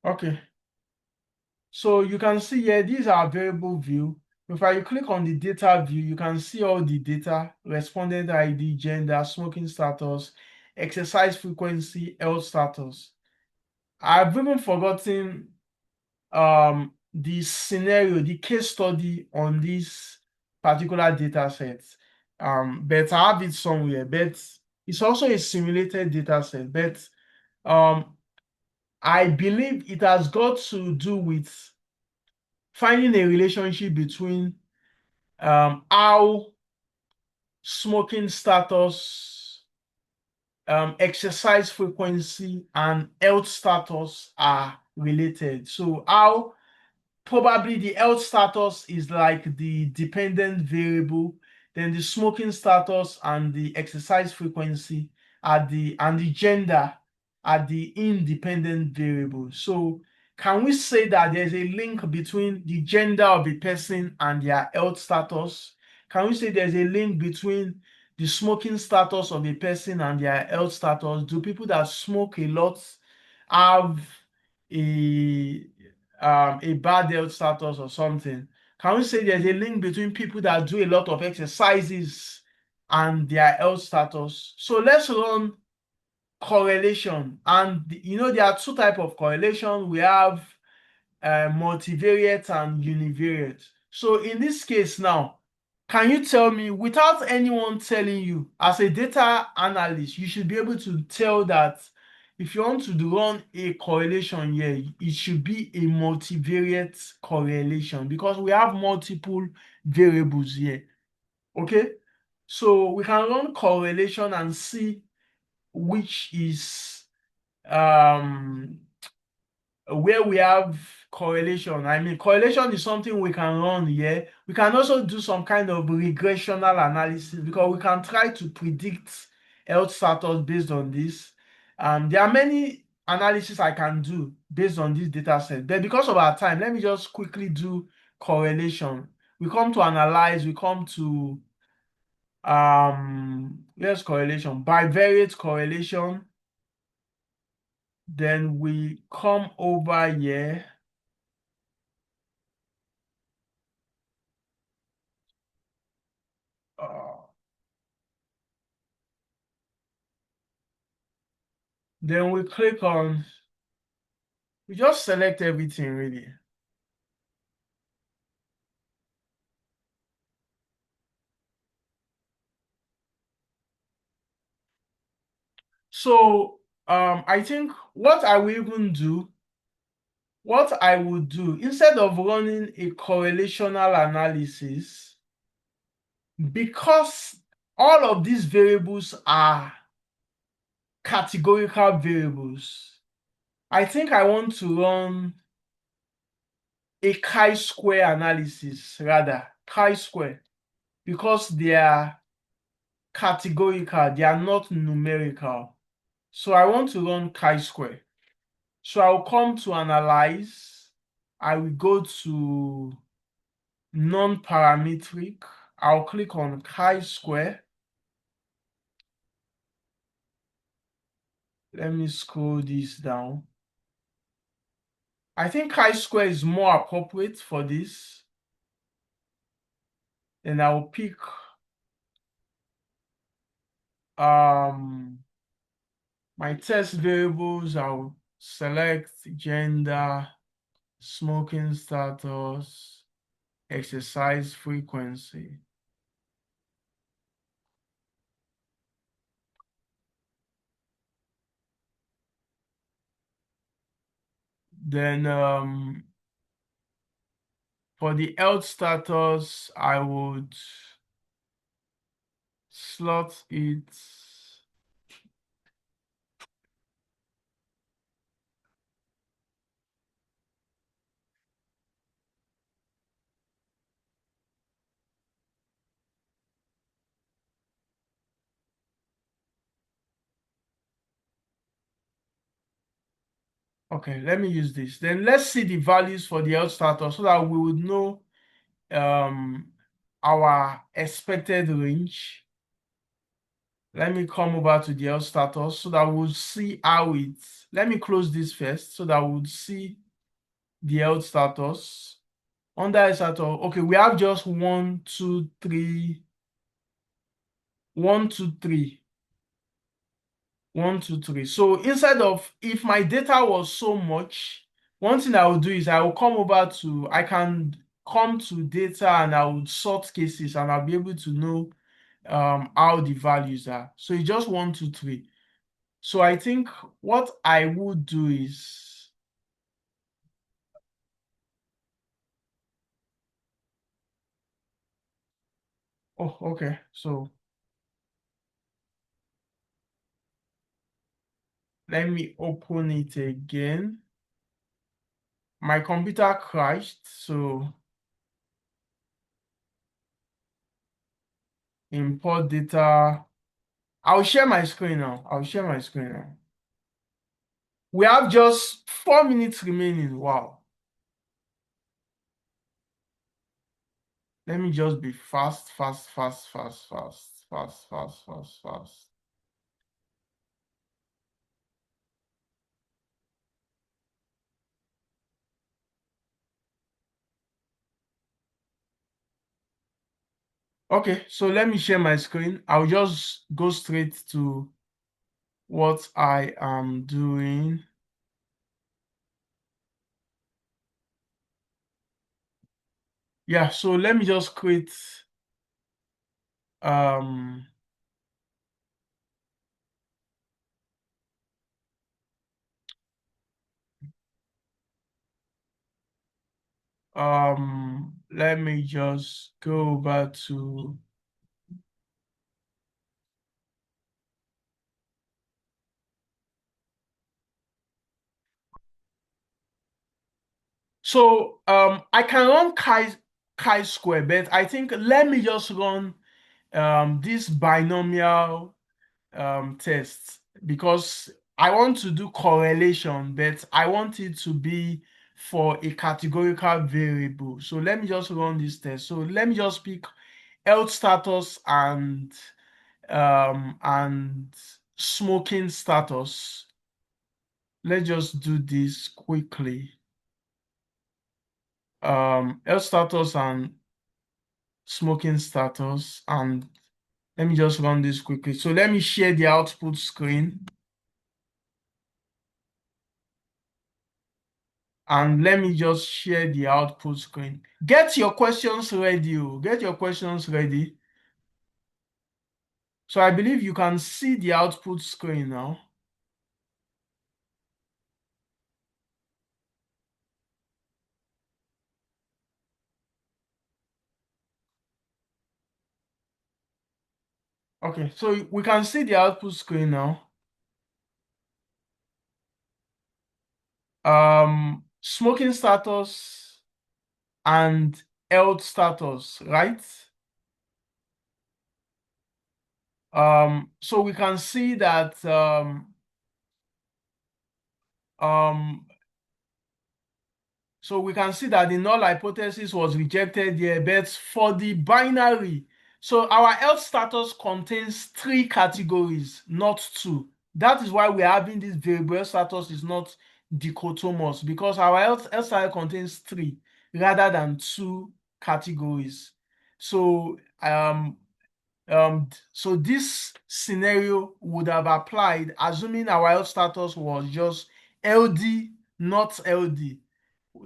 Okay. So you can see here, these are variable view. If I click on the data view, you can see all the data: respondent ID, gender, smoking status, exercise frequency, health status. I've even forgotten the scenario, the case study on this particular data set. But I have it somewhere, but it's also a simulated data set. But I believe it has got to do with finding a relationship between how smoking status, exercise frequency, and health status are related. So how probably the health status is like the dependent variable, then the smoking status and the exercise frequency are the gender are the independent variables. So can we say that there's a link between the gender of a person and their health status? Can we say there's a link between the smoking status of a person and their health status? Do people that smoke a lot have a a bad health status or something? Can we say there's a link between people that do a lot of exercises and their health status? So let's run correlation. And there are two types of correlation. We have multivariate and univariate. So in this case now, can you tell me, without anyone telling you, as a data analyst, you should be able to tell that if you want to run a correlation here, it should be a multivariate correlation because we have multiple variables here. Okay? So we can run correlation and see which is where we have correlation. I mean, correlation is something we can run here. We can also do some kind of regressional analysis because we can try to predict health status based on this. There are many analysis I can do based on this data set, but because of our time, let me just quickly do correlation. We come to analyze, we come to here's correlation, bivariate correlation. Then we come over here. Then we click on, we just select everything really. So I think what I would do, instead of running a correlational analysis, because all of these variables are categorical variables, I think I want to run a chi-square analysis, rather, chi-square, because they are categorical, they are not numerical. So I want to run chi-square. So I'll come to analyze. I will go to non-parametric. I'll click on chi-square. Let me scroll this down. I think chi-square is more appropriate for this. Then I'll pick my test variables. I'll select gender, smoking status, exercise frequency. Then for the health status, I would slot it. Okay, let me use this. Then let's see the values for the health status so that we would know our expected range. Let me come over to the health status so that we'll see how it's. Let me close this first so that we'll see the health status. Under health status, okay, we have just 1, 2, 3, 1, 2, 3. 1, 2, 3. So instead of, if my data was so much, one thing I will do is I will come over to, I can come to data and I would sort cases and I'll be able to know how the values are. So it's just 1, 2, 3. So I think what I would do is, oh, okay. So let me open it again. My computer crashed, so import data. I'll share my screen now. I'll share my screen now. We have just 4 minutes remaining. Wow. Let me just be fast, fast, fast, fast, fast, fast, fast, fast, fast. Okay, so let me share my screen. I'll just go straight to what I am doing. Yeah, so let me just create um let me just go back to so I can run chi-square, but I think let me just run this binomial test because I want to do correlation, but I want it to be for a categorical variable. So let me just run this test. So let me just pick health status and smoking status. Let's just do this quickly. Health status and smoking status, and let me just run this quickly. So let me share the output screen. And let me just share the output screen. Get your questions ready. Get your questions ready. So I believe you can see the output screen now. Okay, so we can see the output screen now. Smoking status and health status, right? So we can see that um, so we can see that the null hypothesis was rejected here, but for the binary, so our health status contains 3 categories, not 2. That is why we're having this variable health status is not dichotomous because our health status contains 3 rather than 2 categories. So so this scenario would have applied assuming our health status was just LD, not LD.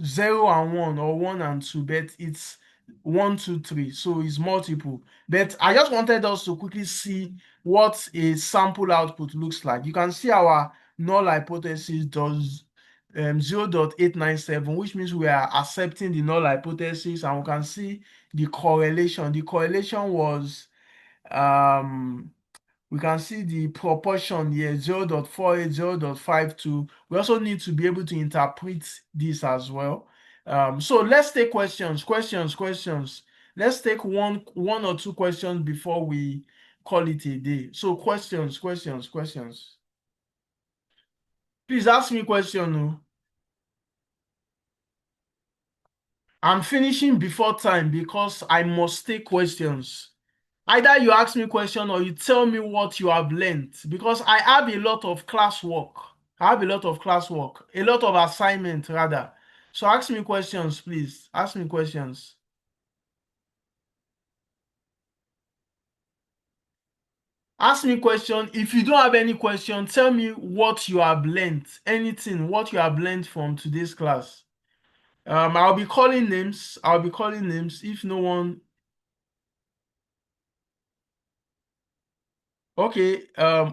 0 and 1 or 1 and 2, but it's 1, 2, 3, so it's multiple. But I just wanted us to quickly see what a sample output looks like. You can see our null hypothesis does 0.897, which means we are accepting the null hypothesis, and we can see the correlation. The correlation was we can see the proportion here 0.48, 0.52. We also need to be able to interpret this as well. So let's take questions. Let's take one or two questions before we call it a day. So questions. Please ask me question. Oh. I'm finishing before time because I must take questions. Either you ask me question or you tell me what you have learned, because I have a lot of classwork. I have a lot of classwork, a lot of assignment rather. So ask me questions, please. Ask me questions. Ask me question. If you don't have any question, tell me what you have learned. Anything, what you have learned from today's class. I'll be calling names. I'll be calling names if no one. Okay.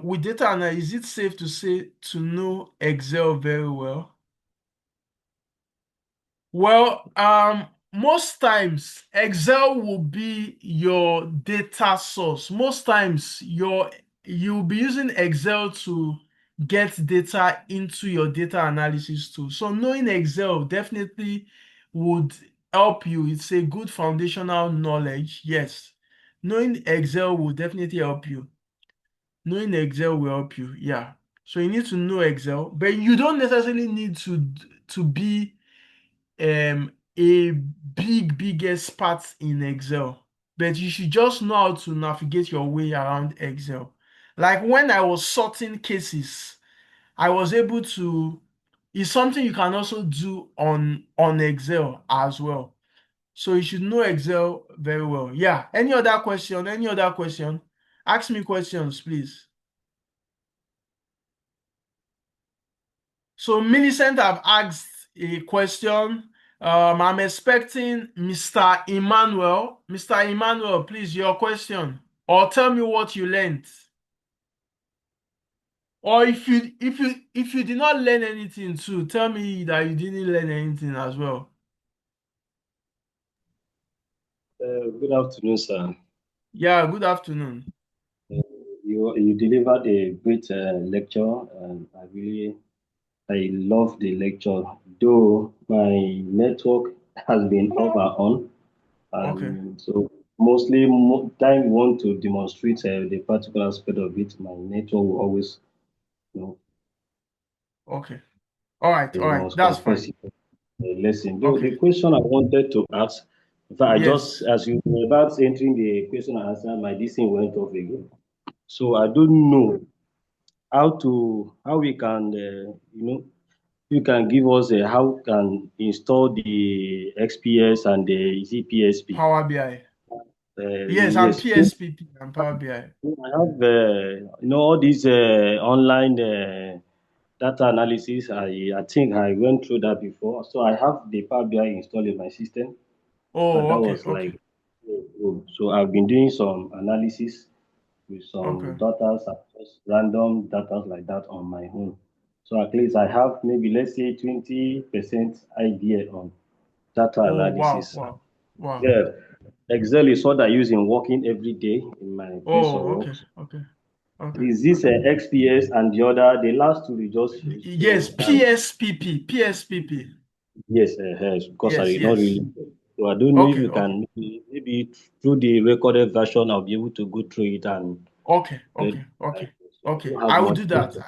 With data analysis, is it safe to say to know Excel very well? Well, most times Excel will be your data source. Most times you'll be using Excel to get data into your data analysis tool. So knowing Excel definitely would help you. It's a good foundational knowledge. Yes. Knowing Excel will definitely help you. Knowing Excel will help you. Yeah. So you need to know Excel, but you don't necessarily need to be a big expert in Excel, but you should just know how to navigate your way around Excel. Like when I was sorting cases, I was able to. It's something you can also do on Excel as well. So you should know Excel very well. Yeah. Any other question? Any other question? Ask me questions, please. So Millicent have asked a question. I'm expecting Mr. Emmanuel. Mr. Emmanuel, please, your question. Or tell me what you learned. Or if you did not learn anything too, tell me that you didn't learn anything as well. Good afternoon, sir. Yeah, good afternoon. You delivered a great lecture, and I love the lecture. Though my network has been off and on, Okay, and so mostly time you want to demonstrate the practical aspect of it, my network will always, you know, okay. All you right, must that's confess fine. it. Lesson. Though the Okay. question I wanted to ask, in fact, I just Yes, as you were about entering the question and answer, my this thing went off again. So I don't know how we can you can give us how can install the XPS and the ZPSP. Power BI. Yes, and Yes, so PSPP and Power BI. I have all these online data analysis. I think I went through that before, so I have the Power BI installed in my system. Oh, That okay, was okay, like so I've been doing some analysis with some okay. data, just random data like that on my own. So at least I have maybe let's say 20% idea on data Oh, wow, analysis. wow, wow. Yeah, Excel is what I use in working every day in my place of Oh, work. okay, okay, okay, Is this okay. XPS and the other? The last two we just use. Yes, So and PSPP, PSPP. yes, because I Yes, did not yes. really. So I don't know if Okay, you okay, can maybe through the recorded version I'll be able to go through it and okay, get okay, like okay, I okay. don't have I will much do that. question.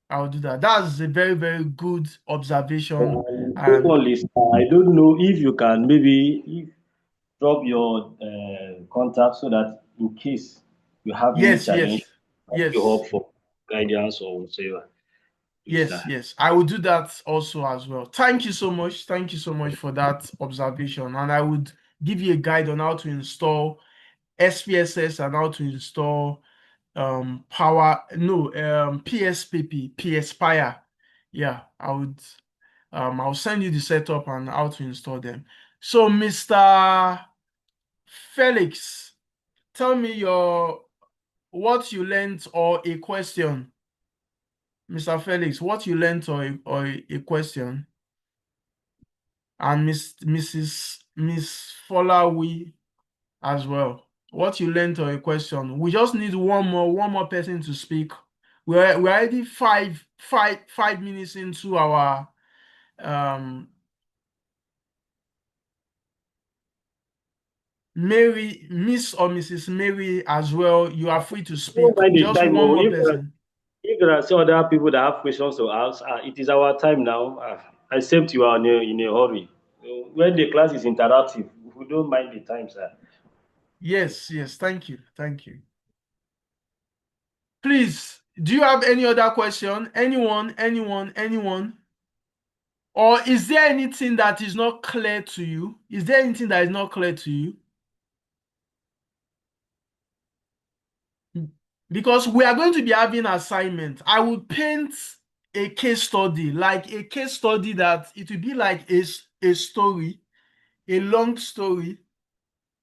I will do that. That's a very, very good observation. And Secondly, sir, I don't know if you can maybe drop your contact so that in case you have any yes, challenge, yes, ask you yes, up for guidance or whatever. Please, sir. yes, yes. I will do that also as well. Thank you so much. Thank you so much for that observation. And I would give you a guide on how to install SPSS and how to install PSPP, PSPire. Yeah, I'll send you the setup and how to install them. So Mr. Felix, tell me your what you learned or a question. Mr. Felix, what you learned or a question. And Miss Folawi as well. What you learned or a question. We just need one more person to speak. We're already 5 minutes into our um Mary, Miss or Mrs. Mary as well. You are free to Don't speak. mind the Just time. one Oh, more person. if there are some other people that have questions to ask, it is our time now. Except you are in a hurry. When the class is interactive, we don't mind the time, sir. Yes, yes. Thank you. Thank you. Please, do you have any other question? Anyone? Or is there anything that is not clear to you? Is there anything that is not clear to you? Because we are going to be having assignment. I will paint a case study, like a case study that it will be like a story, a long story.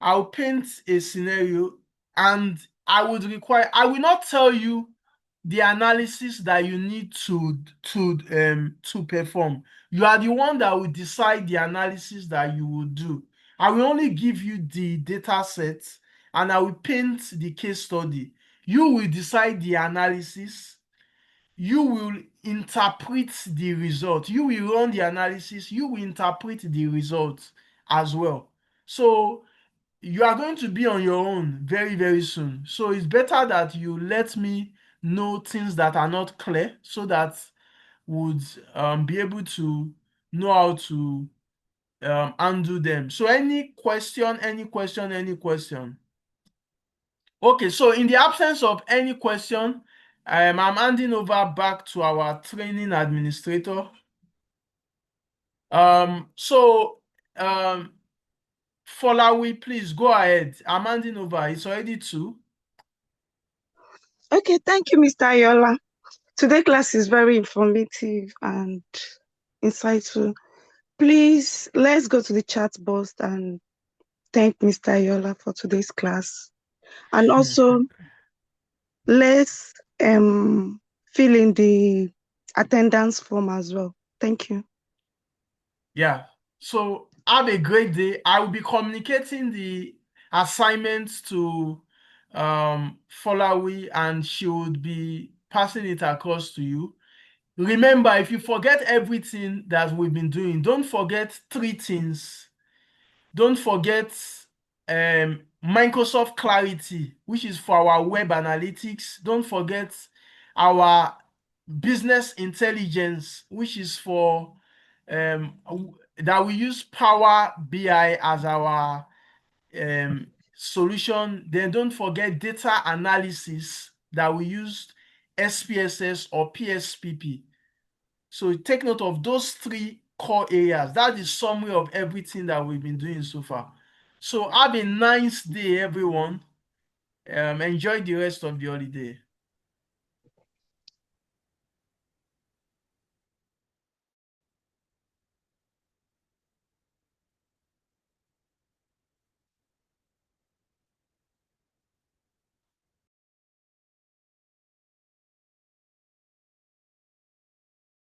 I'll paint a scenario and I will not tell you the analysis that you need to perform. You are the one that will decide the analysis that you will do. I will only give you the data sets and I will paint the case study. You will decide the analysis. You will interpret the result. You will run the analysis. You will interpret the results as well. So you are going to be on your own very, very soon. So it's better that you let me know things that are not clear so that would be able to know how to undo them. So any question, any question, any question? Okay, so in the absence of any question, I'm handing over back to our training administrator. So Folawi, please go ahead. I'm handing over. It's already 2. Okay, thank you, Mr. Ayola. Today's class is very informative and insightful. Please, let's go to the chat box and thank Mr. Ayola for today's class. And also, let's fill in the attendance form as well. Thank you. Yeah. So have a great day. I will be communicating the assignments to Folawi and she would be passing it across to you. Remember, if you forget everything that we've been doing, don't forget 3 things. Don't forget Microsoft Clarity, which is for our web analytics. Don't forget our business intelligence, which is for that we use Power BI as our solution. Then don't forget data analysis that we used SPSS or PSPP. So take note of those 3 core areas. That is summary of everything that we've been doing so far. So have a nice day, everyone. Enjoy the rest of the holiday.